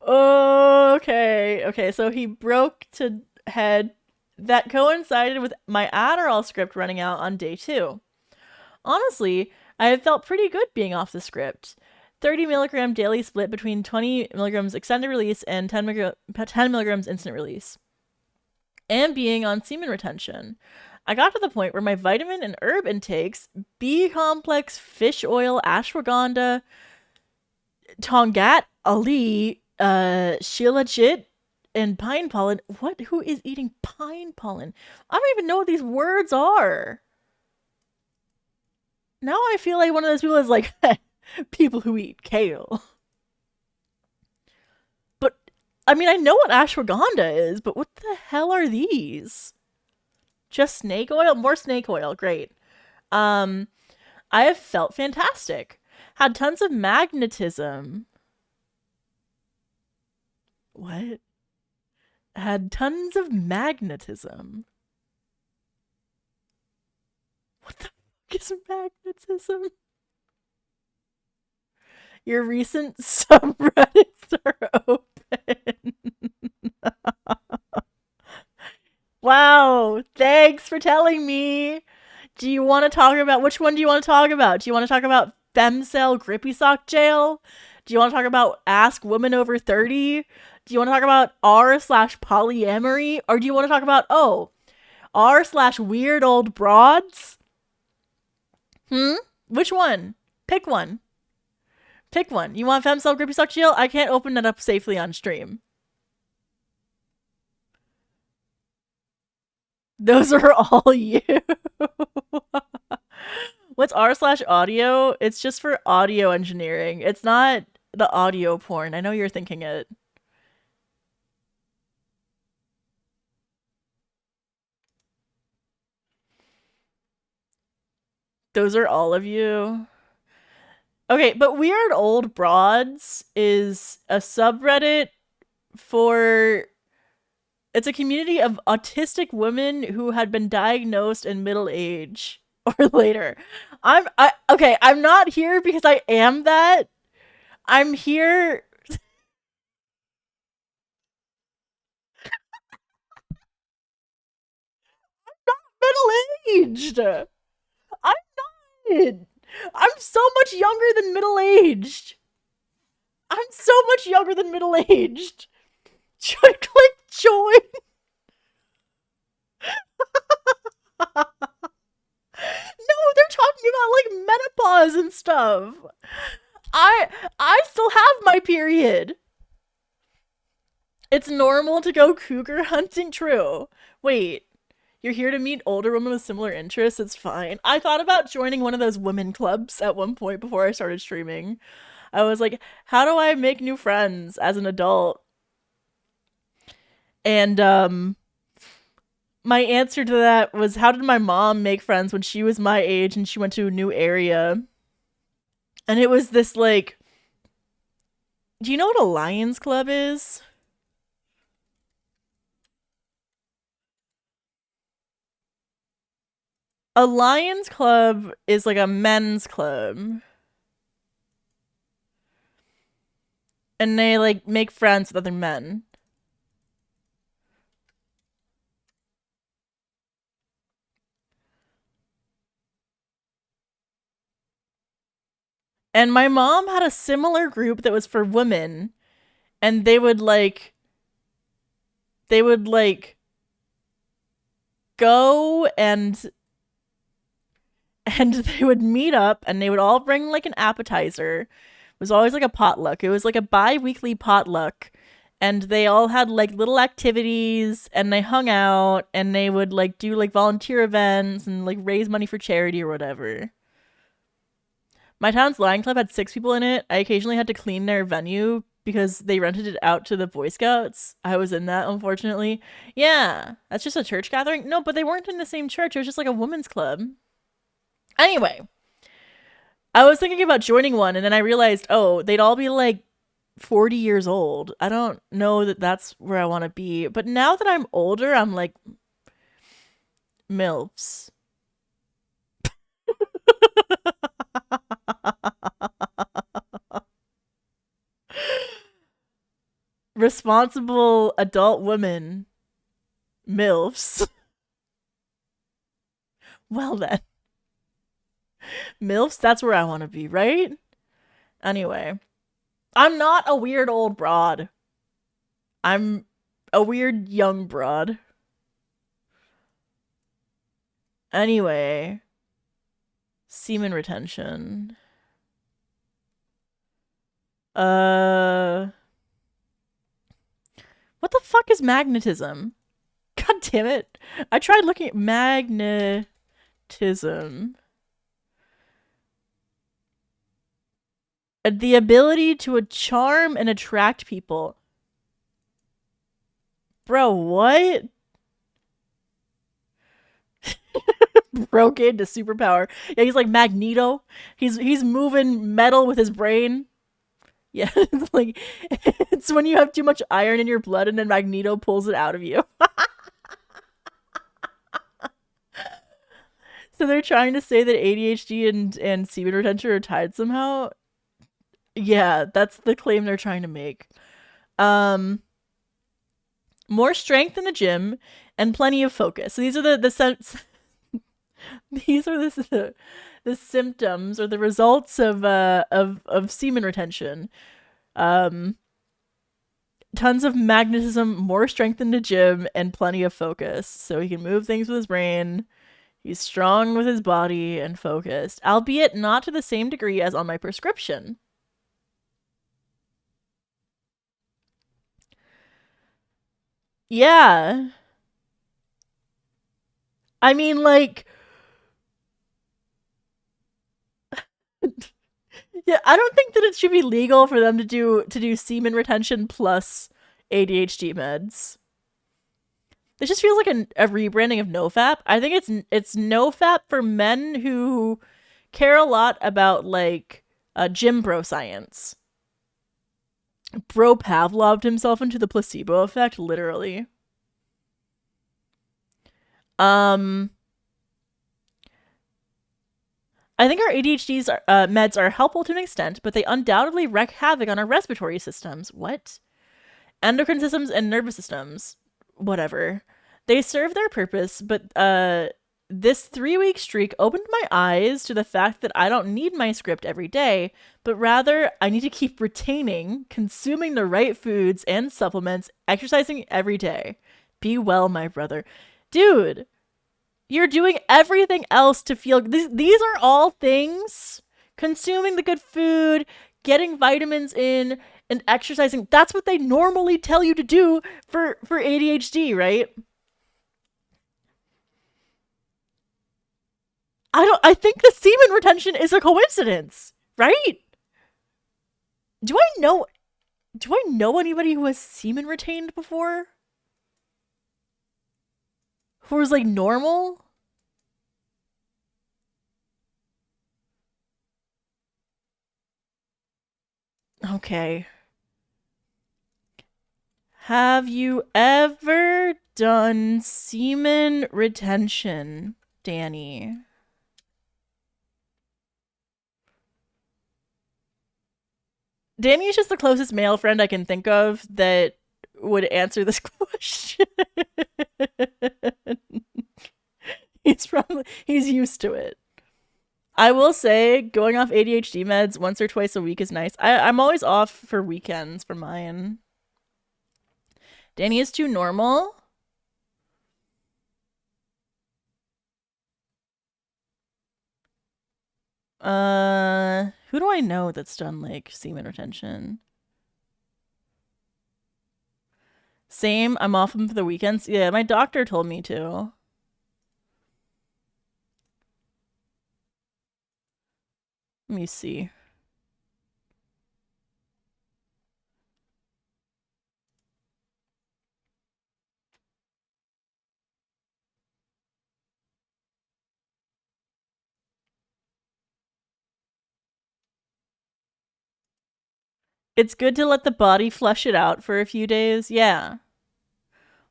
Okay, so he broke to head. That coincided with my Adderall script running out on day 2. Honestly, I have felt pretty good being off the script. 30 milligram daily split between 20 milligrams extended release and 10 milligrams instant release. And being on semen retention. I got to the point where my vitamin and herb intakes, B complex, fish oil, ashwagandha, Tongat, Ali, Shilajit, and pine pollen. What? Who is eating pine pollen? I don't even know what these words are. Now I feel like one of those people is like, people who eat kale. But, I mean, I know what ashwagandha is, but what the hell are these? Just snake oil? More snake oil. Great. I have felt fantastic. Had tons of magnetism. What? Had tons of magnetism. What the fuck is magnetism? Your recent subreddits are open. Wow, thanks for telling me. Do you want to talk about, which one do you want to talk about? Do you want to talk about Femcel grippy sock jail? Do you want to talk about ask woman over 30? Do you want to talk about r/polyamory? Or do you want to talk about, r/weird old broads? Which one? Pick one. Pick one. You want Femcel grippy sock jail? I can't open it up safely on stream. Those are all you. What's r/audio? It's just for audio engineering. It's not the audio porn. I know you're thinking it. Those are all of you. Okay, but Weird Old Broads is a subreddit for... It's a community of autistic women who had been diagnosed in middle age or later. Okay, I'm not here because I am that. I'm here... middle-aged. I'm not. I'm so much younger than middle-aged. I'm so much younger than middle-aged. Click join. No, they're talking about like menopause and stuff. I still have my period. It's normal to go cougar hunting. True. Wait. You're here to meet older women with similar interests. It's fine. I thought about joining one of those women clubs at one point before I started streaming. I was like, how do I make new friends as an adult? And my answer to that was, how did my mom make friends when she was my age and she went to a new area? And it was this like, do you know what a Lions Club is? A Lions Club is like a men's club. And they like make friends with other men. And my mom had a similar group that was for women, and they would like go and they would meet up and they would all bring like an appetizer. It was always like a potluck. It was like a bi-weekly potluck, and they all had like little activities and they hung out and they would like do like volunteer events and like raise money for charity or whatever. My town's Lion Club had 6 people in it. I occasionally had to clean their venue because they rented it out to the Boy Scouts. I was in that, unfortunately. Yeah, that's just a church gathering. No, but they weren't in the same church. It was just like a women's club. Anyway, I was thinking about joining one, and then I realized, oh, they'd all be like 40 years old. I don't know that that's where I want to be. But now that I'm older, I'm like, MILFs. Responsible adult women. MILFs. Well then. MILFs, that's where I want to be, right? Anyway. I'm not a weird old broad. I'm a weird young broad. Anyway. Semen retention. What the fuck is magnetism? God damn it. I tried looking at magnetism. The ability to charm and attract people. Bro, what? Broke into superpower. Yeah, he's like Magneto. He's moving metal with his brain. Yeah, it's like it's when you have too much iron in your blood and then Magneto pulls it out of you. So they're trying to say that ADHD and semen retention are tied somehow. Yeah, that's the claim they're trying to make. More strength in the gym and plenty of focus. So these are these are the symptoms or the results of semen retention. Tons of magnetism, more strength in the gym, and plenty of focus. So he can move things with his brain. He's strong with his body and focused, albeit not to the same degree as on my prescription. Yeah. I mean, like, yeah, I don't think that it should be legal for them to do semen retention plus ADHD meds. This just feels like a rebranding of NoFap. I think it's NoFap for men who care a lot about like gym bro science. Bro Pavloved himself into the placebo effect, literally. I think our ADHD's meds are helpful to an extent, but they undoubtedly wreak havoc on our respiratory systems. What? Endocrine systems and nervous systems. Whatever. They serve their purpose, but this 3-week streak opened my eyes to the fact that I don't need my script every day, but rather I need to keep retaining, consuming the right foods and supplements, exercising every day. Be well, my brother. Dude, you're doing everything else to feel... These are all things. Consuming the good food, getting vitamins in, and exercising. That's what they normally tell you to do for ADHD, right? I think the semen retention is a coincidence, right? Do I know anybody who has semen retained before? Who was like normal? Okay. Have you ever done semen retention, Danny? Danny is just the closest male friend I can think of that would answer this question. He's used to it. I will say going off ADHD meds once or twice a week is nice. I'm always off for weekends for mine. Danny is too normal. Who do I know that's done like semen retention? Same, I'm off them for the weekends. Yeah, my doctor told me to. Let me see. It's good to let the body flush it out for a few days. Yeah.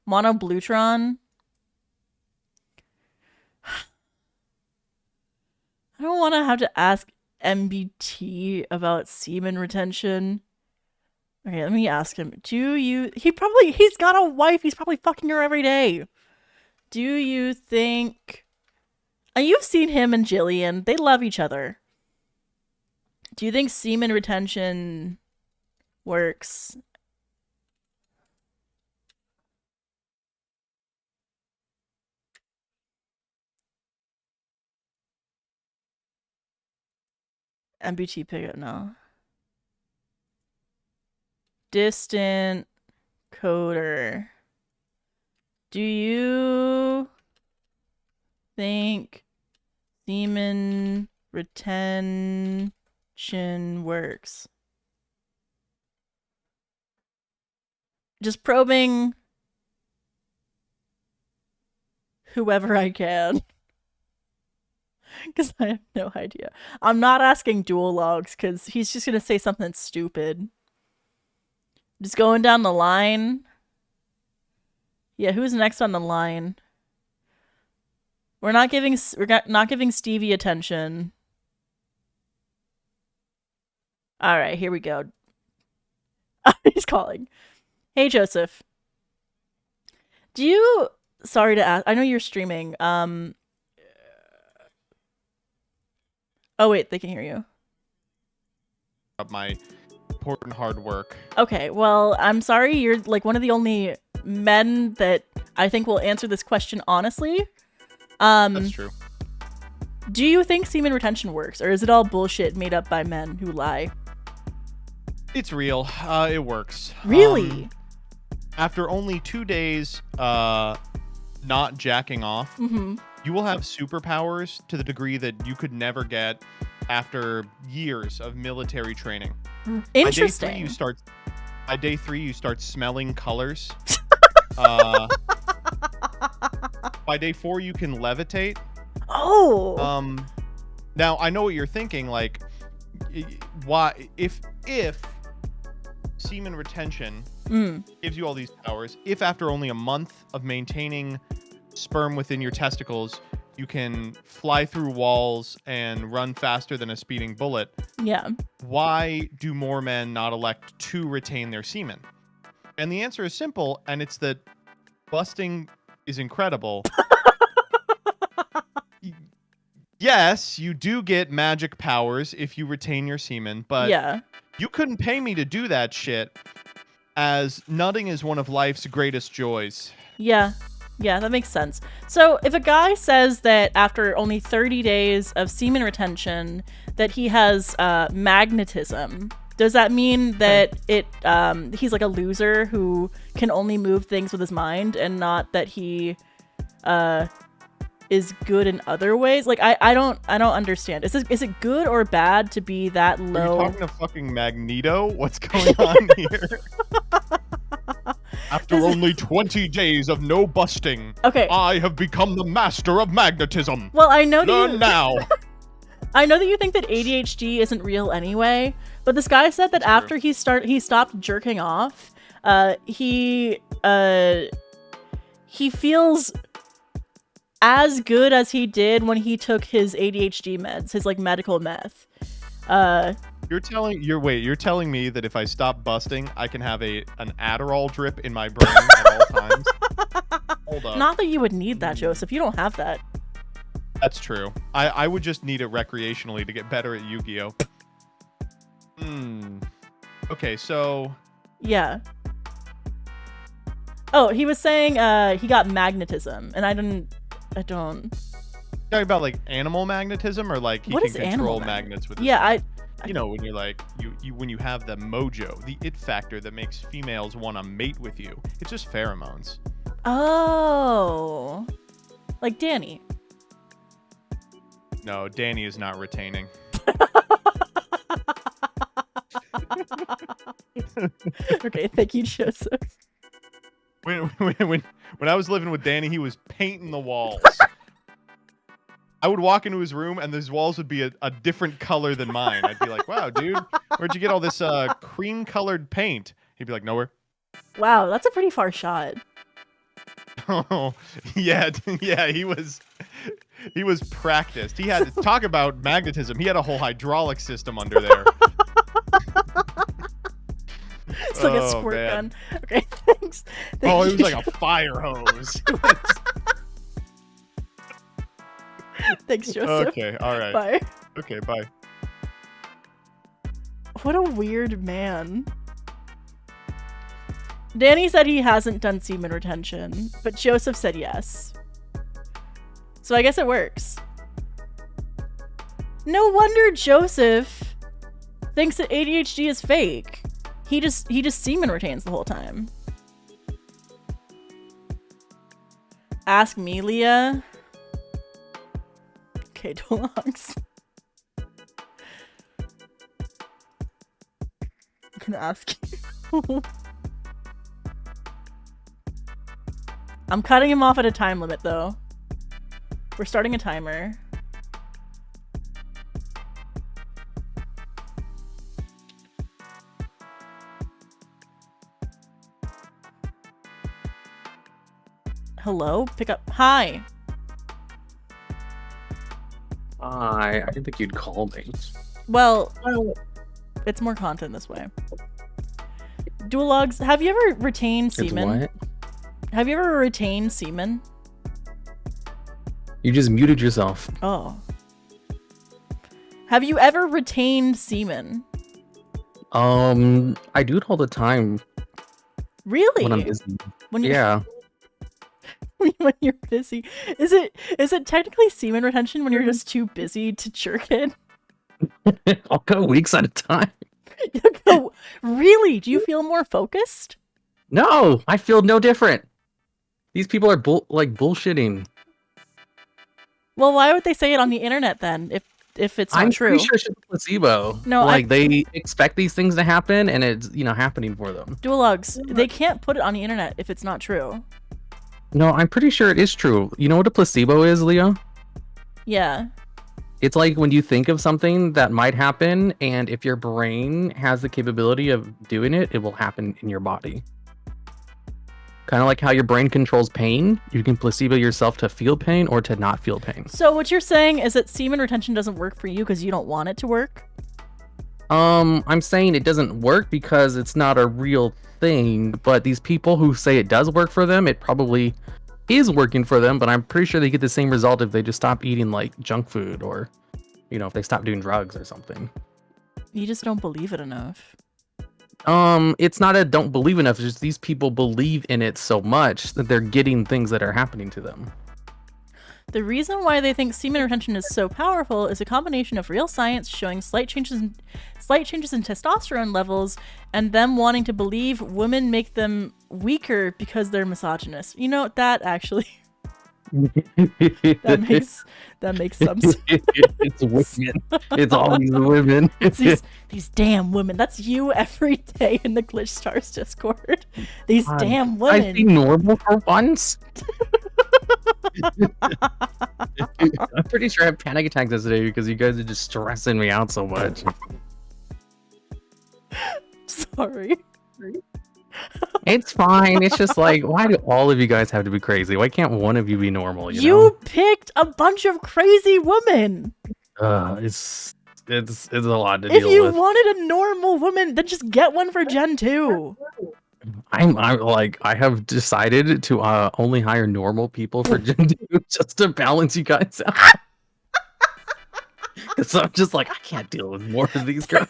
Monoblutron. I don't want to have to ask MBT about semen retention. Okay, let me ask him. He's got a wife. He's probably fucking her every day. Do you think... You've seen him and Jillian. They love each other. Do you think semen retention works? MBT pickup, no. Distant coder. Do you think semen retention works? Just probing whoever I can. Because I have no idea. I'm not asking dual logs because he's just going to say something stupid. Just going down the line. Yeah, who's next on the line? We're not giving Stevie attention. All right, here we go. He's calling. Hey, Joseph. Sorry to ask. I know you're streaming. Oh, wait, they can hear you. My important hard work. Okay, well, I'm sorry. You're like one of the only men that I think will answer this question honestly. That's true. Do you think semen retention works, or is it all bullshit made up by men who lie? It's real. It works. Really? After only 2 days not jacking off, you will have superpowers to the degree that you could never get after years of military training. Interesting. By day three, you start smelling colors. By day 4, you can levitate. Oh. Now I know what you're thinking. Like, why? If semen retention gives you all these powers, if after only a month of maintaining sperm within your testicles, you can fly through walls and run faster than a speeding bullet. Yeah. Why do more men not elect to retain their semen? And the answer is simple, and it's that busting is incredible. Yes, you do get magic powers if you retain your semen, but you couldn't pay me to do that shit, as nutting is one of life's greatest joys. Yeah. Yeah, that makes sense. So if a guy says that after only 30 days of semen retention that he has magnetism, does that mean that he's like a loser who can only move things with his mind and not that he is good in other ways? Like I don't understand. Is it good or bad to be that low? Are you talking to fucking Magneto? What's going on here? After only 20 days of no busting, okay, I have become the master of magnetism. Well, I know Learn now. I know that you think that ADHD isn't real anyway, but this guy said that after he stopped jerking off, he feels as good as he did when he took his ADHD meds, his like medical meth. You're telling me that if I stop busting, I can have an Adderall drip in my brain at all times? Hold up. Not that you would need that, Joseph. You don't have that. That's true. I would just need it recreationally to get better at Yu-Gi-Oh. Okay, so... Yeah. Oh, he was saying he got magnetism, and I don't... Talking about like animal magnetism, or like he What can is control animal magnets with his Yeah, mind? You know, when you're like when you have the mojo, the it factor that makes females want to mate with you. It's just pheromones. Oh. Like Danny. No, Danny is not retaining. Okay, thank you, Joseph. When I was living with Danny, he was painting the walls. I would walk into his room and his walls would be a different color than mine. I'd be like, wow, dude, where'd you get all this cream-colored paint? He'd be like, nowhere. Wow, that's a pretty far shot. Oh, yeah, he was practiced. He had to talk about magnetism. He had a whole hydraulic system under there. It's like a squirt gun. Okay, thanks. It was like a fire hose. Thanks, Joseph. Okay, all right. Bye. Okay, bye. What a weird man. Danny said he hasn't done semen retention, but Joseph said yes. So I guess it works. No wonder Joseph thinks that ADHD is fake. He just semen retains the whole time. Ask me, Leah. Okay, Dologs. I'm gonna ask you. I'm cutting him off at a time limit, though. We're starting a timer. Hello? Pick up. Hi. I didn't think you'd call me. Well, it's more content this way. Duologs, have you ever retained semen? What? Have you ever retained semen? You just muted yourself. Oh. Have you ever retained semen? I do it all the time. Really? When I'm busy. When you're, Yeah. when you're busy. Is it technically semen retention when you're just too busy to jerk it? I'll go weeks at a time. Oh, really? Do you feel more focused? No, I feel no different. These people are bullshitting. Well, why would they say it on the internet then if it's not true? I'm pretty sure it's just a placebo. No, they expect these things to happen, and it's happening for them. Duologs, they can't put it on the internet if it's not true. No, I'm pretty sure it is true. You know what a placebo is, Leo? Yeah. It's like when you think of something that might happen, and if your brain has the capability of doing it, it will happen in your body. Kind of like how your brain controls pain, you can placebo yourself to feel pain or to not feel pain. So what you're saying is that semen retention doesn't work for you because you don't want it to work? I'm saying it doesn't work because it's not a real thing, but these people who say it does work for them, it probably is working for them, but I'm pretty sure they get the same result if they just stop eating like junk food or, if they stop doing drugs or something. You just don't believe it enough. It's not a don't believe enough, it's just these people believe in it so much that they're getting things that are happening to them. The reason why they think semen retention is so powerful is a combination of real science showing slight changes in testosterone levels and them wanting to believe women make them weaker because they're misogynist. That actually that makes some sense. It's women. It's all these women. It's these damn women. That's you every day in the Glitch Stars Discord. These damn women. I see normal for once. I'm pretty sure I have panic attacks yesterday because you guys are just stressing me out so much. Sorry. It's fine. It's just like, why do all of you guys have to be crazy? Why can't one of you be normal? You know? Picked a bunch of crazy women. It's a lot to If deal you with. wanted a normal woman, then just get one for Gen 2. I'm like, I have decided to only hire normal people for Gen 2 just to balance you guys out. Because I'm just like, I can't deal with more of these girls.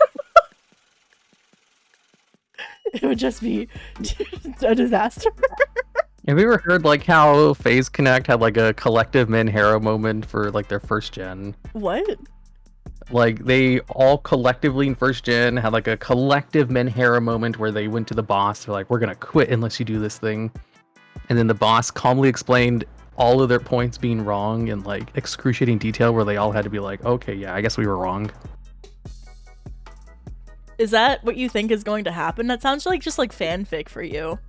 It would just be a disaster. Have you ever heard like how Phase Connect had like a collective Menhero moment for like their first gen? What? Like they all collectively in first gen had like a collective Menhero moment where they went to the boss. They're like, we're gonna quit unless you do this thing. And then the boss calmly explained all of their points being wrong in like excruciating detail where they all had to be like, okay, yeah, I guess we were wrong. Is that what you think is going to happen? That sounds like just like fanfic for you.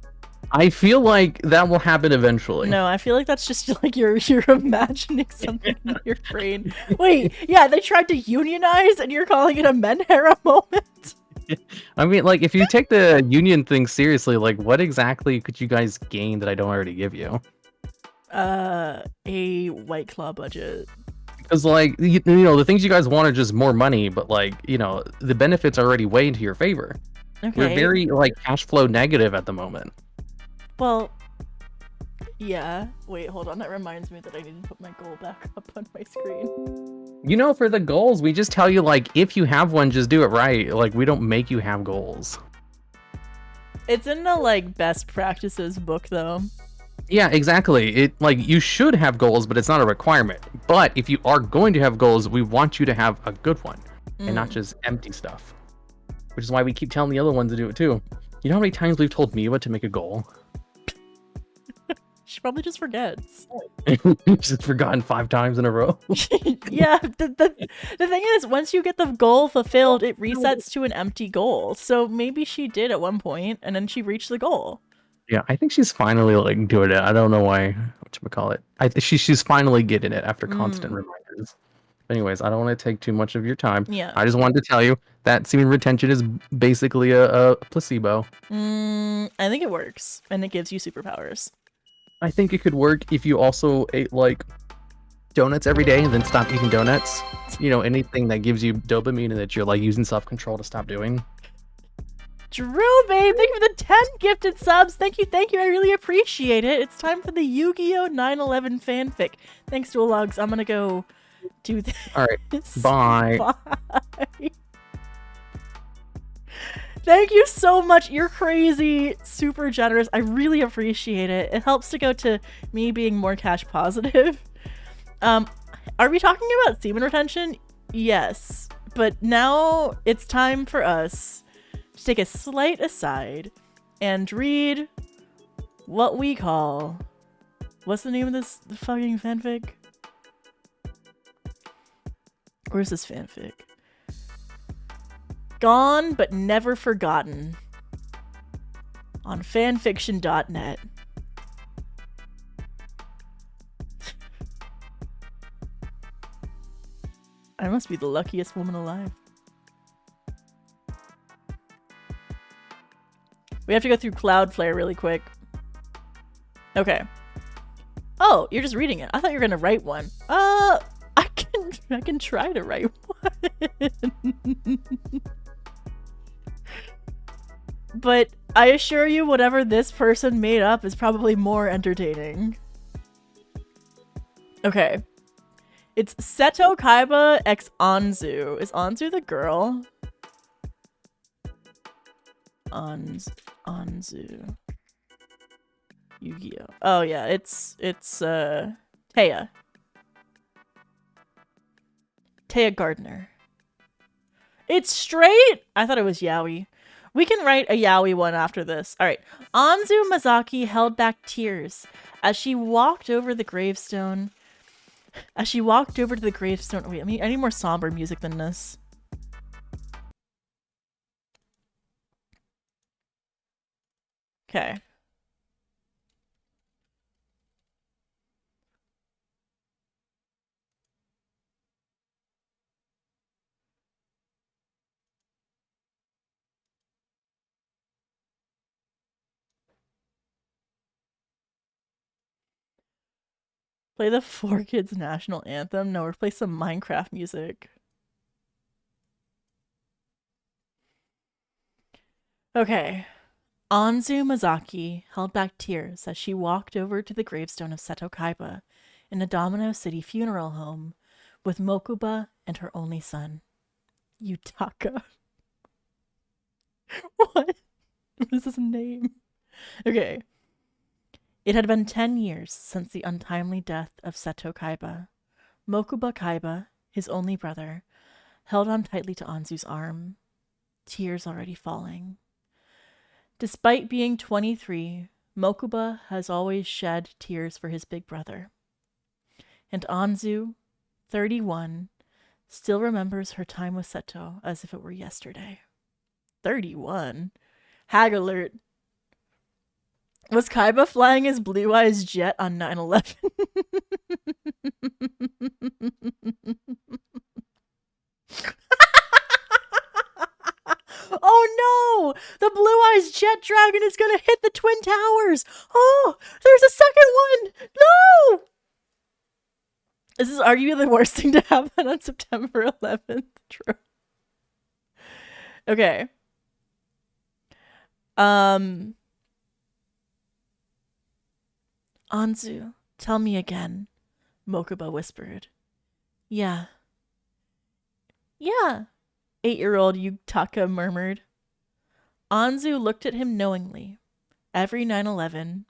I feel like that will happen eventually. No, I feel like that's just like you're imagining something in your brain. Wait, yeah, they tried to unionize and you're calling it a Menhera moment? I mean, like, if you take the union thing seriously, like, what exactly could you guys gain that I don't already give you? A White Claw budget. Because, like, you know, the things you guys want are just more money, but, like, you know, the benefits are already way into your favor. Okay. We're very, like, cash flow negative at the moment. Well, yeah. Wait, hold on. That reminds me that I need to put my goal back up on my screen. You know, for the goals, we just tell you, like, if you have one, just do it right. Like, we don't make you have goals. It's in the, like, best practices book, though. Yeah, exactly. It like you should have goals, but it's not a requirement. But if you are going to have goals, we want you to have a good one and not just empty stuff. Which is why we keep telling the other ones to do it too. You know how many times we've told Miwa to make a goal? She probably just forgets. She's forgotten 5 times in a row. Yeah, the thing is, once you get the goal fulfilled, it resets to an empty goal. So maybe she did at one point, and then she reached the goal. Yeah, I think she's finally like doing it. I don't know why. Whatchamacallit. She's finally getting it after constant reminders. Anyways, I don't want to take too much of your time. Yeah. I just wanted to tell you that semen retention is basically a placebo. I think it works, and it gives you superpowers. I think it could work if you also ate like donuts every day and then stop eating donuts. You know, anything that gives you dopamine and that you're like using self-control to stop doing. Drew, babe, thank you for the 10 gifted subs. Thank you. I really appreciate it. It's time for the Yu-Gi-Oh! 9/11 fanfic. Thanks, Dual Logs. I'm gonna go do this. All right, bye. Bye. Thank you so much. You're crazy, super generous. I really appreciate it. It helps to go to me being more cash positive. Are we talking about semen retention? Yes, but now it's time for us to take a slight aside and read what we call... What's the name of this fucking fanfic? Where's this fanfic? Gone but Never Forgotten on fanfiction.net. I must be the luckiest woman alive. We have to go through Cloudflare really quick. Okay. Oh, you're just reading it. I thought you were gonna write one. I can try to write one. But I assure you, whatever this person made up is probably more entertaining. Okay. It's Seto Kaiba x Anzu. Is Anzu the girl? Anzu. Yu-Gi-Oh! Oh yeah, it's Taya. Taya Gardner. It's straight? I thought it was yaoi. We can write a yaoi one after this. Alright. Anzu Mazaki held back tears as she walked over the gravestone. As she walked over to the gravestone. Wait, I need more somber music than this. Okay. Play the 4Kids national anthem? No, or play some Minecraft music. Okay. Anzu Mazaki held back tears as she walked over to the gravestone of Seto Kaiba in the Domino City funeral home with Mokuba and her only son, Yutaka. What? What is his name? Okay. It had been 10 years since the untimely death of Seto Kaiba. Mokuba Kaiba, his only brother, held on tightly to Anzu's arm, tears already falling. Despite being 23, Mokuba has always shed tears for his big brother. And Anzu, 31, still remembers her time with Seto as if it were yesterday. 31? Hag alert. Was Kaiba flying his Blue Eyes jet on 9/11? Oh no! The Blue Eyes jet dragon is gonna hit the Twin Towers! Oh! There's a second one! No! This is arguably the worst thing to happen on September 11th. True. Okay. Anzu, tell me again, Mokuba whispered. Yeah. Yeah, 8-year-old Yutaka murmured. Anzu looked at him knowingly. Every 9/11,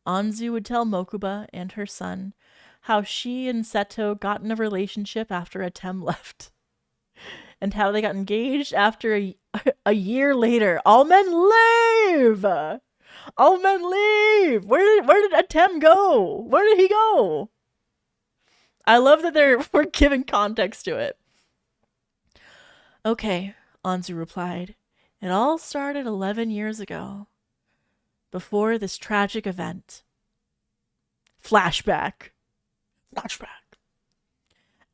Anzu would tell Mokuba and her son how she and Seto got in a relationship after Atem left, and how they got engaged after a year later. All men leave! All men leave! Where did Atem go? Where did he go? I love that we're giving context to it. Okay, Anzu replied. It all started 11 years ago. Before this tragic event. Flashback.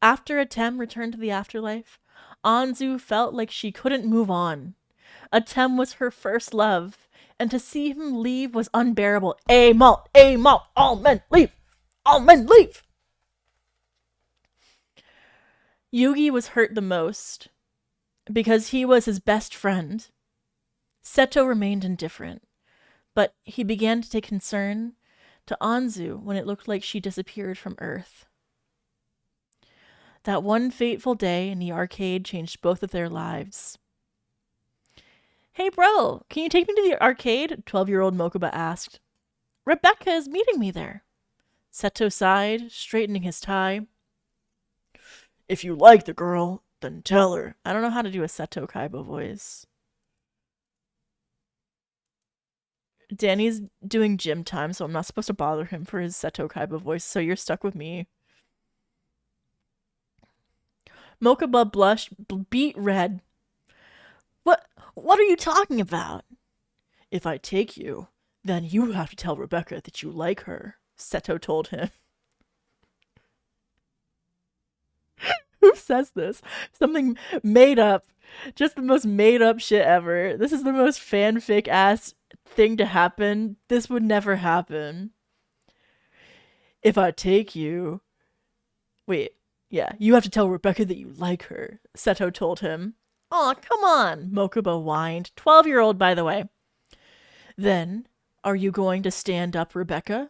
After Atem returned to the afterlife, Anzu felt like she couldn't move on. Atem was her first love, and to see him leave was unbearable. A-malt, all men leave! All men leave! Yugi was hurt the most, because he was his best friend. Seto remained indifferent, but he began to take concern to Anzu when it looked like she disappeared from Earth. That one fateful day in the arcade changed both of their lives. Hey bro, can you take me to the arcade? 12-year-old Mokuba asked. Rebecca is meeting me there. Seto sighed, straightening his tie. If you like the girl, then tell her. I don't know how to do a Seto Kaiba voice. Danny's doing gym time, so I'm not supposed to bother him for his Seto Kaiba voice, so you're stuck with me. Mokuba blushed, beet red. What are you talking about? If I take you, then you have to tell Rebecca that you like her, Seto told him. Who says this? Something made up. Just the most made up shit ever. This is the most fanfic ass thing to happen. This would never happen. If I take you... Wait, yeah, you have to tell Rebecca that you like her, Seto told him. Aw, come on, Mokuba whined. 12-year-old, by the way. Then, are you going to stand up, Rebecca?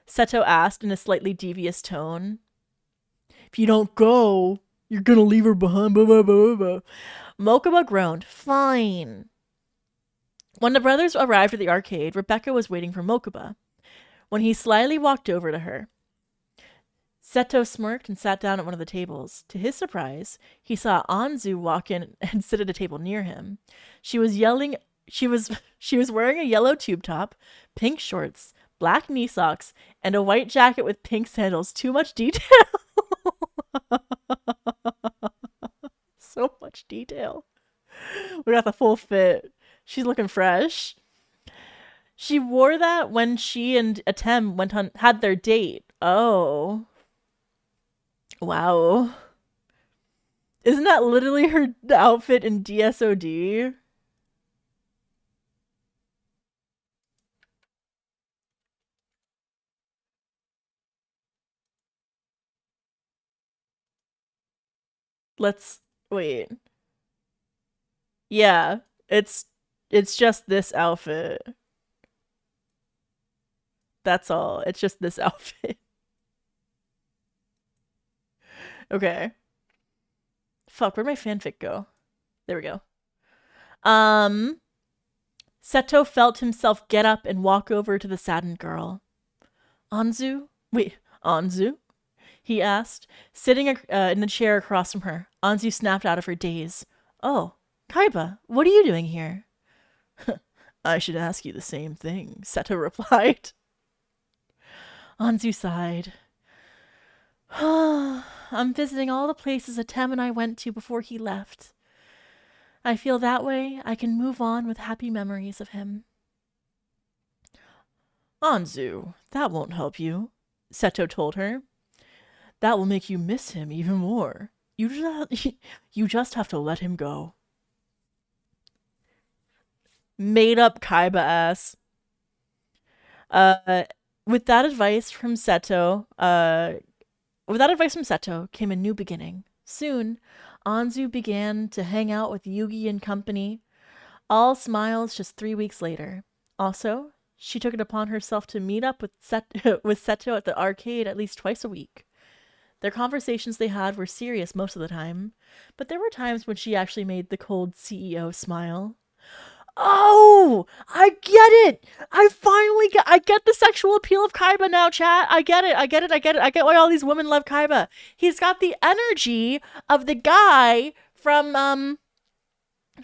Seto asked in a slightly devious tone. If you don't go, you're gonna leave her behind. Blah, blah, blah, blah. Mokuba groaned. Fine. When the brothers arrived at the arcade, Rebecca was waiting for Mokuba. When he slyly walked over to her, Seto smirked and sat down at one of the tables. To his surprise, he saw Anzu walk in and sit at a table near him. She was yelling. She was wearing a yellow tube top, pink shorts, black knee socks, and a white jacket with pink sandals. Too much detail. So much detail. We got the full fit. She's looking fresh. She wore that when she and Atem had their date. Oh. Wow. Isn't that literally her outfit in DSOD? Let's wait. Yeah, it's just this outfit. That's all. It's just this outfit. Okay. Fuck, where'd my fanfic go? There we go. Seto felt himself get up and walk over to the saddened girl. Anzu? Wait, Anzu? He asked, sitting in the chair across from her. Anzu snapped out of her daze. Oh, Kaiba, what are you doing here? I should ask you the same thing, Seto replied. Anzu sighed. I'm visiting all the places Atem and I went to before he left. I feel that way I can move on with happy memories of him. Anzu, that won't help you, Seto told her. That will make you miss him even more. You just have to let him go. Made up Kaiba ass. With that advice from Seto, came a new beginning. Soon, Anzu began to hang out with Yugi and company. All smiles just 3 weeks later. Also, she took it upon herself to meet up with Seto at the arcade at least twice a week. Their conversations they had were serious most of the time, but there were times when she actually made the cold CEO smile. Oh, I get it. I get the sexual appeal of Kaiba now, chat. I get it. I get why all these women love Kaiba. He's got the energy of the guy from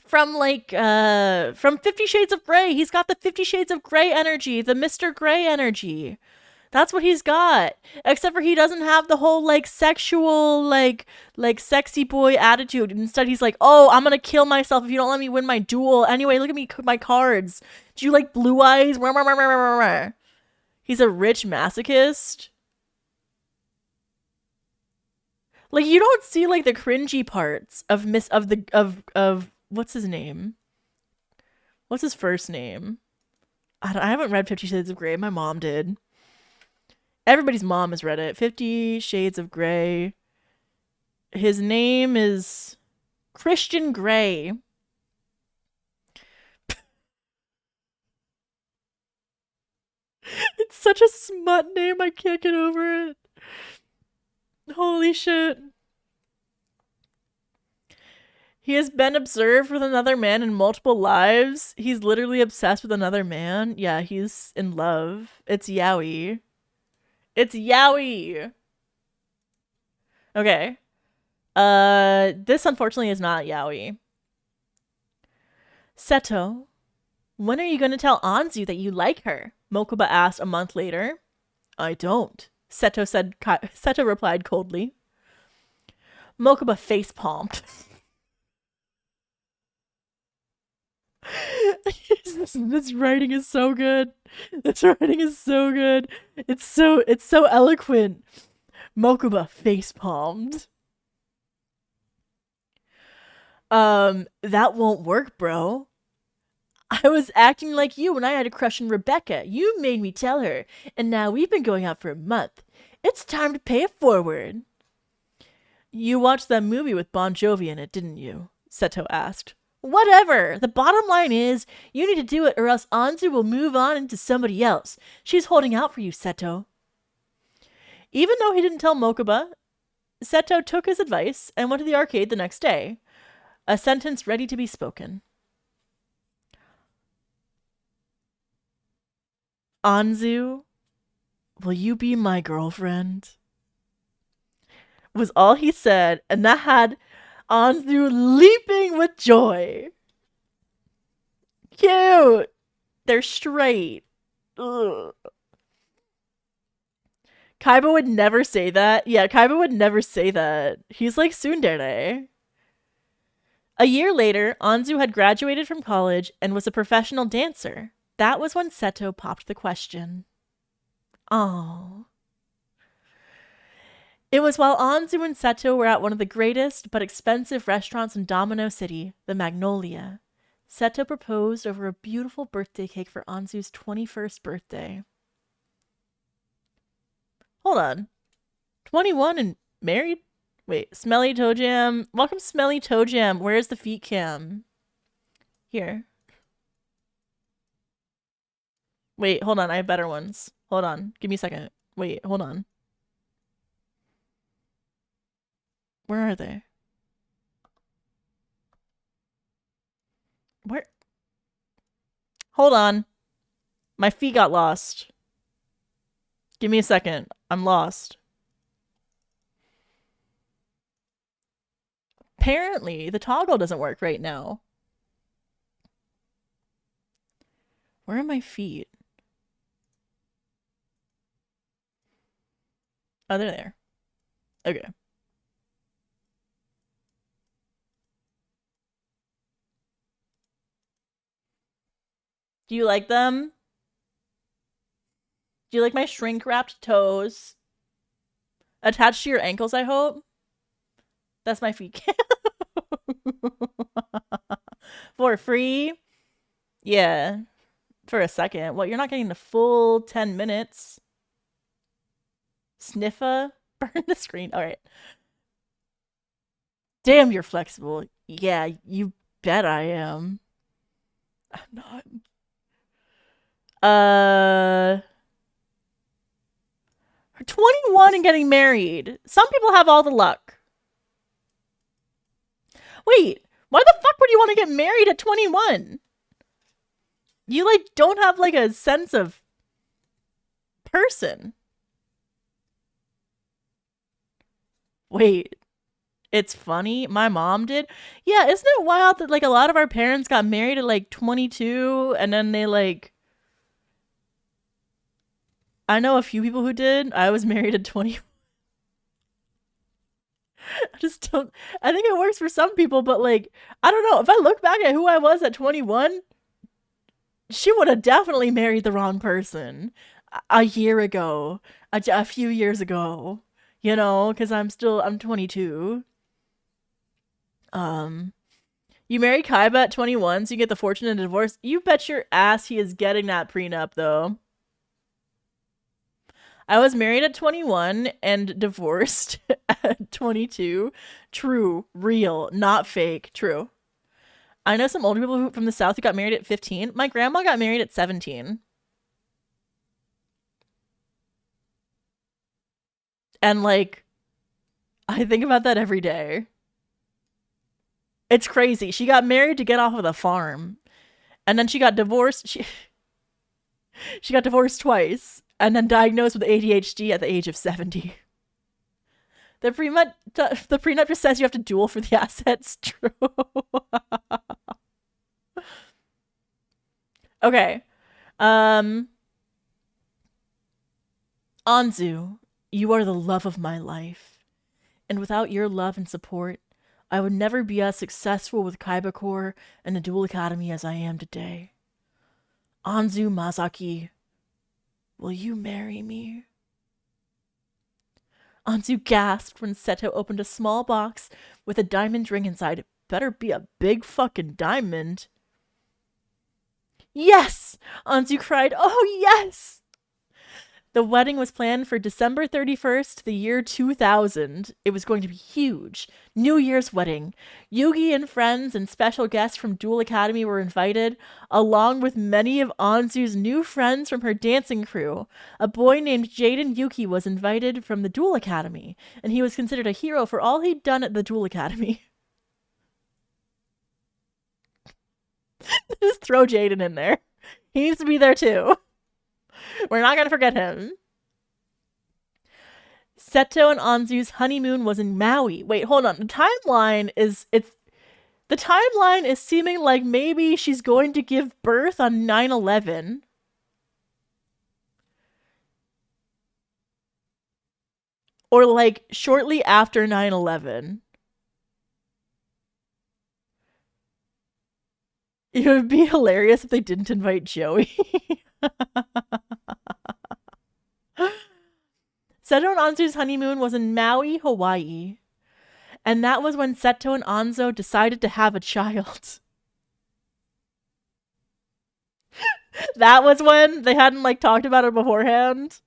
50 Shades of Grey. He's got the 50 Shades of Grey energy, the Mr. Grey energy. That's what he's got. Except for he doesn't have the whole like sexual like sexy boy attitude. Instead he's like, "Oh, I'm going to kill myself if you don't let me win my duel. Anyway, look at me my cards. Do you like blue eyes?" He's a rich masochist. Like you don't see like the cringy parts of what's his name? What's his first name? I haven't read 50 Shades of Grey. My mom did. Everybody's mom has read it. 50 Shades of Grey. His name is Christian Grey. It's such a smut name. I can't get over it. Holy shit. He has been observed with another man in multiple lives. He's literally obsessed with another man. Yeah, he's in love. It's yaoi. It's yaoi. Okay. This unfortunately is not yaoi. Seto, when are you going to tell Anzu that you like her? Mokuba asked a month later. I don't. Seto replied coldly. Mokuba facepalmed. This writing is so good. This writing is so good. It's so eloquent. Mokuba facepalmed. That won't work, bro. I was acting like you when I had a crush on Rebecca. You made me tell her, and now we've been going out for a month. It's time to pay it forward. You watched that movie with Bon Jovi in it, didn't you? Seto asked. Whatever. The bottom line is, you need to do it or else Anzu will move on into somebody else. She's holding out for you, Seto. Even though he didn't tell Mokuba, Seto took his advice and went to the arcade the next day. A sentence ready to be spoken. Anzu, will you be my girlfriend? Was all he said, and that had Anzu leaping with joy. Cute. They're straight. Ugh. Kaiba would never say that. Yeah, Kaiba would never say that. He's like tsundere. A year later, Anzu had graduated from college and was a professional dancer. That was when Seto popped the question. Oh. It was while Anzu and Seto were at one of the greatest but expensive restaurants in Domino City, the Magnolia. Seto proposed over a beautiful birthday cake for Anzu's 21st birthday. Hold on. 21 and married? Wait, Smelly Toe Jam. Welcome, Smelly Toe Jam. Where's the feet cam? Here. Wait, hold on. I have better ones. Hold on. Give me a second. Wait, hold on. Where are they? Where? Hold on. My feet got lost. Give me a second. I'm lost. Apparently, the toggle doesn't work right now. Where are my feet? Oh, they're there. Okay. Do you like them? Do you like my shrink-wrapped toes? Attached to your ankles, I hope? That's my feet. For free? Yeah. For a second. Well, you're not getting the full 10 minutes. Sniffa? Burn the screen. All right. Damn, you're flexible. Yeah, you bet I am. I'm not. 21 and getting married. Some people have all the luck. Wait, why the fuck would you want to get married at 21? You, like, don't have, like, a sense of person. Wait, it's funny? My mom did? Yeah, isn't it wild that, like, a lot of our parents got married at, like, 22, and then they, like... I know a few people who did. I was married at 20. I just don't... I think it works for some people, but, like, I don't know. If I look back at who I was at 21... She would have definitely married the wrong person a year ago, a few years ago, you know, because I'm 22. You marry Kaiba at 21, so you get the fortune and divorce. You bet your ass he is getting that prenup, though. I was married at 21 and divorced at 22. True, real, not fake, true. I know some older people from the South who got married at 15. My grandma got married at 17. And, like, I think about that every day. It's crazy. She got married to get off of the farm. And then she got divorced. She got divorced twice. And then diagnosed with ADHD at the age of 70. The prenup just says you have to duel for the assets. True. Okay. Anzu, you are the love of my life. And without your love and support, I would never be as successful with Kaiba Corps and the Duel Academy as I am today. Anzu Mazaki, will you marry me? Anzu gasped when Seto opened a small box with a diamond ring inside. It better be a big fucking diamond. Yes! Anzu cried, oh yes! The wedding was planned for December 31st, the year 2000. It was going to be huge. New Year's wedding. Yugi and friends and special guests from Duel Academy were invited, along with many of Anzu's new friends from her dancing crew. A boy named Jaden Yuki was invited from the Duel Academy, and he was considered a hero for all he'd done at the Duel Academy. Just throw Jaden in there. He needs to be there too. We're not gonna forget him. Seto and Anzu's honeymoon was in Maui. Wait, hold on. The timeline is seeming like maybe she's going to give birth on 9/11. Or like shortly after 9/11. It would be hilarious if they didn't invite Joey. Seto and Anzu's honeymoon was in Maui, Hawaii. And that was when Seto and Anzo decided to have a child. That was when they hadn't like talked about it beforehand.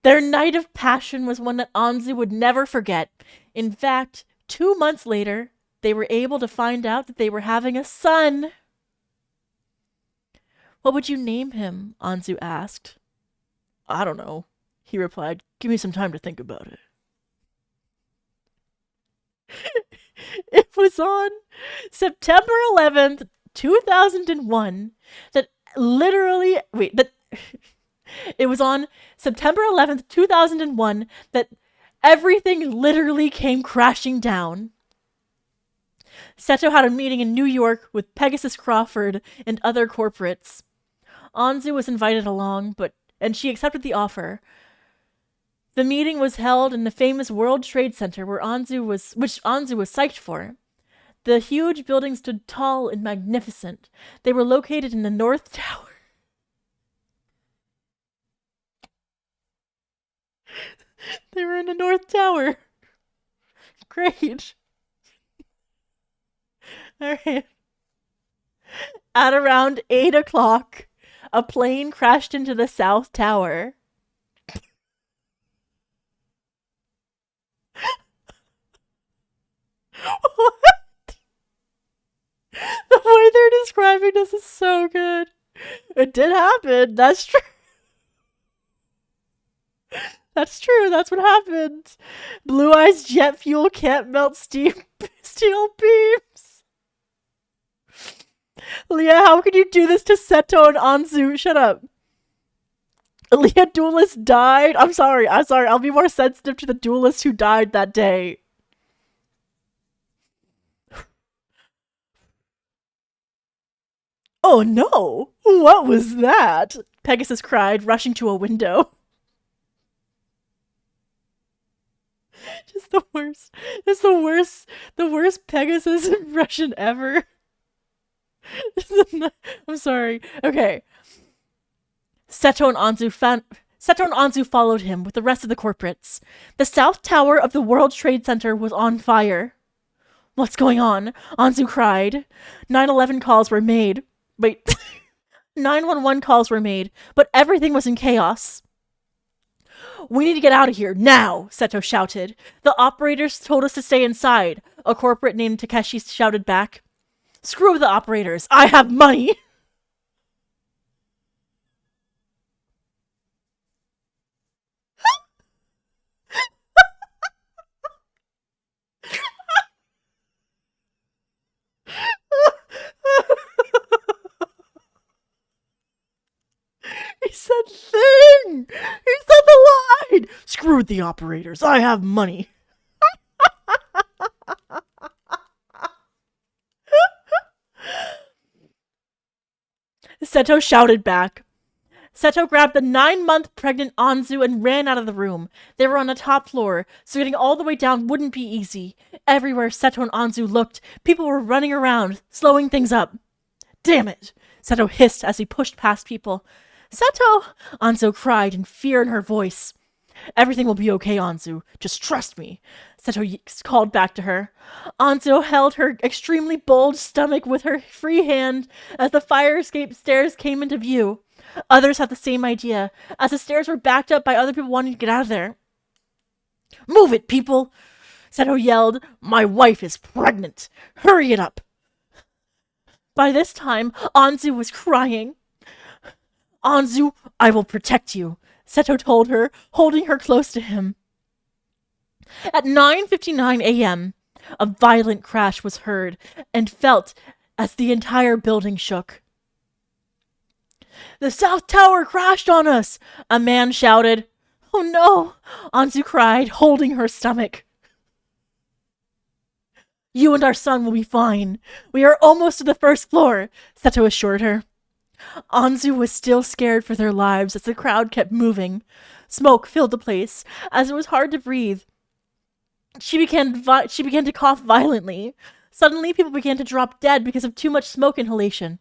Their night of passion was one that Anzu would never forget. In fact, 2 months later, they were able to find out that they were having a son. What would you name him? Anzu asked. I don't know, he replied. Give me some time to think about it. It was on September 11th, 2001 that literally, it was on September 11th, 2001 that everything literally came crashing down. Seto had a meeting in New York with Pegasus Crawford and other corporates. Anzu was invited along, and she accepted the offer. The meeting was held in the famous World Trade Center which Anzu was psyched for. The huge buildings stood tall and magnificent. They were located in the North Tower. They were in the North Tower. Great. All right. At around 8 o'clock, a plane crashed into the South Tower. What? The way they're describing this is so good. It did happen. That's true. That's true. That's what happened. Blue Eye's jet fuel can't melt steel beams. Leah, how could you do this to Seto and Anzu? Shut up. Leah Duelist died. I'm sorry. I'll be more sensitive to the duelist who died that day. Oh no! What was that? Pegasus cried, rushing to a window. Just the worst. It's the worst Pegasus impression ever. I'm sorry. Okay. Seto and Anzu followed him with the rest of the corporates. The South Tower of the World Trade Center was on fire. What's going on? Anzu cried. 911 calls were made. 911 calls were made, but everything was in chaos. We need to get out of here, now, Seto shouted. The operators told us to stay inside, a corporate named Takeshi shouted back. Screw the operators, I have money! He said thing! He said the line! Screw the operators, I have money. Seto shouted back. Seto grabbed the 9-month pregnant Anzu and ran out of the room. They were on the top floor, so getting all the way down wouldn't be easy. Everywhere Seto and Anzu looked, people were running around, slowing things up. Damn it! Seto hissed as he pushed past people. Seto! Anzu cried in fear in her voice. Everything will be okay, Anzu. Just trust me. Seto called back to her. Anzu held her extremely bold stomach with her free hand as the fire escape stairs came into view. Others had the same idea, as the stairs were backed up by other people wanting to get out of there. Move it, people! Seto yelled. My wife is pregnant. Hurry it up. By this time, Anzu was crying. Anzu, I will protect you, Seto told her, holding her close to him. At 9:59 a.m., a violent crash was heard and felt as the entire building shook. The South Tower crashed on us, a man shouted. Oh no, Anzu cried, holding her stomach. You and our son will be fine. We are almost to the first floor, Seto assured her. Anzu was still scared for their lives as the crowd kept moving. Smoke filled the place, as it was hard to breathe. She began to cough violently. Suddenly, people began to drop dead because of too much smoke inhalation.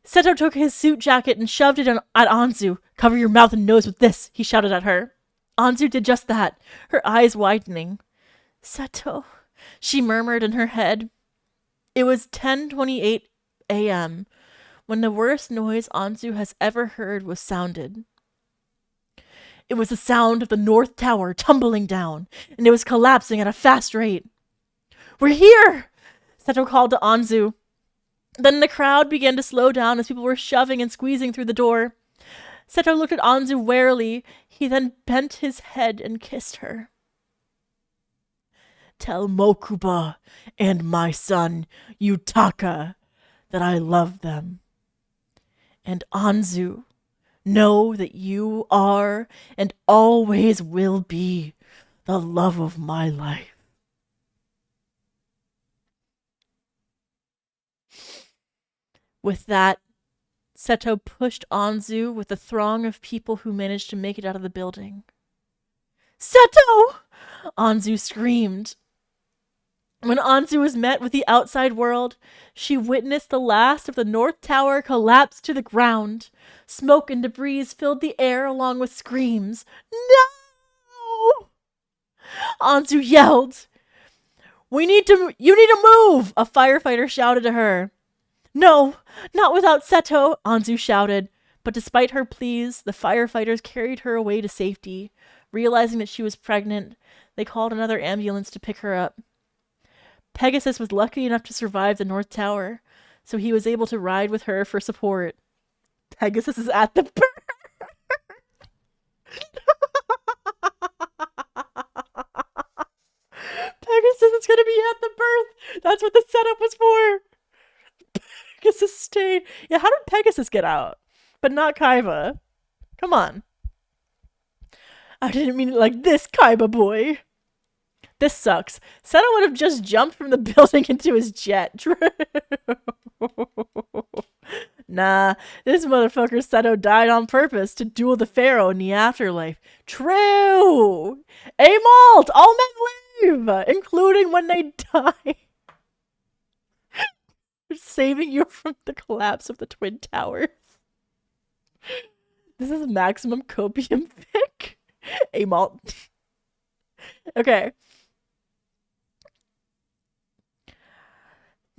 Seto took his suit jacket and shoved it at Anzu. Cover your mouth and nose with this, he shouted at her. Anzu did just that, her eyes widening. Seto, she murmured in her head. It was 10:28 a.m. when the worst noise Anzu has ever heard was sounded. It was the sound of the North Tower tumbling down, and it was collapsing at a fast rate. "We're here!" Seto called to Anzu. Then the crowd began to slow down as people were shoving and squeezing through the door. Seto looked at Anzu warily. He then bent his head and kissed her. "Tell Mokuba and my son, Yutaka, that I love them. And Anzu, know that you are and always will be the love of my life." With that, Seto pushed Anzu with the throng of people who managed to make it out of the building. "Seto!" Anzu screamed. When Anzu was met with the outside world, she witnessed the last of the North Tower collapse to the ground. Smoke and debris filled the air along with screams. "No!" Anzu yelled. You need to move!" a firefighter shouted to her. "No, not without Seto," Anzu shouted. But despite her pleas, the firefighters carried her away to safety. Realizing that she was pregnant, they called another ambulance to pick her up. Pegasus was lucky enough to survive the North Tower, so he was able to ride with her for support. Pegasus is at the birth. Pegasus is going to be at the birth. That's what the setup was for. Pegasus stayed. Yeah, how did Pegasus get out? But not Kaiba. Come on. I didn't mean it like this, Kaiba boy. This sucks. Seto would have just jumped from the building into his jet. True. Nah, this motherfucker Seto died on purpose to duel the pharaoh in the afterlife. True. Amalt, all men live, including when they die. Saving you from the collapse of the Twin Towers. This is maximum copium fic. Amalt. Okay.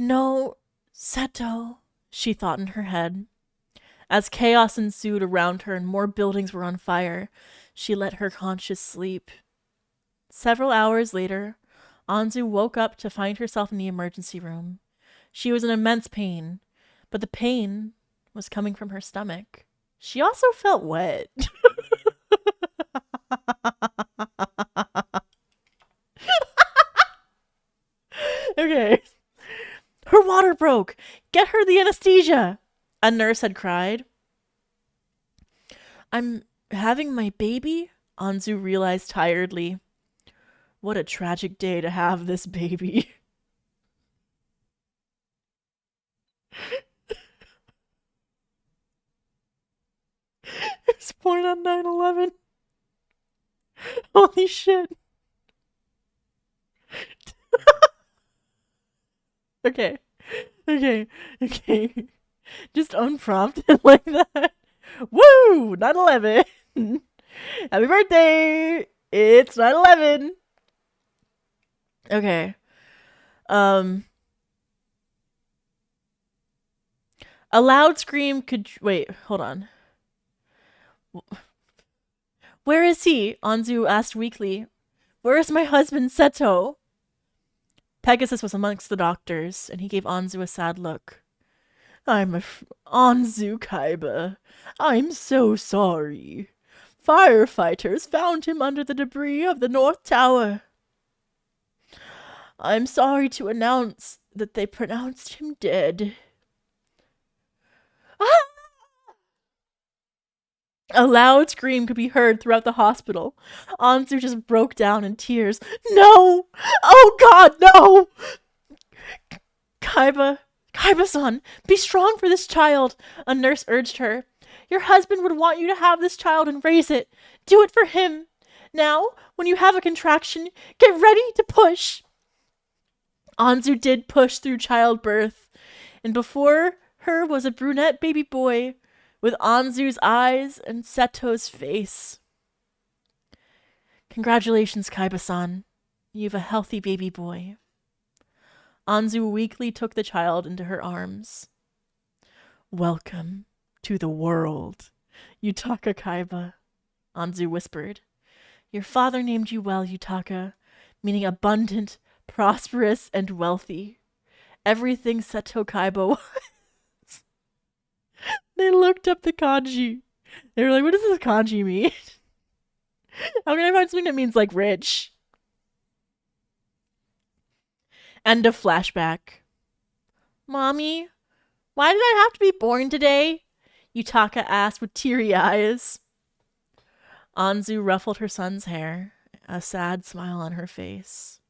"No, Seto," she thought in her head. As chaos ensued around her and more buildings were on fire, she let her conscience sleep. Several hours later, Anzu woke up to find herself in the emergency room. She was in immense pain, but the pain was coming from her stomach. She also felt wet. Okay. "Her water broke. Get her the anesthesia," a nurse had cried. "I'm having my baby?" Anzu realized tiredly. What a tragic day to have this baby. It was born on 9/11. Holy shit. Okay. Just unprompted like that. Woo! 9/11. Happy birthday! It's 9/11. Okay. A loud scream could... Wait, hold on. "Where is he?" Anzu asked weakly. "Where is my husband, Seto?" Pegasus was amongst the doctors, and he gave Anzu a sad look. Anzu Kaiba, I'm so sorry. Firefighters found him under the debris of the North Tower. I'm sorry to announce that they pronounced him dead." Ah! A loud scream could be heard throughout the hospital. Anzu just broke down in tears. "No! Oh God, no! Kaiba-san, be strong for this child," a nurse urged her. "Your husband would want you to have this child and raise it. Do it for him. Now, when you have a contraction, get ready to push." Anzu did push through childbirth, and before her was a brunette baby boy with Anzu's eyes and Seto's face. "Congratulations, Kaiba-san. You have a healthy baby boy." Anzu weakly took the child into her arms. "Welcome to the world, Yutaka Kaiba," Anzu whispered. Your father named you well, Yutaka, meaning abundant, prosperous, and wealthy. Everything Seto Kaiba was. They looked up the kanji. They were like, what does this kanji mean? How can I find something that means, like, rich? End of flashback. Mommy, why did I have to be born today? Yutaka asked with teary eyes. Anzu ruffled her son's hair, a sad smile on her face.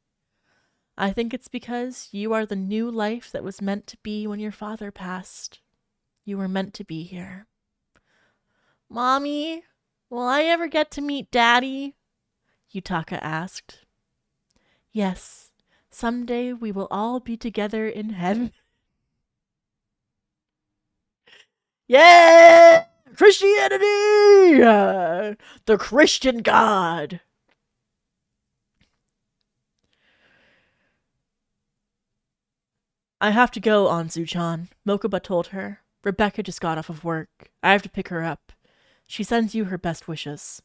I think it's because you are the new life that was meant to be when your father passed. You were meant to be here. Mommy, will I ever get to meet Daddy? Yutaka asked. Yes, someday we will all be together in heaven. Yeah! Christianity! The Christian God! I have to go, Anzu-chan, Mokuba told her. Rebecca just got off of work. I have to pick her up. She sends you her best wishes.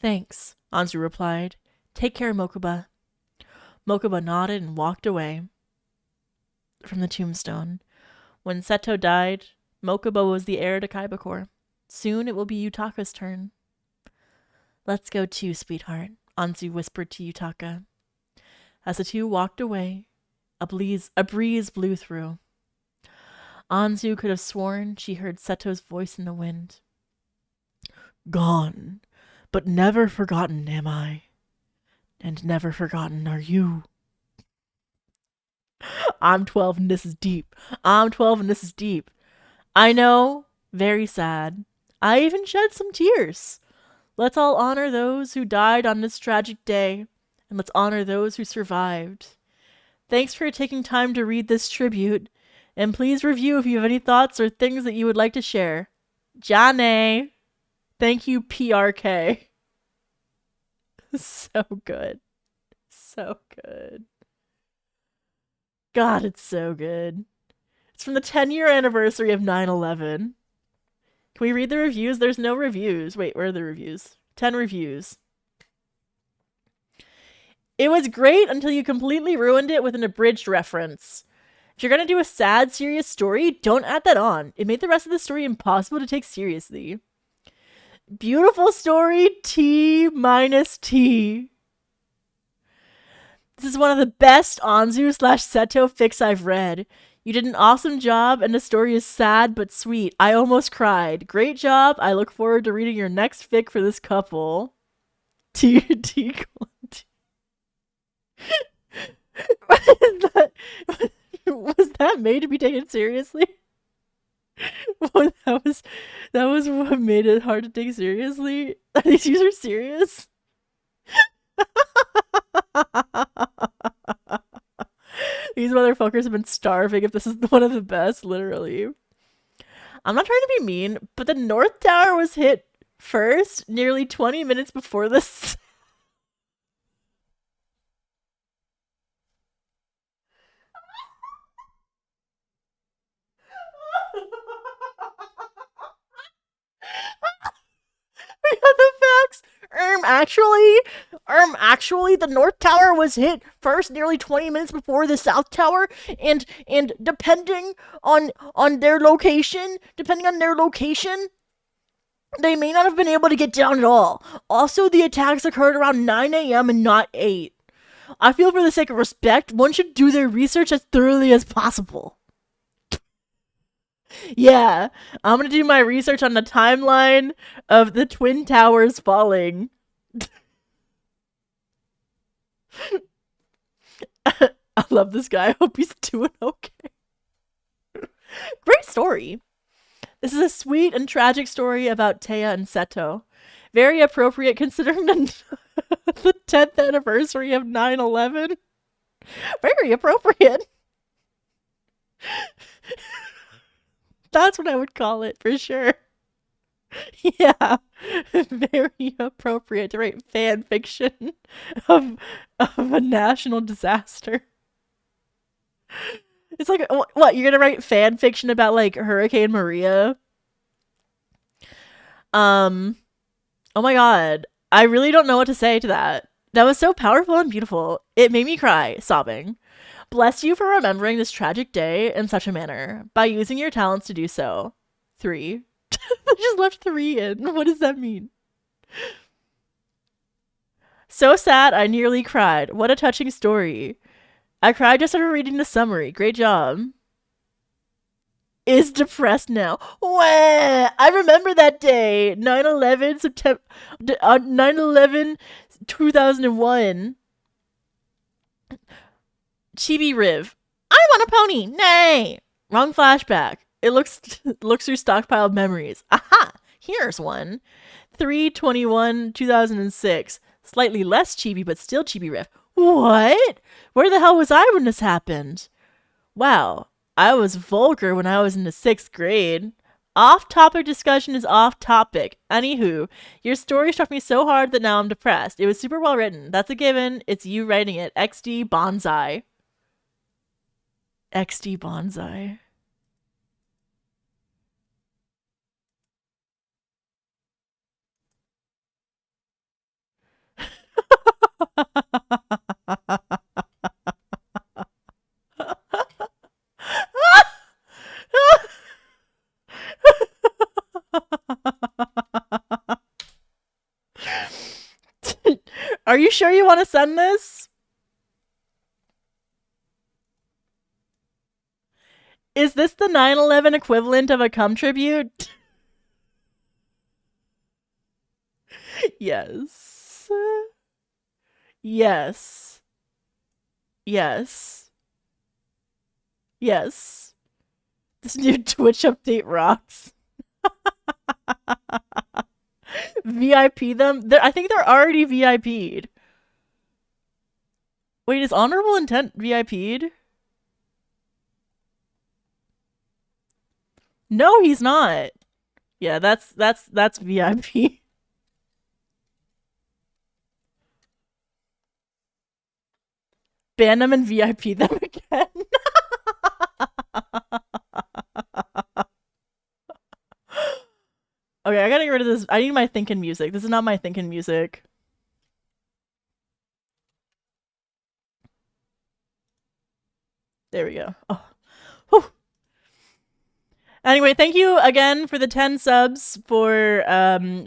Thanks, Anzu replied. Take care, Mokuba. Mokuba nodded and walked away from the tombstone. When Seto died, Mokuba was the heir to Kaibakor. Soon it will be Yutaka's turn. Let's go too, sweetheart, Anzu whispered to Yutaka. As the two walked away, a breeze blew through. Anzu could have sworn she heard Seto's voice in the wind. Gone, but never forgotten am I, and never forgotten are you. I'm 12 and this is deep. I'm 12 and this is deep. I know, very sad. I even shed some tears. Let's all honor those who died on this tragic day, and let's honor those who survived. Thanks for taking time to read this tribute, and please review if you have any thoughts or things that you would like to share. Jane! Thank you, PRK. So good. So good. God, it's so good. It's from the 10-year anniversary of 9/11. Can we read the reviews? There's no reviews. Wait, where are the reviews? 10 reviews. It was great until you completely ruined it with an abridged reference. If you're going to do a sad, serious story, don't add that on. It made the rest of the story impossible to take seriously. Beautiful story, T minus T. This is one of the best Anzu/Seto fics I've read. You did an awesome job, and the story is sad but sweet. I almost cried. Great job. I look forward to reading your next fic for this couple. T. Was that made to be taken seriously? Well, that was what made it hard to take seriously. Are these users serious? These motherfuckers have been starving if this is one of the best, literally. I'm not trying to be mean, but the North Tower was hit first nearly 20 minutes before this. We got the facts. Actually, the North Tower was hit first nearly 20 minutes before the South Tower, and depending on their location, they may not have been able to get down at all. Also, the attacks occurred around 9 a.m. and not 8. I feel for the sake of respect, one should do their research as thoroughly as possible. Yeah, I'm gonna do my research on the timeline of the Twin Towers falling. I love this guy. I hope he's doing okay. Great story. This is a sweet and tragic story about Taya and Seto. Very appropriate considering the 10th anniversary of 9/11. Very appropriate. That's what I would call it, for sure. Yeah, very appropriate to write fan fiction of a national disaster. It's like, what, you're gonna write fan fiction about, like, Hurricane Maria? Oh my god. I really don't know what to say to that. That was so powerful and beautiful. It made me cry, sobbing. Bless you for remembering this tragic day in such a manner, by using your talents to do so. 3. I just left 3 in. What does that mean? So sad, I nearly cried. What a touching story. I cried just after reading the summary. Great job. Is depressed now. Wah! I remember that day. 9/11 September 9/11 2001. Chibi Riv. I'm on a pony. Nay. Wrong flashback. It looks through stockpiled memories. Aha! Here's one. 3/21/2006. Slightly less chibi, but still Chibi Riv. What? Where the hell was I when this happened? Wow. I was vulgar when I was in the 6th grade. Off-topic discussion is off-topic. Anywho, your story struck me so hard that now I'm depressed. It was super well written. That's a given. It's you writing it. XD Bonsai. XD Bonsai. Are you sure you want to send this? Is this the 9/11 equivalent of a cum tribute? Yes. Yes. Yes. Yes. This new Twitch update rocks. VIP them? I think they're already VIP'd. Wait, is Honorable Intent VIP'd? No, he's not. Yeah, that's VIP. Ban them and VIP them again. Okay, I gotta get rid of this. I need my thinking music. This is not my thinking music. There we go. Oh. Whew. Anyway, thank you again for the 10 subs for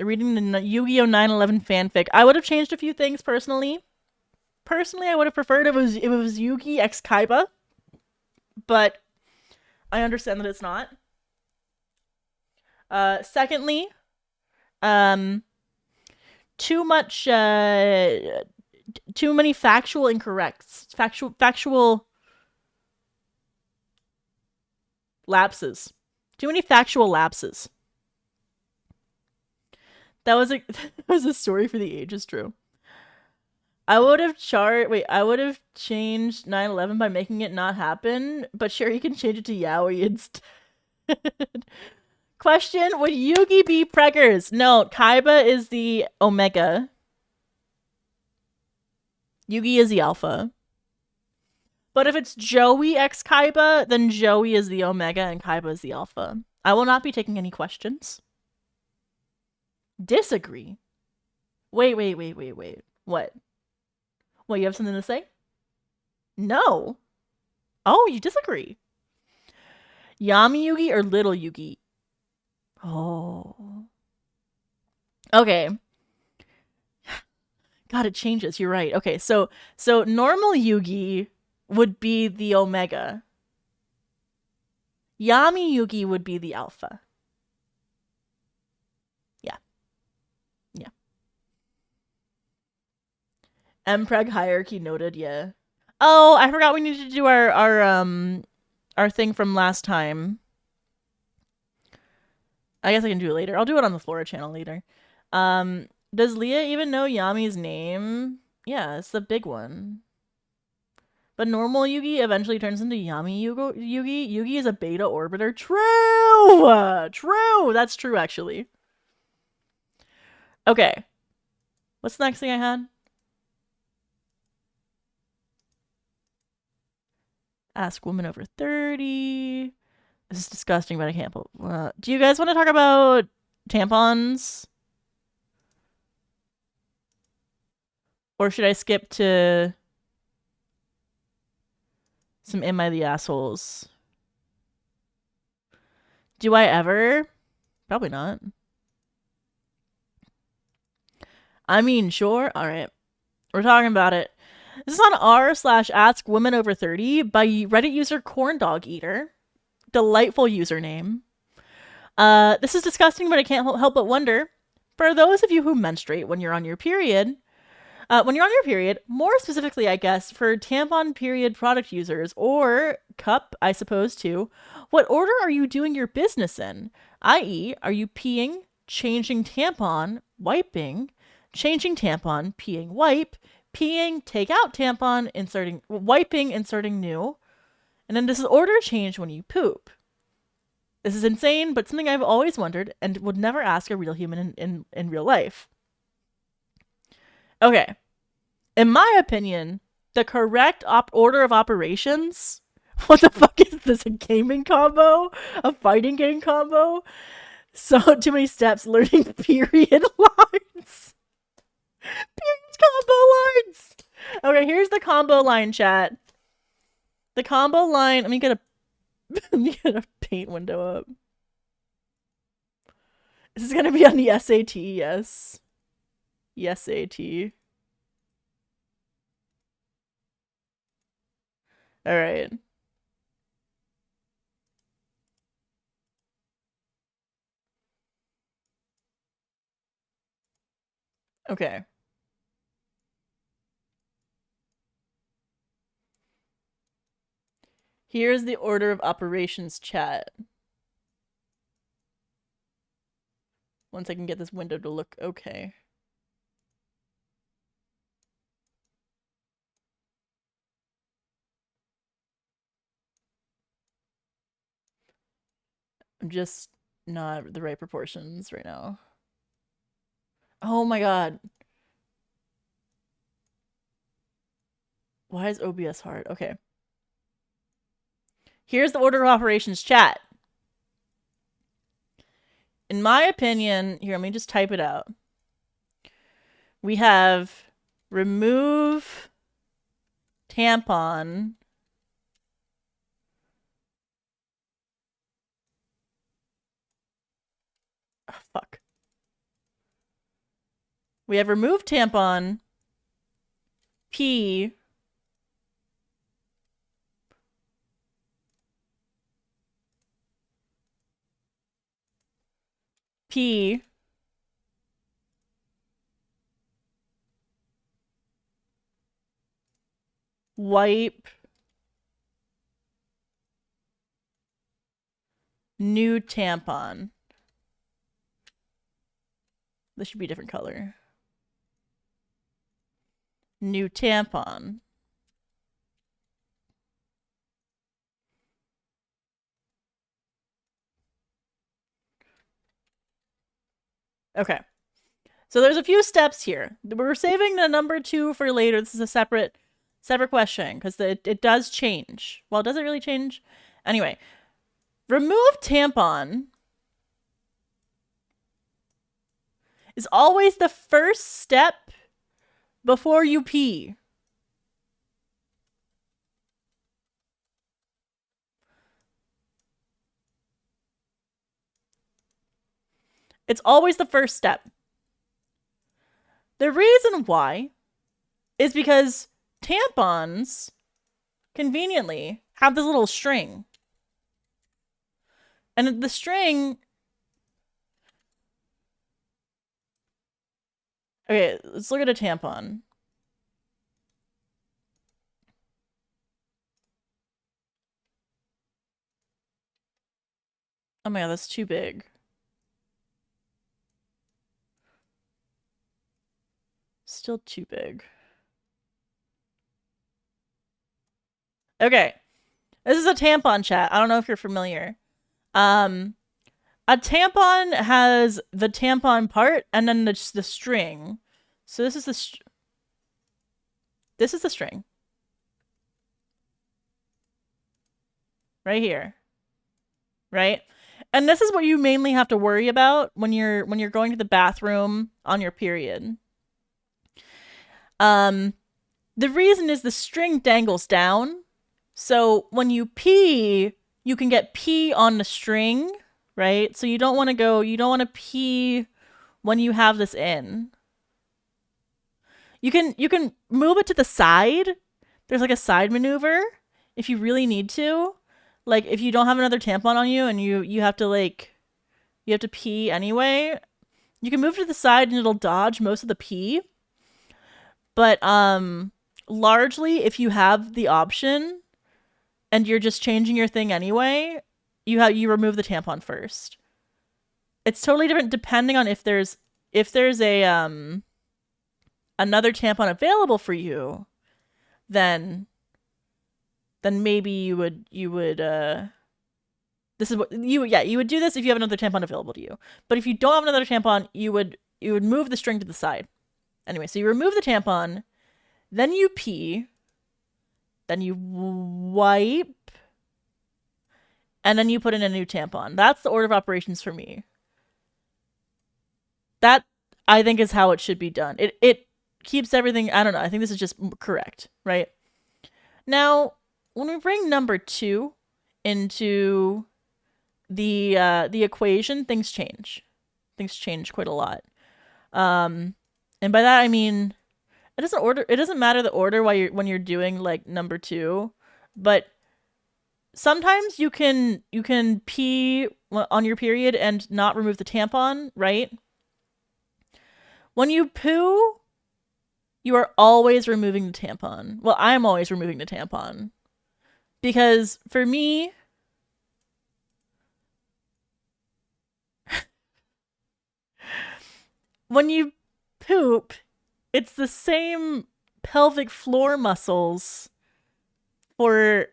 reading the Yu-Gi-Oh! 9/11 fanfic. I would have changed a few things personally. Personally, I would have preferred it was Yugi x Kaiba, but I understand that it's not. Secondly, too many factual incorrects. Factual lapses. Too many factual lapses. That was that was a story for the ages, true. I would have changed 9/11 by making it not happen, but sure, you can change it to Yaoi instead. Question, would Yugi be preggers? No, Kaiba is the Omega. Yugi is the Alpha. But if it's Joey x Kaiba, then Joey is the Omega and Kaiba is the Alpha. I will not be taking any questions. Disagree. Wait. What? What, you have something to say? No. Oh, you disagree. Yami Yugi or Little Yugi? Oh. Okay. God, it changes. You're right. Okay, so normal Yugi would be the Omega. Yami Yugi would be the Alpha. Yeah. Mpreg hierarchy noted, yeah. Oh, I forgot we needed to do our thing from last time. I guess I can do it later. I'll do it on the Flora channel later. Does Leah even know Yami's name? Yeah, it's the big one. But normal Yugi eventually turns into Yami Yugi. Yugi is a beta orbiter. True! True! That's true, actually. Okay. What's the next thing I had? Ask woman over 30. This is disgusting, but I can't. Do you guys want to talk about tampons? Or should I skip to some Am I the Assholes? Do I ever? Probably not. I mean, sure. All right. We're talking about it. This is on r/ask women over 30 by Reddit user corndog eater. Delightful username. This is disgusting, but I can't help but wonder, for those of you who menstruate when you're on your period, more specifically, I guess, for tampon period product users, or cup, I suppose, too, what order are you doing your business in? I.e., are you peeing, changing tampon, wiping, changing tampon, peeing, wipe, peeing, take out tampon, wiping, inserting new, and then does the order change when you poop? This is insane, but something I've always wondered and would never ask a real human in real life. Okay. In my opinion, the correct order of operations... What the fuck is this? A gaming combo? A fighting game combo? So too many steps learning period lines. Period combo lines. Okay, here's the combo line, chat. The combo line... Let me get a paint window up. This is gonna be on the SAT, yes. Yes, SAT. All right. Okay. Here's the order of operations, chat. Once I can get this window to look okay. I'm just not the right proportions right now. Oh my god. Why is OBS hard? Okay. Here's the order of operations, chat. In my opinion, here, let me just type it out. We have remove tampon. Oh, fuck. We have remove tampon, pee, wipe, new tampon. This should be a different color. New tampon. Okay. So there's a few steps here. We're saving the number 2 for later. This is a separate question because it does change. Well, does it really change? Anyway, remove tampon is always the first step before you pee. It's always the first step. The reason why is because tampons conveniently have this little string. And the string... Okay, let's look at a tampon. Oh my god, that's too big. Still too big. Okay. This is a tampon, chat. I don't know if you're familiar. A tampon has the tampon part and then the string. So this is the string. Right here. Right? And this is what you mainly have to worry about when you're going to the bathroom on your period. The reason is the string dangles down. So when you pee, you can get pee on the string, right? So you don't want to pee when you have this in. You can move it to the side. There's like a side maneuver if you really need to. Like if you don't have another tampon on you and you have to pee anyway, you can move to the side and it'll dodge most of the pee. But largely if you have the option and you're just changing your thing anyway, you remove the tampon first. It's totally different depending on if there's a another tampon available for you, then maybe you would this is what you would do this if you have another tampon available to you. But if you don't have another tampon, you would move the string to the side. Anyway, so you remove the tampon, then you pee, then you wipe, and then you put in a new tampon. That's the order of operations for me. That I think is how it should be done. It keeps everything, I don't know, I think this is just correct, right? Now, when we bring number 2 into the equation, things change. Things change quite a lot. And by that I mean it doesn't matter the order when you're doing like number 2, but sometimes you can pee on your period and not remove the tampon, right? When you poo, you are always removing the tampon. Well, I'm always removing the tampon. Because for me, when you poop, it's the same pelvic floor muscles for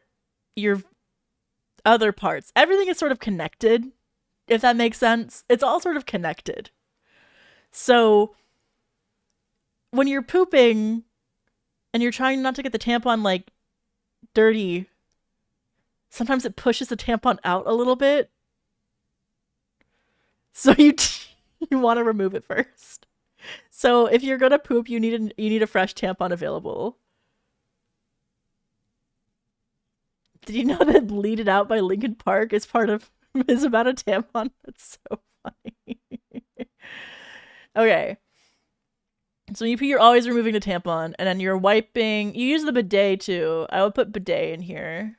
your other parts. Everything is sort of connected, if that makes sense. It's all sort of connected. So when you're pooping and you're trying not to get the tampon like dirty, sometimes it pushes the tampon out a little bit. So you want to remove it first. So if you're gonna poop, you need a fresh tampon available. Did you know that "Bleed It Out" by Linkin Park is about a tampon? That's so funny. Okay. So when you pee, you're always removing the tampon, and then you're wiping. You use the bidet too. I would put bidet in here.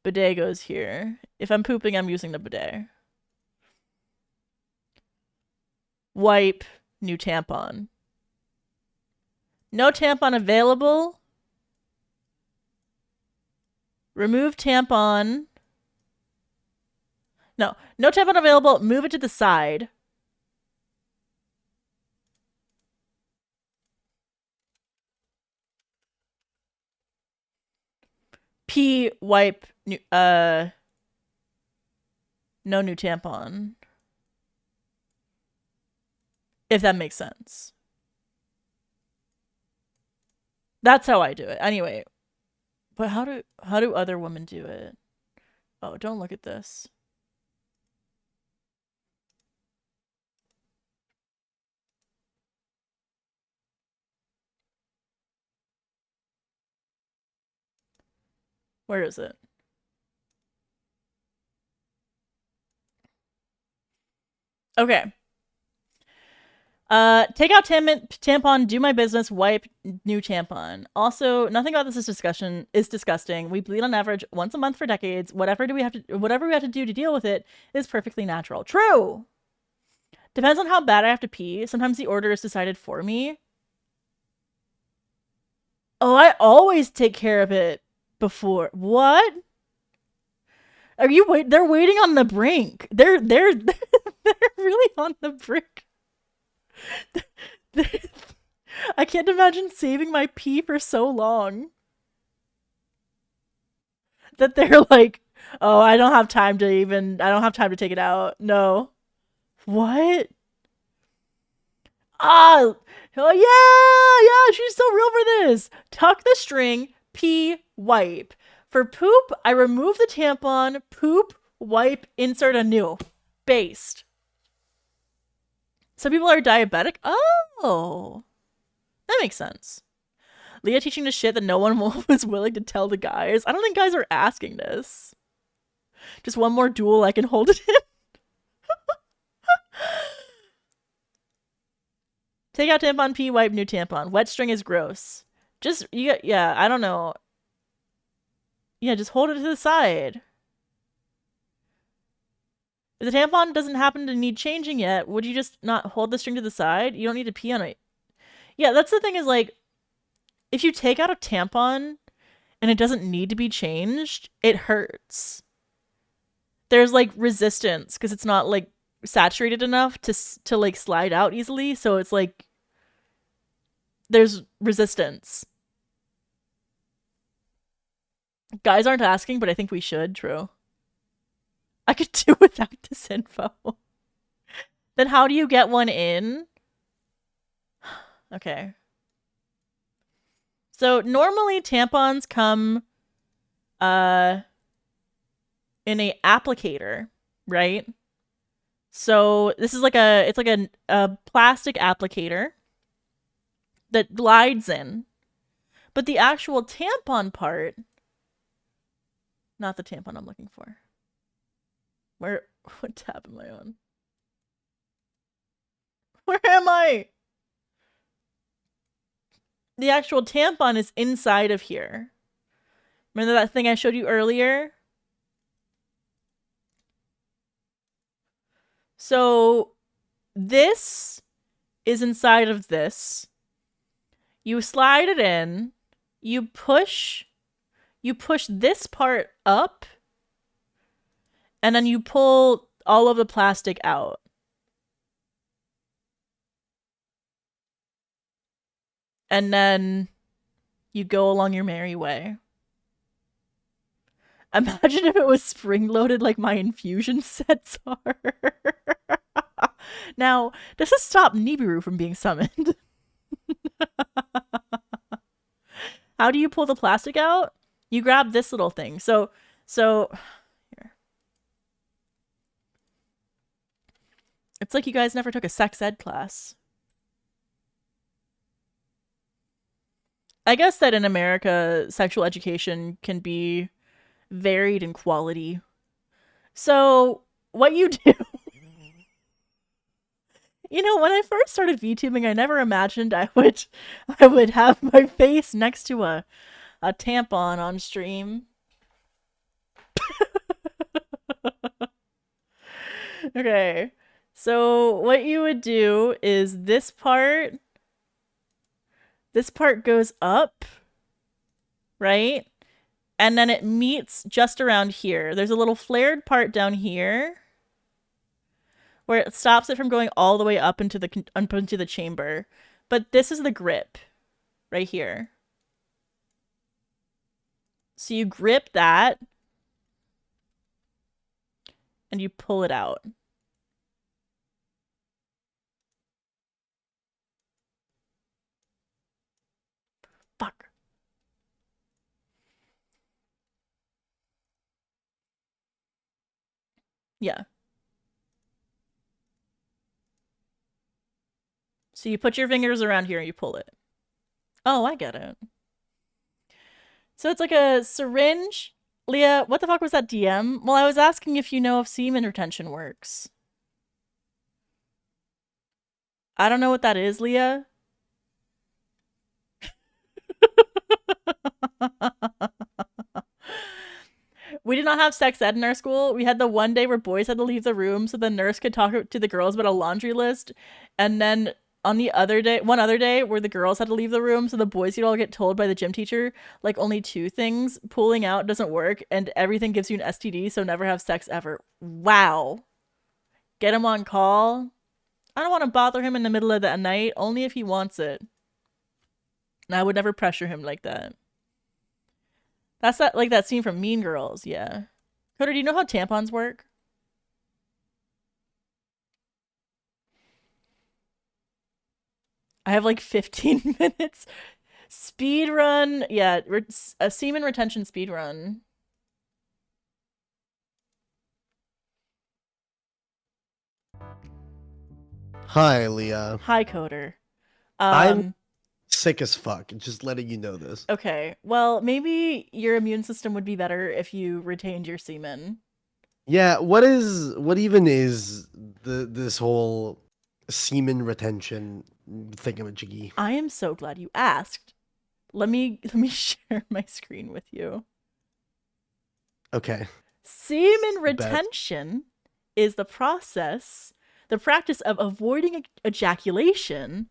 Bidet goes here. If I'm pooping, I'm using the bidet. Wipe, new tampon. No tampon available. Remove tampon. No tampon available. Move it to the side. Pee, wipe, new, no new tampon. If that makes sense. That's how I do it. Anyway, but how do other women do it? Oh, don't look at this. Where is it? Okay. Take out tampon, do my business, wipe, new tampon. Also, nothing about this is disgusting. We bleed on average once a month for decades. Whatever we have to do to deal with it is perfectly natural. True. Depends on how bad I have to pee. Sometimes the order is decided for me. Oh, I always take care of it before. What? Are you they're waiting on the brink. They're really on the brink. I can't imagine saving my pee for so long that they're like, oh, I don't have time to take it out. No. What? Oh yeah, she's so real for this. Tuck the string, pee, wipe. For poop, I remove the tampon, poop, wipe, insert a new. Based. Some people are diabetic. Oh, that makes sense. Leah teaching the shit that no one was willing to tell the guys. I don't think guys are asking this. Just one more duel, I can hold it in. Take out tampon, pee, wipe, new tampon. Wet string is gross. Just, yeah, I don't know. Yeah, just hold it to the side. If the tampon doesn't happen to need changing yet, would you just not hold the string to the side? You don't need to pee on it. Yeah, that's the thing is, like, if you take out a tampon and it doesn't need to be changed, it hurts. There's, like, resistance because it's not, like, saturated enough to like slide out easily, so it's like there's resistance. Guys aren't asking, but I think we should. True. I could do without this info. Then how do you get one in? Okay. So normally tampons come in a applicator, right? So this is like it's like a plastic applicator that glides in. But the actual tampon part, not the tampon I'm looking for. What tab am I on? Where am I? The actual tampon is inside of here. Remember that thing I showed you earlier? So this is inside of this. You slide it in. You push this part up. And then you pull all of the plastic out. And then you go along your merry way. Imagine if it was spring-loaded like my infusion sets are. Now, does this stop Nibiru from being summoned? How do you pull the plastic out? You grab this little thing. So here. It's like you guys never took a sex ed class. I guess that in America, sexual education can be varied in quality. So what you do, you know, when I first started VTubing, I never imagined I would have my face next to a tampon on stream. Okay, so what you would do is this part goes up, right? And then it meets just around here. There's a little flared part down here where it stops it from going all the way up into the chamber. But this is the grip right here. So you grip that and you pull it out. Fuck. Yeah. So you put your fingers around here and you pull it. Oh, I get it. So it's like a syringe. Leah, what the fuck was that DM? Well, I was asking if you know if semen retention works. I don't know what that is, Leah. We did not have sex ed in our school. We had the one day where boys had to leave the room so the nurse could talk to the girls about a laundry list. And then on the other day, one other day where the girls had to leave the room so the boys could all get told by the gym teacher, like only 2 things, pulling out doesn't work and everything gives you an STD, so never have sex ever. Wow. Get him on call. I don't want to bother him in the middle of the night, only if he wants it. And I would never pressure him like that. That's like that scene from Mean Girls, yeah. Coder, do you know how tampons work? I have like 15 minutes. Speed run, yeah, a semen retention speed run. Hi, Leah. Hi, Coder. I'm sick as fuck. Just letting you know this. Okay. Well, maybe your immune system would be better if you retained your semen. Yeah, what even is this whole semen retention thingamajiggy? I am so glad you asked. Let me share my screen with you. Okay. Semen retention is the practice of avoiding ejaculation.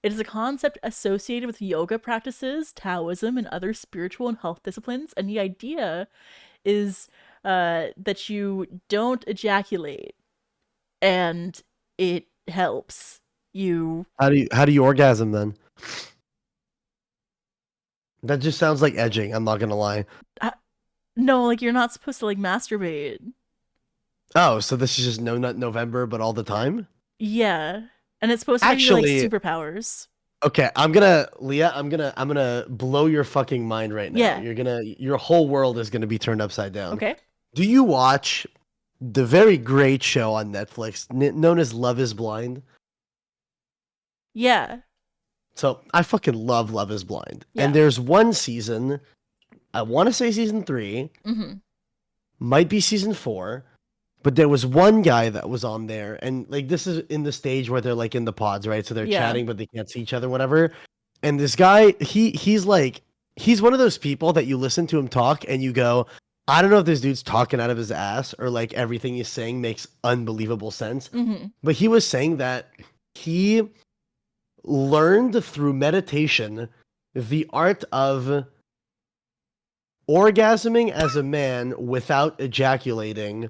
It is a concept associated with yoga practices, Taoism, and other spiritual and health disciplines. And the idea is that you don't ejaculate, and it helps you. How do you orgasm then? That just sounds like edging. I'm not gonna lie. No, like you're not supposed to like masturbate. Oh, so this is just not November, but all the time? Yeah, and it's supposed to give you like superpowers. Okay, Leah, I'm gonna blow your fucking mind right now. Yeah. Your whole world is gonna be turned upside down. Okay. Do you watch the very great show on Netflix known as Love is Blind? Yeah. So I fucking love Love is Blind. Yeah. And there's one season, I want to say season 3, might be season 4, but there was one guy that was on there, and like this is in the stage where they're like in the pods, right? So they're chatting, but they can't see each other, whatever. And this guy, he's one of those people that you listen to him talk and you go, I don't know if this dude's talking out of his ass or like everything he's saying makes unbelievable sense. But he was saying that he learned through meditation the art of orgasming as a man without ejaculating,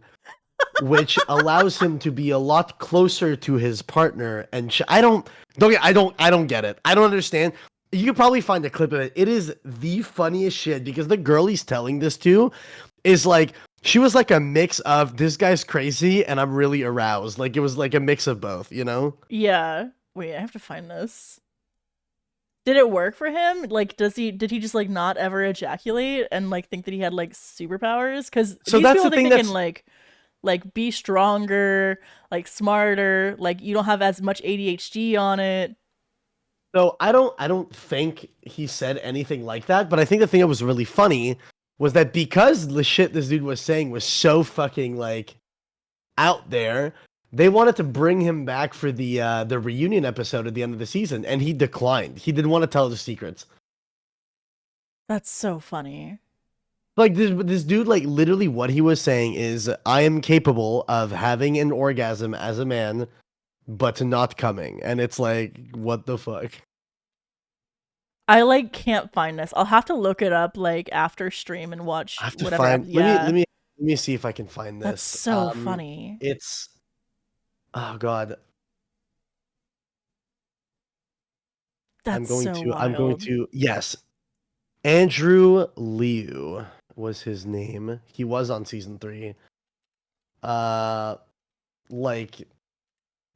which allows him to be a lot closer to his partner. And I don't get it. I don't understand. You could probably find a clip of it. It is the funniest shit because the girl he's telling this to is like, she was like a mix of this guy's crazy and I'm really aroused. Like it was like a mix of both, you know? Yeah. Wait, I have to find this. Did it work for him? Like, did he just like not ever ejaculate and like think that he had like superpowers? Because so these that's people the think thing they can like be stronger, like smarter, like you don't have as much ADHD on it. So I don't think he said anything like that, but I think the thing that was really funny was that because the shit this dude was saying was so fucking like out there, they wanted to bring him back for the reunion episode at the end of the season, and he declined. He didn't want to tell the secrets. That's so funny. Like this dude, like literally what he was saying is, I am capable of having an orgasm as a man, but not coming. And it's like, what the fuck? I like can't find this. I'll have to look it up like after stream and watch I have to whatever. find. Let me see if I can find this. That's so funny. It's oh god. That's I'm going to yes. Andrew Liu was his name. He was on season 3. Like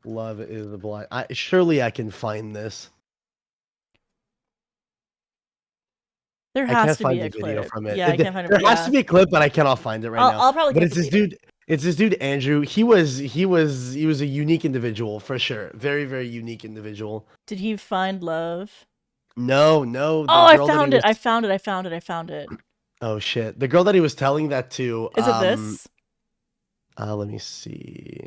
Love is Blind. Surely I can find this. There has to be a video clip. from it. Yeah, I can't find it. There has to be a clip, but I cannot find it right now. I'll probably. But it's this dude. It's this dude Andrew. He was a unique individual for sure. Very, very unique individual. Did he find love? No. Oh, I found it. I found it. Oh shit! The girl that he was telling that to. Is it this? Let me see.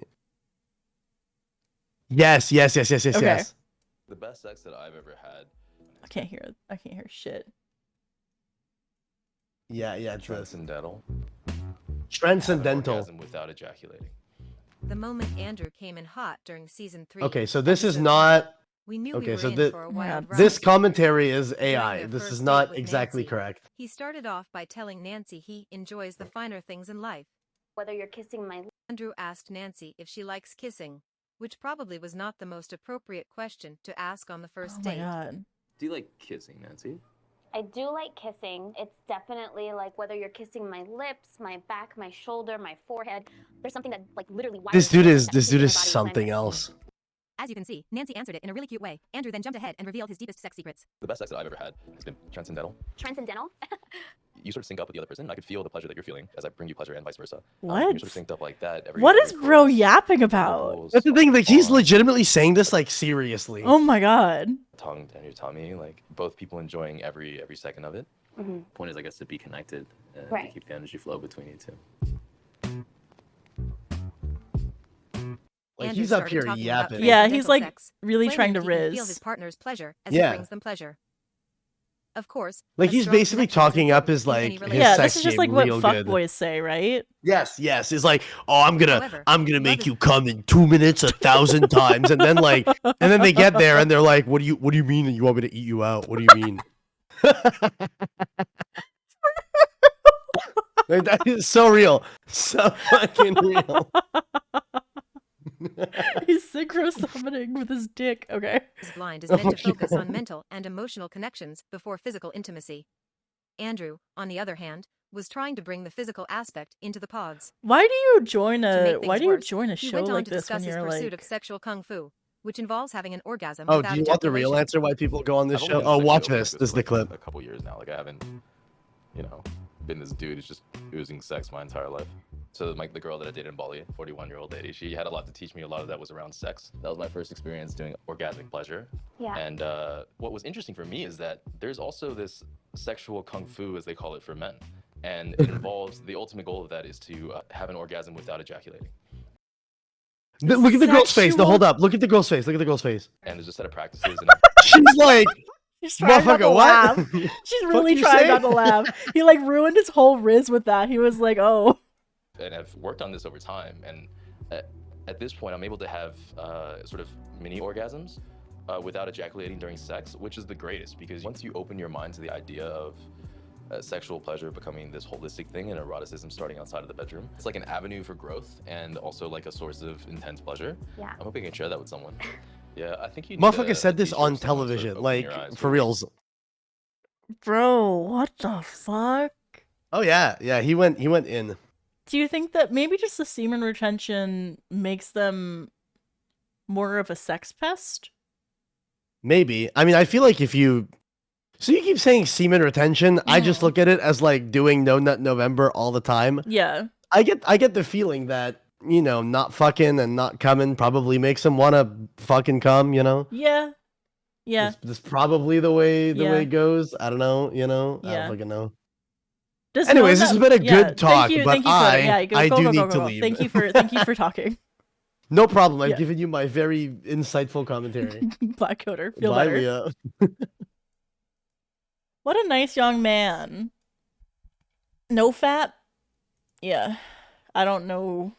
Yes. Okay. The best sex that I've ever had. I can't hear shit. Yeah, it's Transcendental. Transcendental. Without ejaculating. The moment Andrew came in hot during season 3. Okay, so this is not. We knew Okay, we were so in for a wild ride. this commentary is AI. During their This first is date not with exactly Nancy, correct. He started off by telling Nancy he enjoys the finer things in life. Whether you're kissing my Andrew asked Nancy if she likes kissing, which probably was not the most appropriate question to ask on the first date. Oh my god. Do you like kissing, Nancy? I do like kissing. It's definitely like whether you're kissing my lips, my back, my shoulder, my forehead. There's something that like literally. This dude is something else. As you can see, Nancy answered it in a really cute way. Andrew then jumped ahead and revealed his deepest sex secrets. The best sex that I've ever had has been transcendental. Transcendental? you sort of sync up with the other person. I could feel the pleasure that you're feeling as I bring you pleasure and vice versa. What? You're sort of synced up like that. What is bro yapping about? That's the thing. Like he's legitimately saying this like seriously. Oh my god. Tongue and your tummy, like both people enjoying every second of it. Mhm. Point is, I guess, to be connected and to Right. keep the energy flow between you two. Like Andrew he's up started here talking about yapping. Yeah, he's transcendental like sex, really claiming trying to that he can feel his riz. partner's pleasure as Yeah. it brings them pleasure. Of course, Like a he's strong basically connection is talking up important his in any like his relationship. Yeah, sex this is just game like what real good. fuckboys say, right? Yes, yes. It's like, oh, I'm However, gonna love make is- you come in 2 minutes 1,000 times, and then they get there and they're like, what do you mean that you want me to eat you out? What do you mean? Like, that is so real, so fucking real. He's synchro summoning with his dick. Okay. Is blind is Oh meant to my focus God. on mental and emotional connections before physical intimacy. Andrew, on the other hand, was trying to bring the physical aspect into the pods. Why do you join To a make Why things do you worse, join a he show went on like to this when discuss his you're pursuit like of sexual kung fu, which involves having an orgasm Oh, without do you want the real ejaculation. answer why people go on this I've show? only been Oh, sexually watch open this. with This is for, the like, clip. A couple years now. Like I haven't, been this dude who's just oozing sex my entire life. So like the girl that I dated in Bali, 41-year-old lady, she had a lot to teach me. A lot of that was around sex. That was my first experience doing orgasmic pleasure. Yeah. And what was interesting for me is that there's also this sexual kung fu, as they call it, for men. And it involves, the ultimate goal of that is to have an orgasm without ejaculating. Look at the girl's face. No, Sexual- hold up. Look at the girl's face. Look at the girl's face. And there's a set of practices. And She's like, She's trying not to motherfucker, what? laugh. She's Fuck really you trying say? not to laugh. He like ruined his whole riz with that. He was like, oh. and I've worked on this over time. And at this point, I'm able to have sort of mini orgasms without ejaculating during sex, which is the greatest because once you open your mind to the idea of sexual pleasure becoming this holistic thing and eroticism starting outside of the bedroom, it's like an avenue for growth and also like a source of intense pleasure. Yeah. I'm hoping I can share that with someone. Yeah, I think you need Motherfucker a said this t-shirt on with someone sort of television, opening like your eyes for reals. Bro, what the fuck? Oh yeah, yeah. He went in. Do you think that maybe just the semen retention makes them more of a sex pest? Maybe. I mean, I feel like if you. So you keep saying semen retention. I just look at it as like doing No Nut November all the time. Yeah. I get the feeling that not fucking and not coming probably makes him want to fucking come. Yeah. Yeah. That's probably the way Yeah. it goes. I don't know. I Yeah. don't fucking know. Does Anyways, no this has nut- been a yeah, good talk, thank you, but thank you, Coda. Yeah, I go, do go, need go, to go. leave. Thank you for talking. No problem. I've Yeah. given you my very insightful commentary. Black Coder. Feel Bye, better. Leah. What a nice young man. No fat? Yeah. I don't know.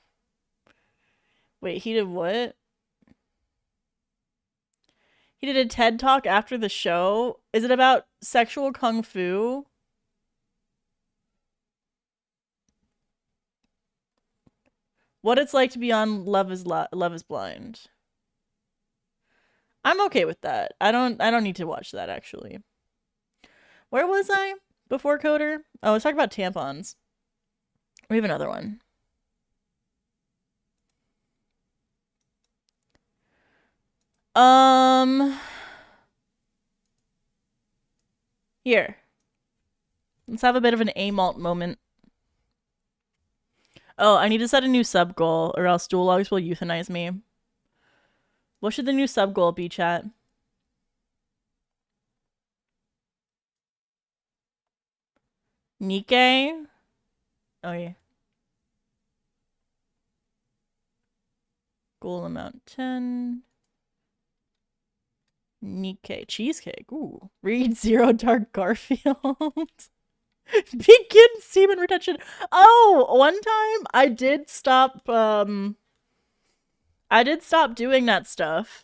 Wait, he did what? He did a TED Talk after the show? Is it about sexual kung fu? What it's like to be on Love is Blind. I'm okay with that. I don't need to watch that actually. Where was I before Coder? Oh, I was talking about tampons. We have another one. Here. Let's have a bit of an A-malt moment. Oh, I need to set a new sub goal or else dual logs will euthanize me. What should the new sub goal be, chat? Nikkei? Oh, yeah. Goal amount 10. Nikkei. Cheesecake. Ooh. Read Zero Dark Garfield. Begin semen retention. Oh, one time I did stop doing that stuff,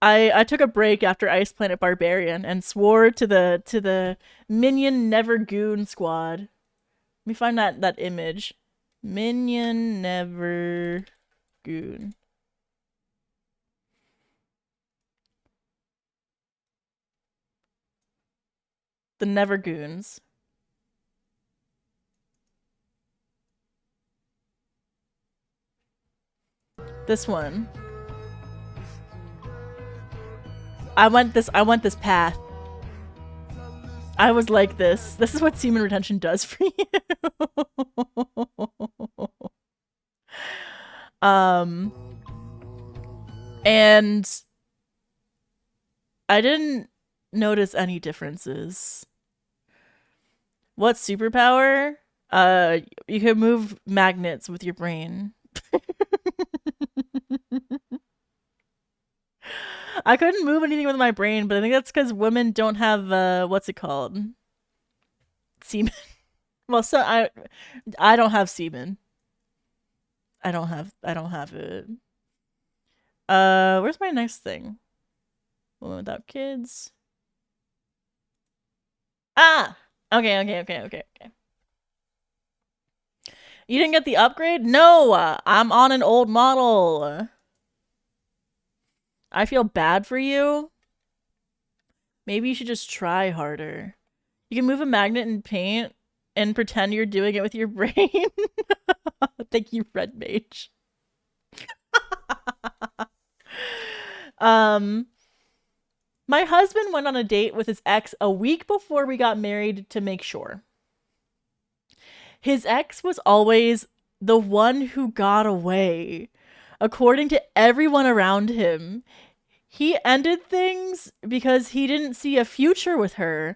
I took a break after Ice Planet Barbarian and swore to the Minion Never Goon squad. Let me find that image. Minion Never Goon. The Never Goons. This one. I want this path. I was like this. This is what semen retention does for you. And I didn't notice any differences. What superpower? You can move magnets with your brain. I couldn't move anything with my brain, but I think that's because women don't have what's it called? Semen. Well, so I don't have semen. I don't have it. Where's my next thing? Woman without kids. Ah! Okay. You didn't get the upgrade? No! I'm on an old model. I feel bad for you. Maybe you should just try harder. You can move a magnet in paint and pretend you're doing it with your brain. Thank you, Red Mage. My husband went on a date with his ex a week before we got married to make sure. His ex was always the one who got away. According to everyone around him, he ended things because he didn't see a future with her.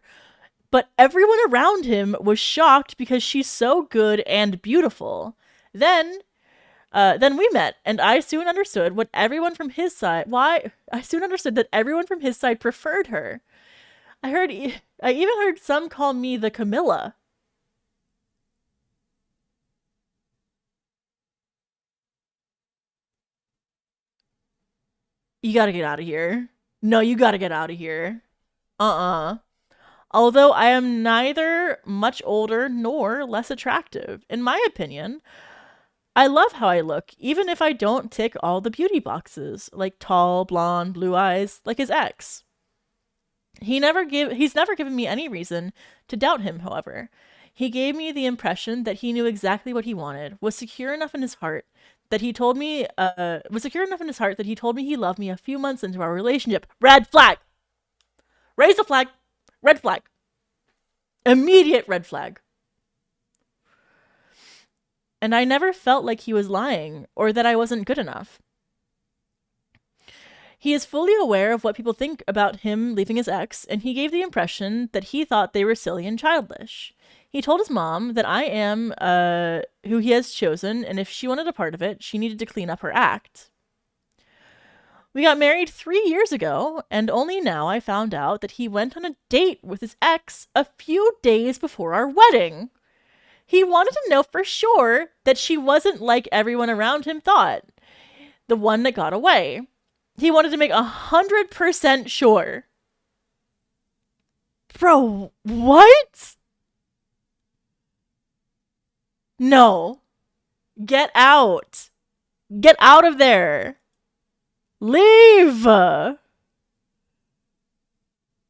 But everyone around him was shocked because she's so good and beautiful. Then we met, and I soon understood what everyone from his side. I soon understood that everyone from his side preferred her. I even heard some call me the Camilla. You gotta get out of here. No, you gotta get out of here. Although I am neither much older nor less attractive, in my opinion. I love how I look, even if I don't tick all the beauty boxes, like tall, blonde, blue eyes, like his ex. He's never given me any reason to doubt him, however. He gave me the impression that he knew exactly what he wanted, was secure enough in his heart that he told me he loved me a few months into our relationship. Red flag! Raise the flag! Red flag! Immediate red flag. And I never felt like he was lying or that I wasn't good enough. He is fully aware of what people think about him leaving his ex, and he gave the impression that he thought they were silly and childish. He told his mom that I am who he has chosen, and if she wanted a part of it, she needed to clean up her act. We got married 3 years ago, and only now I found out that he went on a date with his ex a few days before our wedding. He wanted to know for sure that she wasn't like everyone around him thought, the one that got away. He wanted to make 100% sure. Bro, what? No. Get out. Get out of there. Leave.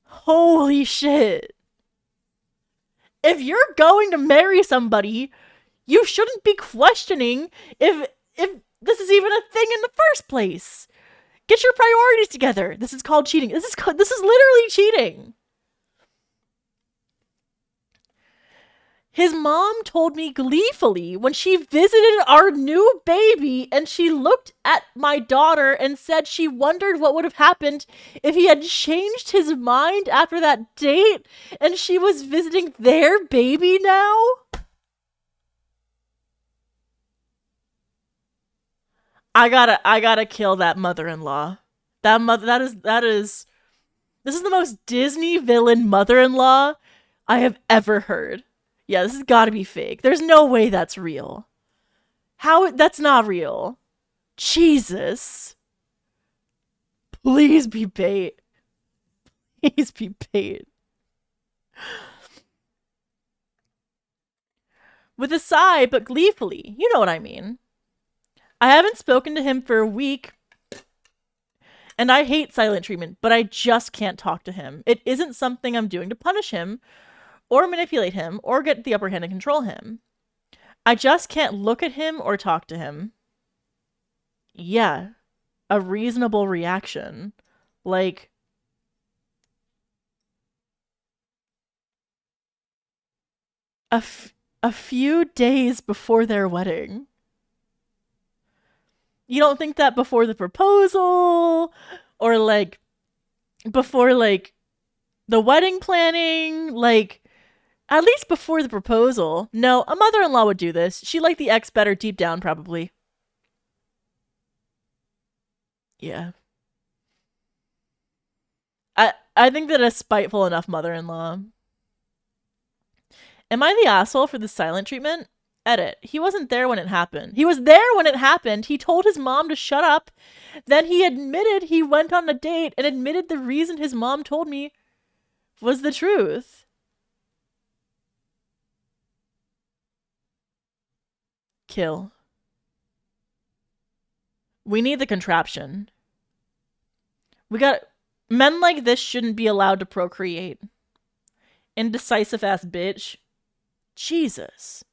Holy shit. If you're going to marry somebody, you shouldn't be questioning if this is even a thing in the first place. Get your priorities together. This is called cheating. This is literally cheating. His mom told me gleefully when she visited our new baby and she looked at my daughter and said she wondered what would have happened if he had changed his mind after that date and she was visiting their baby now. I gotta kill that mother-in-law. This is the most Disney villain mother-in-law I have ever heard. Yeah, this has got to be fake. There's no way that's real. That's not real. Jesus. Please be bait. Please be bait. With a sigh, but gleefully. You know what I mean. I haven't spoken to him for a week. And I hate silent treatment, but I just can't talk to him. It isn't something I'm doing to punish him, or manipulate him, or get the upper hand and control him. I just can't look at him or talk to him. Yeah, a reasonable reaction. Like, a few days before their wedding. You don't think that before the proposal or like before like the wedding planning, like at least before the proposal. No, a mother-in-law would do this. She liked the ex better deep down, probably. Yeah. I think that a spiteful enough mother-in-law. Am I the asshole for the silent treatment? Edit. He wasn't there when it happened. He was there when it happened. He told his mom to shut up. Then he admitted he went on a date and admitted the reason his mom told me was the truth. Kill. We need the contraption. Men like this shouldn't be allowed to procreate. Indecisive ass bitch. Jesus.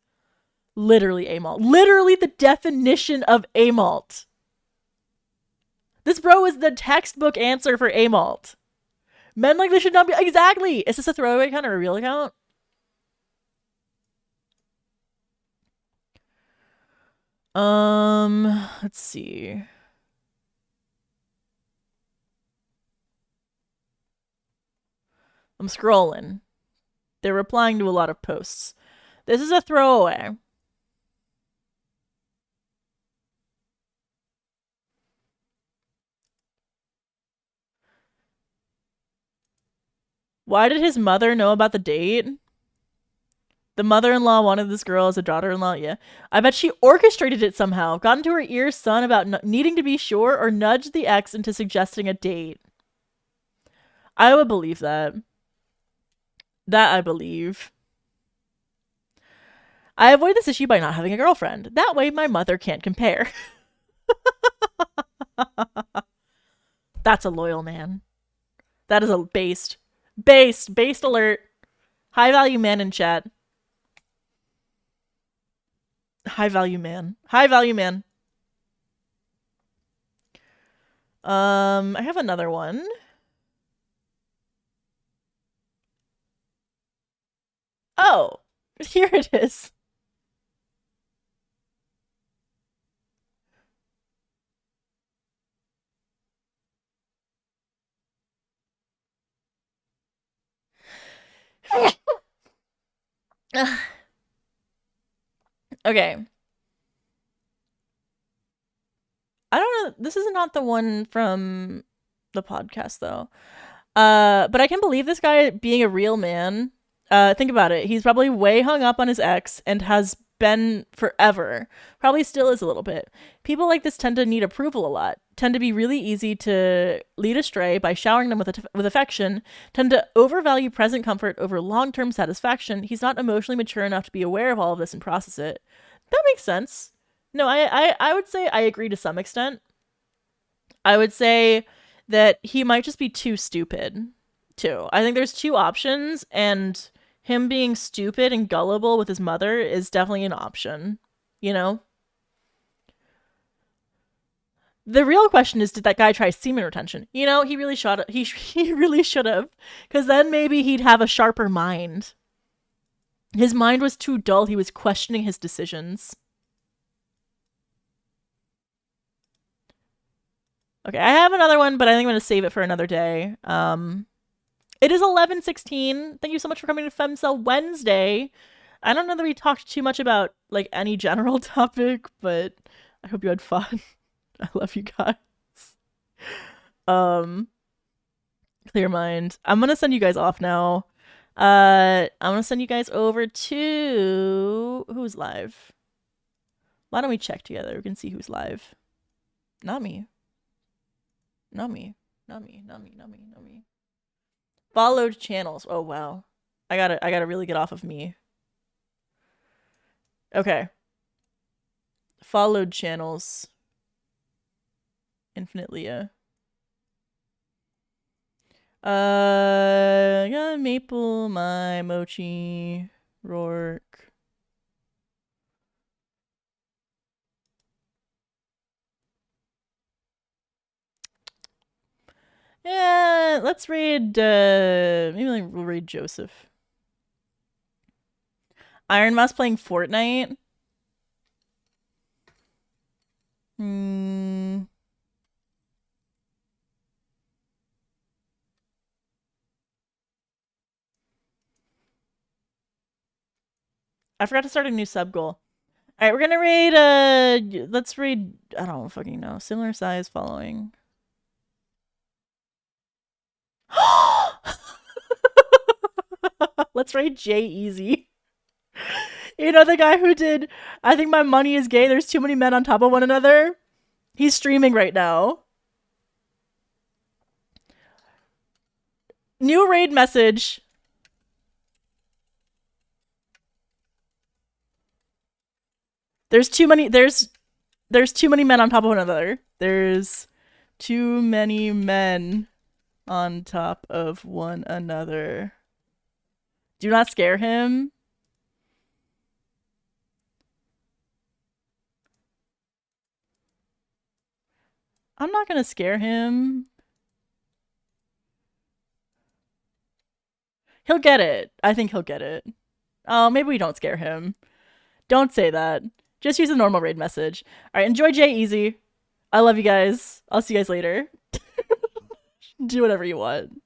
Literally amalt. Literally the definition of amalt. This bro is the textbook answer for amalt. Men like this should not be. Exactly. Is this a throwaway account or a real account? Let's see. I'm scrolling. They're replying to a lot of posts. This is a throwaway. Why did his mother know about the date? The mother-in-law wanted this girl as a daughter-in-law. Yeah. I bet she orchestrated it somehow. Got into her ears, son, about needing to be sure or nudged the ex into suggesting a date. I would believe that. That I believe. I avoid this issue by not having a girlfriend. That way my mother can't compare. That's a loyal man. That is a based alert. High value man in chat. High value man. High value man. I have another one. Oh, here it is. Okay. I don't know. This is not the one from the podcast, though. But I can believe this guy being a real man. Think about it. He's probably way hung up on his ex and has been forever. Probably still is a little bit. People like this tend to need approval a lot. Tend to be really easy to lead astray by showering them with affection. Tend to overvalue present comfort over long-term satisfaction. He's not emotionally mature enough to be aware of all of this and process it. That makes sense. No, I would say I agree to some extent. I would say that he might just be too stupid, too. I think there's two options, and him being stupid and gullible with his mother is definitely an option, you know? The real question is, did that guy try semen retention? You know, he really should have. He really should have, because then maybe he'd have a sharper mind. His mind was too dull. He was questioning his decisions. Okay, I have another one, but I think I'm going to save it for another day. It is 11:16. Thank you so much for coming to Femcel Wednesday. I don't know that we talked too much about, like, any general topic, but I hope you had fun. I love you guys. Clear mind. I'm going to send you guys off now. I'm going to send you guys over to... Who's live? Why don't we check together? We can see who's live. Not me. Not me. Not me. Not me. Not me. Not me. Followed channels. Oh wow. I gotta really get off of me. Okay. Followed channels. Infinite Leah. Yeah, Maple, my Mochi, Rourke. Yeah, let's read, maybe we'll read Joseph. Iron Mouse playing Fortnite. Hmm. I forgot to start a new sub goal. All right, we're gonna raid. Let's raid. I don't fucking know. Similar size following. Let's raid Jay Easy. You know the guy who did I think my money is gay, there's too many men on top of one another? He's streaming right now. New raid message. There's too many men on top of one another. There's too many men on top of one another. Do not scare him. I'm not gonna scare him. He'll get it. I think he'll get it. Oh, maybe we don't scare him. Don't say that. Just use a normal raid message. All right, enjoy Jay Easy. I love you guys. I'll see you guys later. Do whatever you want.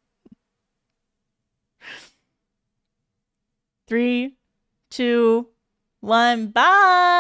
3, 2, 1, bye!